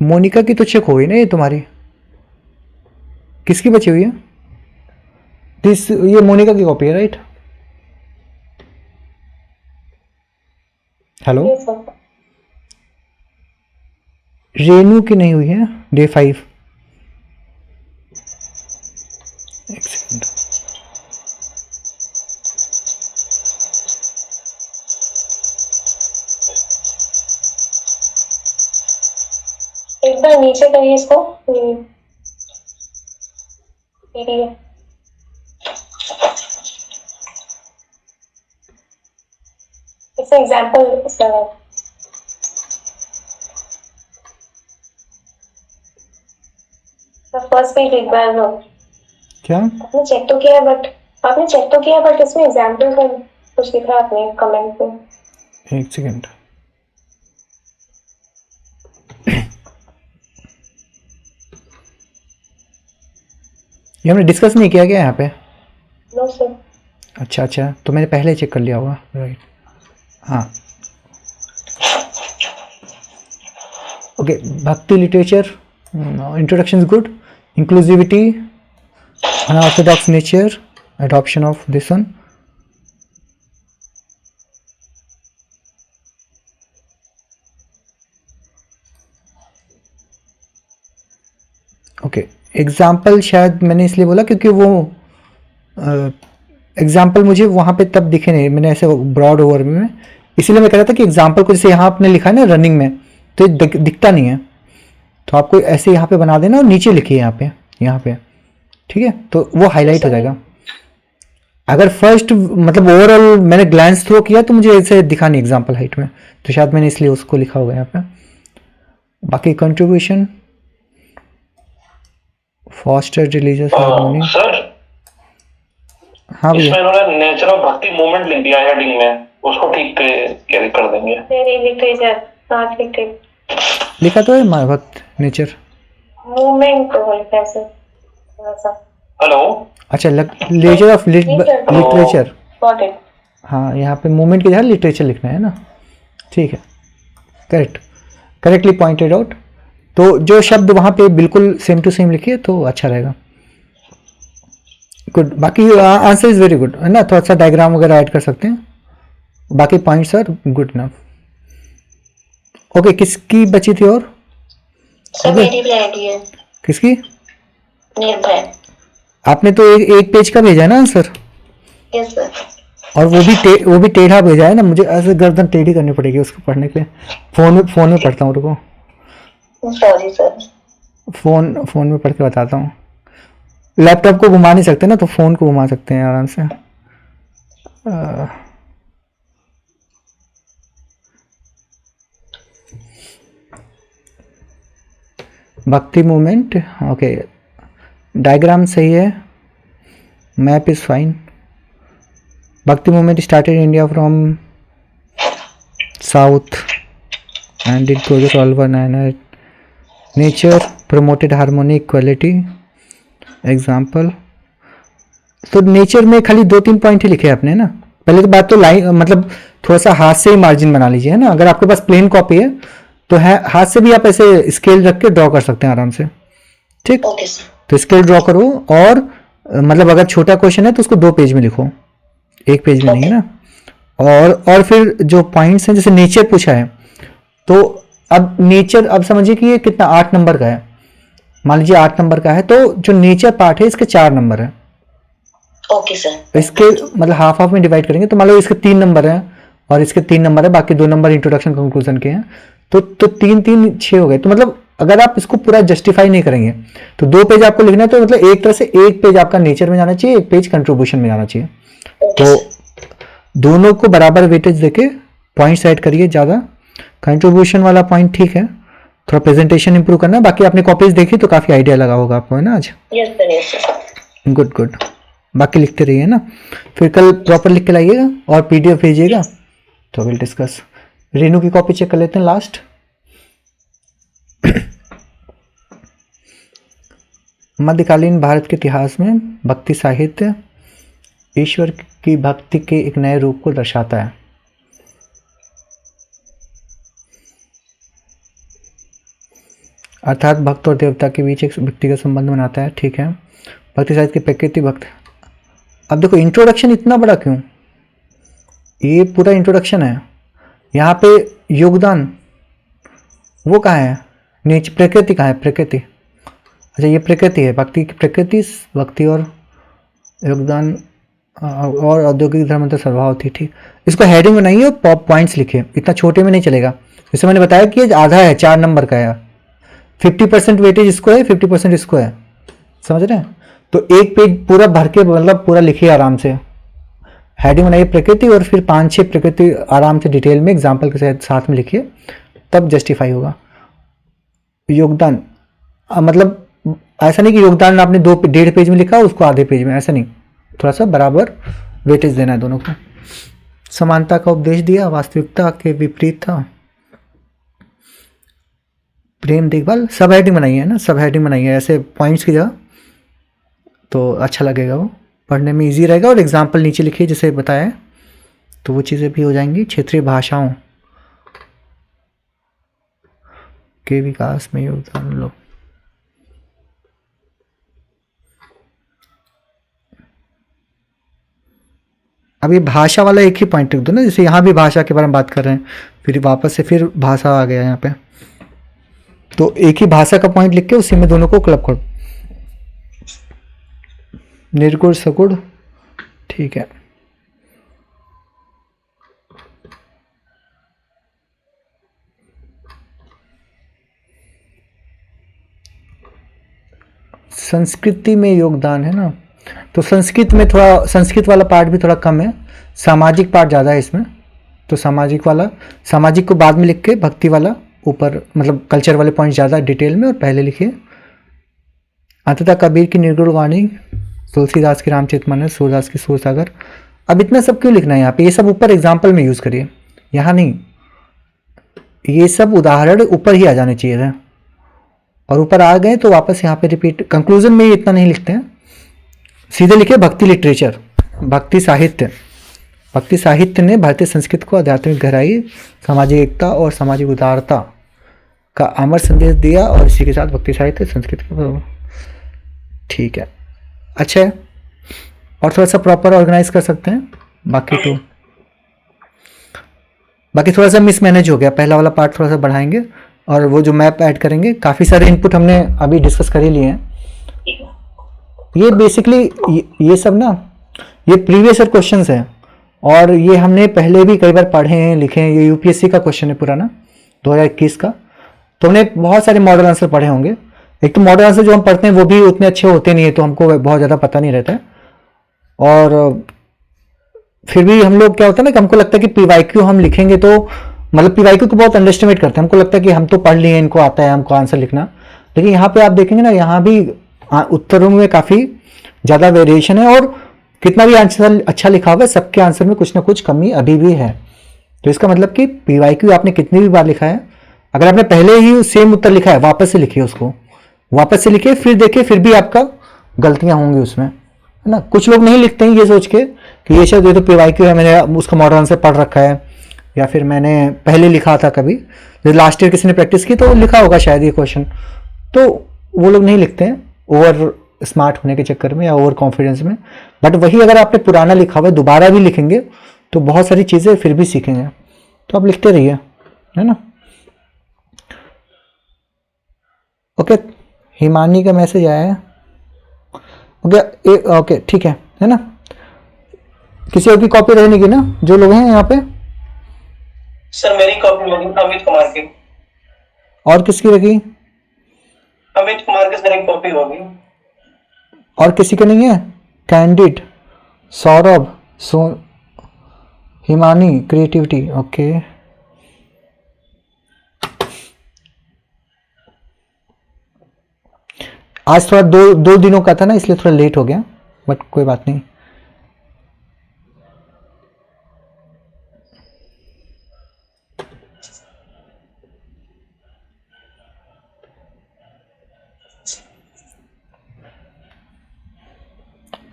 मोनिका की तो चेक हो गई ना ये तुम्हारी, किसकी बची हुई है? दिस ये मोनिका की कॉपी है right? Hello, Yes, sir. Renu की नहीं हुई है डे 5। एक सेकंड, एक बार नीचे करिए इसको। PDF it's example sir. First page एक बार लो। क्या आपने चेक तो किया बट इसमें एग्जांपल का कुछ लिखा है आपने कमेंट में। एक सेकंड, ये हमने डिस्कस नहीं किया क्या यहाँ पे? No sir. अच्छा, तो मैंने पहले चेक कर लिया होगा राइट। हाँ ओके, भक्ति literature introduction is good, inclusivity, unorthodox nature, adoption of this one. Okay, example शायद मैंने इसलिए बोला क्योंकि वो एग्जाम्पल मुझे वहाँ पे तब दिखे नहीं, मैंने ऐसे ब्रॉड ओवर में, इसीलिए मैं कह रहा था कि एग्जाम्पल को जैसे यहाँ आपने लिखा है ना रनिंग में, तो ये दिखता नहीं है, तो आपको ऐसे यहाँ पे बना देना और नीचे लिखिए यहाँ पे, ठीक है, तो वो हाईलाइट हो जाएगा। अगर फर्स्ट मतलब ओवरऑल मैंने ग्लैंस थ्रो किया तो मुझे ऐसे दिखा नहीं एग्जाम्पल हाइट में, तो शायद मैंने इसलिए उसको लिखा होगा यहाँ पे। बाकी contribution, foster religious harmony. Sir हाँ भैया, इसमें इन्होंने नेचर ऑफ भक्ति मूवमेंट लिख दिया हेडिंग में, उसको ठीक कैरी कर देंगे। लिखा तो है माय भक्त नेचर मूवमेंट तो लिखा है सर थोड़ा सा। हेलो, अच्छा, laser of literature, got it. हाँ यहाँ पे मूवमेंट की जगह लिटरेचर लिखना है ना, ठीक है, करेक्टली पॉइंटेड आउट। तो जो शब्द वहाँ पे बिल्कुल सेम टू सेम लिखिए तो अच्छा रहेगा। गुड, बाकी आंसर इज वेरी गुड है ना, थोड़ा सा डायग्राम वगैरह ऐड कर सकते हैं, बाकी points are good enough. Okay, किसकी बची थी और? मेरी भी है। किसकी? निर्भय। आपने तो एक पेज का भेजा है ना आंसर? Yes sir. और वो भी टेढ़ा भेजा है ना, मुझे ऐसे गर्दन टेढ़ी करनी पड़ेगी उसको पढ़ने के लिए। फोन में पढ़ता हूँ, रुको, सॉरी सर। फोन में पढ़ के बताता हूँ। लैपटॉप को घुमा नहीं सकते ना, तो फोन को घुमा सकते हैं आराम से। भक्ति मूवमेंट, ओके, डायग्राम सही है, मैप इज फाइन। भक्ति movement started India from south and it goes all one and nature promoted harmony equality example। तो नेचर में खाली 2-3 पॉइंट ही लिखे हैं आपने ना। पहले तो बात तो लाइन मतलब थोड़ा सा हाथ से ही मार्जिन बना लीजिए है ना, अगर आपके पास प्लेन कॉपी है तो हाथ से भी आप ऐसे स्केल रख के ड्रॉ कर सकते हैं आराम से, ठीक। तो स्केल ड्रॉ करो, और मतलब अगर छोटा क्वेश्चन है तो उसको 2 पेज में लिखो, 1 पेज में नहीं है ना। और फिर जो पॉइंट्स हैं, जैसे नेचर पूछा है, तो अब नेचर, अब समझिए कि ये कितना 8 नंबर का है, मान लीजिए 8 नंबर का है, तो जो नेचर पार्ट है इसके 4 नंबर है। Okay sir. इसके मतलब हाफ में डिवाइड करेंगे तो मान लो इसके 3 नंबर है और इसके 3 नंबर है, बाकी 2 नंबर इंट्रोडक्शन कंक्लूजन के हैं, तो 3 6 हो गए। तो मतलब अगर आप इसको पूरा जस्टिफाई नहीं करेंगे तो 2 पेज आपको लिखना है, तो मतलब एक तरह से 1 पेज आपका नेचर में जाना चाहिए, 1 पेज कंट्रीब्यूशन में जाना चाहिए। तो दोनों को बराबर वेटेज देके पॉइंट्स ऐड करिए ज़्यादा। कंट्रीब्यूशन वाला पॉइंट ठीक है, थोड़ा प्रेजेंटेशन इंप्रूव करना। बाकी आपने कॉपीज देखी तो काफ़ी आइडिया लगा होगा आपको, है ना आज? Yes sir. गुड। बाकी लिखते रहिए ना, फिर कल प्रॉपर लिख के लाइएगा और पीडीएफ भेजिएगा, तो विल डिस्कस। रेनू की कॉपी चेक कर लेते हैं लास्ट। मध्यकालीन भारत के इतिहास में भक्ति साहित्य ईश्वर की भक्ति के एक नए रूप को दर्शाता है। अर्थात भक्त और देवता के बीच एक व्यक्तिगत संबंध बनाता है, ठीक है। भक्ति साहित्य की प्रकृति भक्त। अब देखो इंट्रोडक्शन इतना बड़ा क्यों, ये पूरा इंट्रोडक्शन है। यहाँ पे योगदान वो कहाँ है, नेच प्रकृति कहाँ है, प्रकृति, अच्छा ये प्रकृति है, भक्ति की प्रकृति, भक्ति और योगदान और औद्योगिक धर्मांतर स्वभाव थी, ठीक। इसको हेडिंग बनाइए और पॉइंट्स लिखिए, इतना छोटे में नहीं चलेगा। जैसे मैंने बताया कि आधा है, 4 नंबर का है, 50% वेटेज इसको है, 50% इसको है, समझ रहे हैं। तो एक पेज पूरा भर के मतलब पूरा लिखिए आराम से, हेडिंग बनाइए प्रकृति और फिर 5-6 प्रकृति आराम से डिटेल में एग्जाम्पल के साथ में लिखिए, तब जस्टिफाई होगा। योगदान मतलब ऐसा नहीं कि योगदान आपने 1.5 पेज में लिखा उसको आधे पेज में, ऐसा नहीं, थोड़ा सा बराबर वेटेज देना है दोनों को। समानता का उपदेश दिया, वास्तविकता के विपरीत था। प्रेम देखभाल, सब हेडिंग बनाई है ना, सब हेडिंग बनाई है ऐसे पॉइंट्स की जगह, तो अच्छा लगेगा, वो पढ़ने में इजी रहेगा। और एग्जाम्पल नीचे लिखिए जैसे बताया, तो वो चीज़ें भी हो जाएंगी। क्षेत्रीय भाषाओं के विकास में योगदान लो। अब ये भाषा वाला एक ही पॉइंट लिख दो ना, जैसे यहाँ भी भाषा के बारे में बात कर रहे हैं, फिर वापस से फिर भाषा आ गया यहाँ पे, तो एक ही भाषा का पॉइंट लिख के उसी में दोनों को क्लब करो। निर्गुण सगुण, ठीक है। संस्कृति में योगदान है ना, तो संस्कृत में थोड़ा, संस्कृत वाला पार्ट भी थोड़ा कम है, सामाजिक पार्ट ज़्यादा है इसमें, तो सामाजिक वाला, सामाजिक को बाद में लिख के भक्ति वाला ऊपर, मतलब कल्चर वाले पॉइंट ज़्यादा डिटेल में और पहले लिखिए। अंततः कबीर की निर्गुण वाणी, तुलसीदास की रामचरितमानस, सूरदास की सूरसागर। अब इतना सब क्यों लिखना है यहाँ पे, ये सब ऊपर एग्जाम्पल में यूज़ करिए, यहाँ नहीं, ये सब उदाहरण ऊपर ही आ जाने चाहिए था, और ऊपर आ गए तो वापस यहाँ पे रिपीट। कंक्लूजन में इतना नहीं लिखते हैं, सीधे लिखे भक्ति लिटरेचर, भक्ति साहित्य। भक्ति साहित्य ने भारतीय संस्कृति को आध्यात्मिक गहराई, सामाजिक एकता और सामाजिक उदारता का अमर संदेश दिया, और इसी के साथ भक्ति साहित्य संस्कृति को, ठीक है, अच्छा है। और थोड़ा सा प्रॉपर ऑर्गेनाइज कर सकते हैं, बाकी थोड़ा सा मिसमैनेज हो गया, पहला वाला पार्ट थोड़ा सा बढ़ाएंगे, और वो जो मैप ऐड करेंगे, काफ़ी सारे इनपुट हमने अभी डिस्कस कर ही लिए हैं। ये बेसिकली ये सब ना, ये प्रीवियस ईयर क्वेश्चंस हैं, और ये हमने पहले भी कई बार पढ़े हैं, लिखे हैं। ये यूपीएससी का क्वेश्चन है पुराना 2021 का, तो हमने बहुत सारे मॉडल आंसर पढ़े होंगे। एक तो मॉडल आंसर जो हम पढ़ते हैं वो भी उतने अच्छे होते नहीं है, तो हमको बहुत ज़्यादा पता नहीं रहता है, और फिर भी हम लोग क्या होता है ना कि हमको लगता है कि पीवाईक्यू हम लिखेंगे तो, मतलब पीवाईक्यू को बहुत अंडरस्टिमेट करते हैं, हमको लगता है कि हम तो पढ़ लिए, इनको आता है हमको आंसर लिखना, लेकिन यहाँ पे आप देखेंगे ना, यहाँ भी उत्तरों में काफ़ी ज़्यादा वेरिएशन है, और कितना भी आंसर अच्छा लिखा हुआ है, सबके आंसर में कुछ ना कुछ कमी अभी भी है। तो इसका मतलब कि पीवाईक्यू आपने कितनी भी बार लिखा है, अगर आपने पहले ही सेम उत्तर लिखा है, वापस से लिखिए उसको, वापस से लिखिए, फिर देखिए, फिर भी आपका गलतियां होंगी उसमें, है ना। कुछ लोग नहीं लिखते हैं ये सोच के कि ये शायद ये तो पीवाईक्यू है, मैंने उसका मॉडल आंसर पढ़ रखा है, या फिर मैंने पहले लिखा था कभी, जैसे लास्ट ईयर किसी ने प्रैक्टिस की तो लिखा होगा शायद ये क्वेश्चन, तो वो लोग नहीं लिखते हैं ओवर स्मार्ट होने के चक्कर में या ओवर कॉन्फिडेंस में। बट वही अगर आपने पुराना लिखा हुआ है दोबारा भी लिखेंगे तो बहुत सारी चीज़ें फिर भी सीखेंगे, तो आप लिखते रहिए, है ना। ओके, हिमानी का मैसेज आया है, ओके ठीक है ना। किसी और की कॉपी रहने की ना, जो लोग हैं यहाँ पे। सर मेरी कॉपी लगी अमित कुमार की। और किसकी रखी? अमित कुमार की सर एक कॉपी होगी। और किसी का नहीं है? Candid, Saurabh, Himani, creativity, okay. आज थोड़ा दो दिनों का था ना, इसलिए थोड़ा लेट हो गया, बट कोई बात नहीं।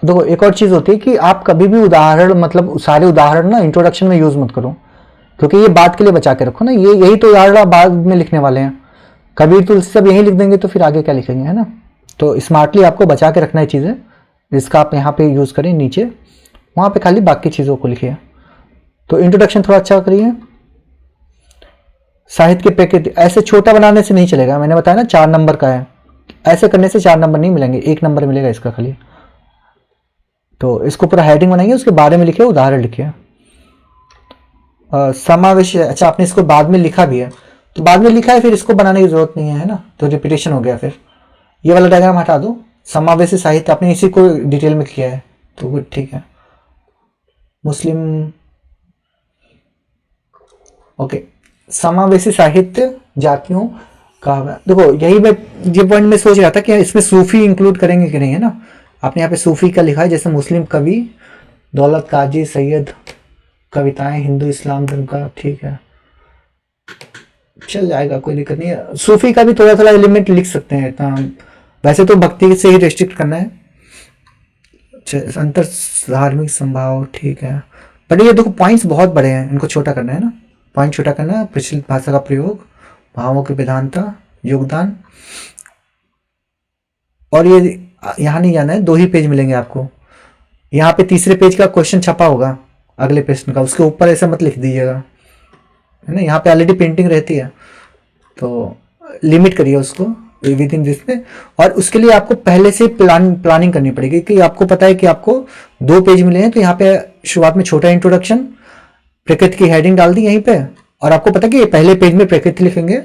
देखो एक और चीज होती है कि आप कभी भी उदाहरण, मतलब सारे उदाहरण ना इंट्रोडक्शन में यूज मत करो, क्योंकि ये बात के लिए बचा के रखो ना, ये यही तो उदाहरण आप बाद में लिखने वाले हैं, कबीर तुलसी सब यहीं लिख देंगे तो फिर आगे क्या लिखेंगे, है ना। तो स्मार्टली आपको बचा के रखना है चीज़ें, जिसका आप यहाँ पे यूज़ करें नीचे, वहाँ पे खाली बाकी चीज़ों को लिखिए। तो इंट्रोडक्शन थोड़ा अच्छा करिए। साहित्य के पैकेट ऐसे छोटा बनाने से नहीं चलेगा, मैंने बताया ना 4 नंबर का है, ऐसे करने से 4 नंबर नहीं मिलेंगे, 1 नंबर मिलेगा इसका खाली। तो इसको पूरा हेडिंग बनाइए, उसके बारे में लिखिए, उदाहरण लिखिए। समावेश, अच्छा आपने इसको बाद में लिखा भी है, तो बाद में लिखा है फिर इसको बनाने की जरूरत नहीं है ना, तो रिपीटेशन हो गया। फिर ये वाला डायग्राम हटा दो, समावेशी साहित्य आपने इसी को डिटेल में किया है, तो गुड, ठीक है। मुस्लिम, ओके, समावेशी साहित्य जातियों का, देखो यही मैं ये पॉइंट में सोच रहा था कि इसमें सूफी इंक्लूड करेंगे कि नहीं, है ना। आपने यहाँ पे सूफी का लिखा है, जैसे मुस्लिम कवि, दौलत काजी, सैयद, कविताएं, हिंदू इस्लाम धर्म का, ठीक है, चल जाएगा, कोई दिक्कत नहीं है। सूफी का भी थोड़ा थोड़ा एलिमेंट लिख सकते हैं, इतना वैसे तो भक्ति से ही रेस्ट्रिक्ट करना है। अंतर धार्मिक संभाव, ठीक है, बट ये देखो पॉइंट्स बहुत बड़े हैं, इनको छोटा करना है ना, पॉइंट छोटा करना है। प्रचलित भाषा का प्रयोग, भावों की विधानता, योगदान, और ये यहाँ नहीं जाना है, 2 ही पेज मिलेंगे आपको। यहाँ पे तीसरे पेज का क्वेश्चन छपा होगा अगले प्रश्न का, उसके ऊपर ऐसा मत लिख दीजिएगा, है ना। यहाँ पे ऑलरेडी पेंटिंग रहती है, तो लिमिट करिए उसको विद इन दिस में। और उसके लिए आपको पहले से प्लानिंग करनी पड़ेगी, कि आपको पता है कि आपको 2 पेज मिले हैं, तो यहाँ पे शुरुआत में छोटा इंट्रोडक्शन, प्रकृति की हेडिंग डाल दी यहीं पे, और आपको पता है कि पहले पेज में प्रकृति लिखेंगे,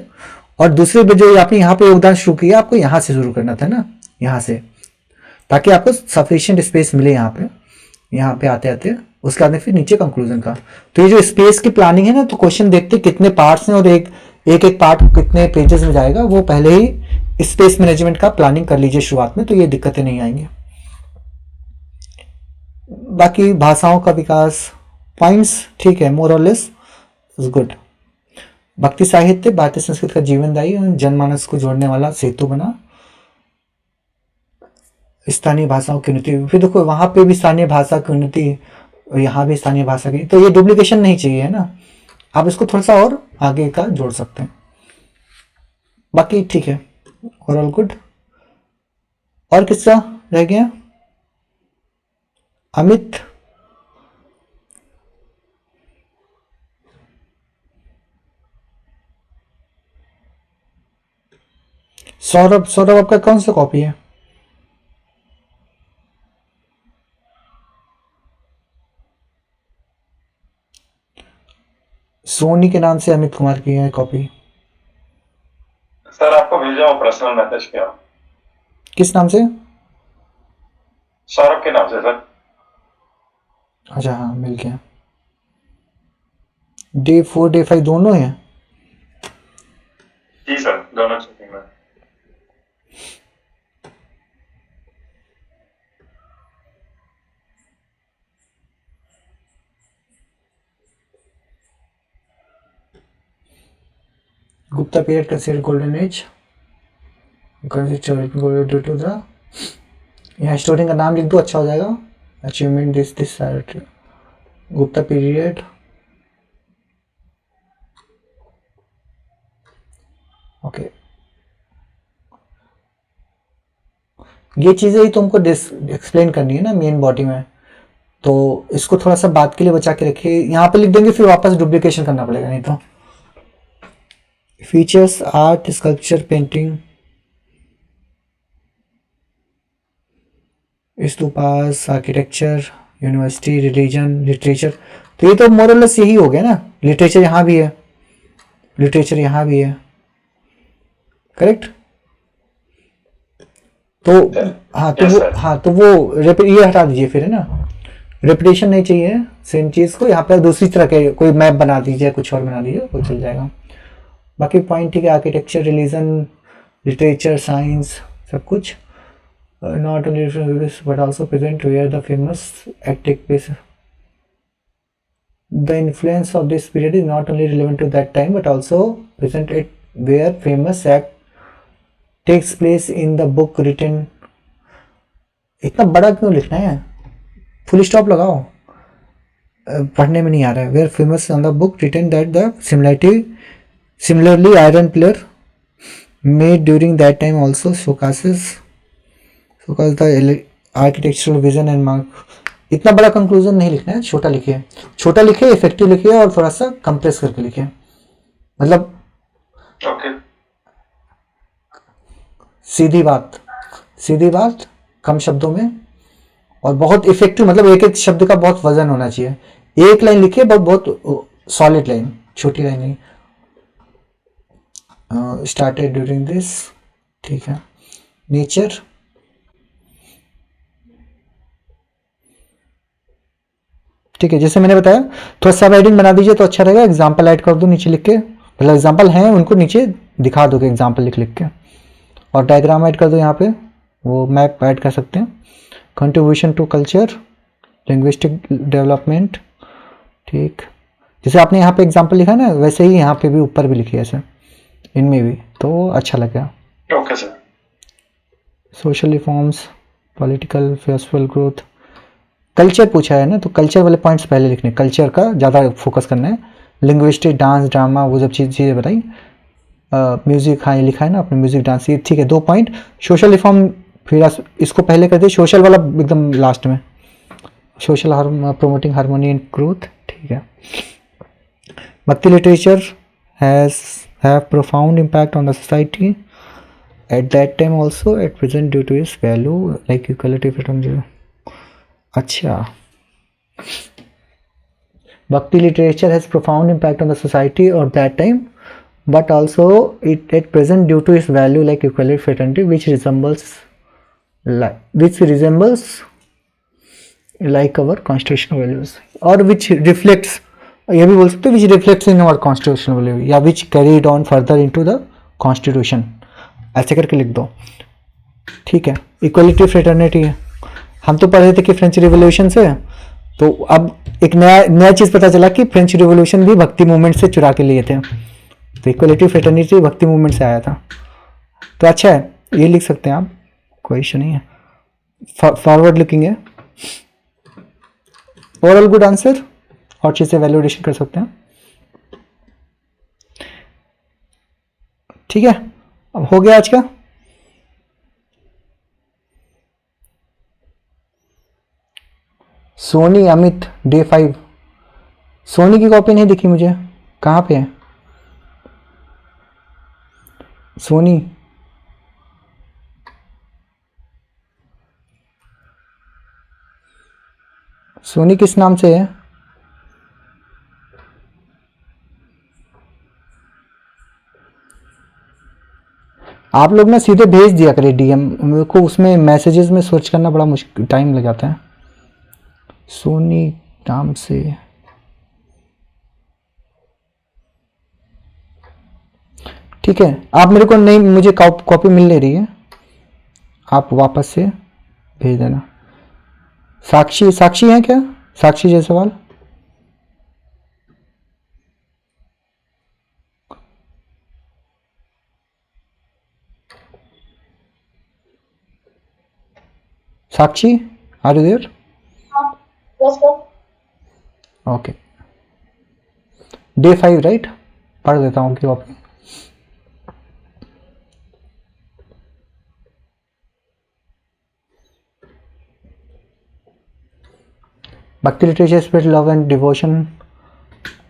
और दूसरे पे जो आपने यहाँ पे योगदान शुरू किया, आपको यहाँ से शुरू करना था ना, यहाँ से, ताकि आपको सफिशिएंट स्पेस मिले यहाँ पे आते आते। उसके बाद में फिर नीचे कंक्लूजन का। तो ये जो स्पेस की प्लानिंग है ना, तो क्वेश्चन देखते कितने पार्ट्स हैं और एक पार्ट कितने पेजेस में जाएगा, वो पहले ही स्पेस मैनेजमेंट का प्लानिंग कर लीजिए शुरुआत में, तो ये दिक्कतें नहीं आएंगी। बाकी भाषाओं का विकास, पॉइंट्स ठीक है, मोर और लेस इज गुड। भक्ति साहित्य भारतीय संस्कृति का जीवनदायी, जनमानस को जोड़ने वाला सेतु बना। स्थानीय भाषाओं की उन्नति, फिर देखो वहां पे भी स्थानीय भाषा की उन्नति, यहाँ भी स्थानीय भाषा की, तो ये डुप्लीकेशन नहीं चाहिए, है ना। आप इसको थोड़ा सा और आगे का जोड़ सकते हैं, बाकी ठीक है, ओवरऑल गुड। और किसका रह गया, अमित, सौरभ आपका कौन सा कॉपी है? सोनी के नाम से अमित कुमार की है कॉपी। सर आपको भेजा हो पर्सनल मैसेज किया। किस नाम से? सौरभ के नाम से सर। अच्छा हाँ, मिल गया। Day 4 Day 5 दोनों हैं? जी सर, दोनों चेकिंग में। Gupta period consider golden age, यहाँ स्टोरी का नाम लिख दो, अच्छा हो जाएगा। Achievement this Gupta period, okay. ये चीजें ही तुमको एक्सप्लेन करनी है ना मेन बॉडी में, तो इसको थोड़ा सा बात के लिए बचा के रखिए। यहाँ पे लिख देंगे फिर वापस डुप्लीकेशन करना पड़ेगा नहीं तो। Features, art, sculpture, painting, stupas, architecture, university, religion, literature, तो ये तो मोरलेस यही हो गया ना। लिटरेचर यहाँ भी है, लिटरेचर यहाँ भी है, करेक्ट। तो तो वो ये हटा दीजिए फिर, है ना। रेपिटेशन नहीं चाहिए सेम चीज को, यहाँ पे दूसरी तरह के कोई मैप बना दीजिए, कुछ और बना दीजिए, वो चल जाएगा। बाकी पॉइंट ठीक है, आर्किटेक्चर, रिलीजन, लिटरेचर, साइंस, सब कुछ। Not only but also present where the famous act take place. The influence of this period is not only relevant to that time but also present it where famous act takes place in the book written. इतना बड़ा क्यों लिखना है, full stop लगाओ, पढ़ने में नहीं आ रहा है। Where famous on the book written that the similarly iron pillar made during that time also showcase the architectural vision and mark. इतना बड़ा कंक्लूजन नहीं लिखना है, छोटा लिखिए, छोटा लिखिए, इफेक्टिव लिखिए और थोड़ा सा कंप्रेस करके लिखिए, मतलब ओके सीधी बात कम शब्दों में और बहुत इफेक्टिव, मतलब एक एक शब्द का बहुत वजन होना चाहिए। एक लाइन लिखिए, बहुत सॉलिड लाइन, छोटी लाइन नहीं। स्टार्टेड ड्यूरिंग दिस, ठीक है। नेचर, ठीक है, जैसे मैंने बताया थोड़ा सब हेडिंग बना दीजिए तो अच्छा रहेगा। एग्जाम्पल ऐड कर दो नीचे लिख के, मतलब एग्जाम्पल हैं उनको नीचे दिखा दोगे एग्जाम्पल लिख लिख के, और डायग्राम ऐड कर दो यहाँ पे, वो मैप ऐड कर सकते हैं। Contribution to culture, linguistic development, ठीक, जैसे आपने यहाँ पे एग्जाम्पल लिखा ना वैसे ही यहाँ पे भी ऊपर भी लिखिए ऐसे, इनमें भी तो अच्छा लगेगा। Okay sir. Social reforms, political philosophical growth, culture पूछा है ना तो कल्चर वाले पॉइंट्स पहले लिखने, कल्चर का ज़्यादा फोकस करना है। लिंग्विस्टिक, डांस, ड्रामा, वो सब चीज़ें बताई। म्यूज़िक, हाँ ये लिखा है ना अपने, म्यूज़िक, डांस, ये ठीक है, 2 पॉइंट। सोशल रिफॉर्म फिर इसको पहले कर दे, सोशल वाला एकदम लास्ट में। Social promoting harmony and growth, ठीक है। Bhakti literature have profound impact on the society at that time also, at present due to its value like equality freedom. अच्छा, Bhakti literature has profound impact on the society of that time, but also it at present due to its value like equality, fraternity, which resembles like our constitutional values, or which reflects, ये भी बोल सकते हो which reflects in our constitutional value, या which carried on further into the constitution, ऐसे करके लिख दो, ठीक है। इक्वलिटी, फ्रेटर्निटी, हम तो पढ़े थे कि फ्रेंच रिवॉल्यूशन से, तो अब एक नया चीज़ पता चला कि फ्रेंच रिवॉल्यूशन भी भक्ति मूवमेंट से चुरा के लिए थे, तो इक्वलिटी फ्रेटर्निटी भक्ति मूवमेंट से आया था, तो अच्छा है, ये लिख सकते हैं आप, कोई इशू नहीं है। फॉरवर्ड लुकिंग है, ओवरऑल गुड आंसर, और चीज़ से वैल्यूडेशन कर सकते हैं, ठीक है। अब हो गया आज का। सोनी अमित, डे 5, सोनी की कॉपी नहीं दिखी मुझे, कहाँ पे है सोनी? सोनी किस नाम से है? आप लोग ना सीधे भेज दिया करें डीएम, मेरे को उसमें मैसेजेस में सर्च करना बड़ा मुश्किल, टाइम लग जाता है। सोनी नाम से, ठीक है, आप मेरे को नहीं, मुझे कॉपी मिल नहीं रही है, आप वापस से भेज देना। साक्षी है क्या? Sakshi Jaiswal, Sakshi are you there? Okay, day 5 right, पढ़ देता हूँ कि आप bhakti literature, spirit, love and devotion.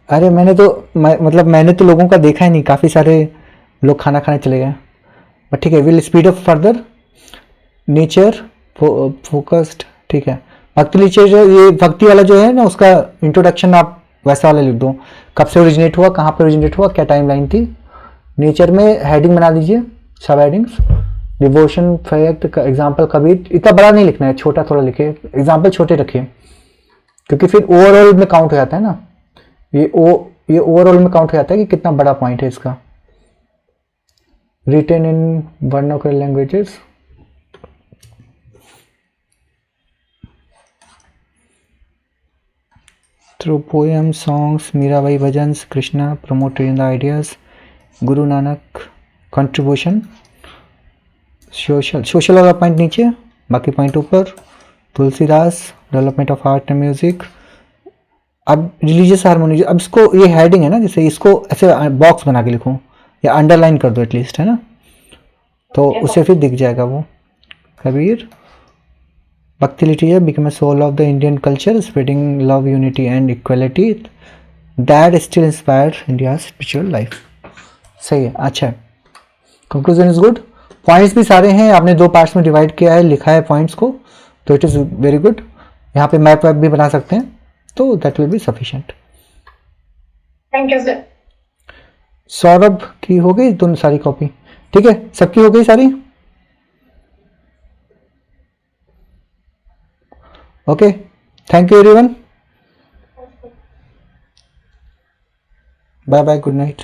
अरे मैंने तो लोगों का देखा ही नहीं, काफ़ी सारे लोग खाना खाने चले गए, बट ठीक है, will speed up further. Nature focused, ठीक है। भक्ति लिटरेचर, ये भक्ति वाला जो है ना, उसका इंट्रोडक्शन आप वैसा वाला लिख दो, कब से ओरिजिनेट हुआ, कहाँ पे ओरिजिनेट हुआ, क्या टाइम लाइन थी। नेचर में हेडिंग बना दीजिए, सब headings. Devotion, fact, example, Kabir, इतना बड़ा नहीं लिखना है, छोटा थोड़ा लिखिए, एग्जाम्पल छोटे रखिए, क्योंकि फिर ओवरऑल में काउंट हो जाता है ना, ये ओवरऑल में काउंट हो जाता है कि कितना बड़ा पॉइंट है इसका। Written in vernacular languages, through poem, songs, Mirabai bhajans, Krishna, promoted the ideas, Guru Nanak, contribution, social वाला पॉइंट नीचे, बाकी पॉइंट ऊपर। Tulsidas, development of art and music. अब रिलीजियस हारमोनी, अब इसको, ये हेडिंग है ना, जैसे इसको ऐसे बॉक्स बना के लिखूं या अंडरलाइन कर दो एटलीस्ट, है ना, तो उसे फिर दिख जाएगा वो। Kabir bhakti literature become a soul of the Indian culture spreading love unity and equality that still inspire India spiritual life. सही है, अच्छा है, कंक्लूजन इज गुड। पॉइंट्स भी सारे हैं, आपने 2 पार्ट्स में डिवाइड किया है, लिखा है पॉइंट्स को, तो इट इज़ वेरी गुड। यहाँ पे मैप वैप भी बना सकते हैं, तो that will be sufficient. Thank you sir. Saurabh की हो गई दोनों सारी कॉपी? ठीक है, सबकी हो गई सारी? Okay, thank you everyone, bye bye, good night.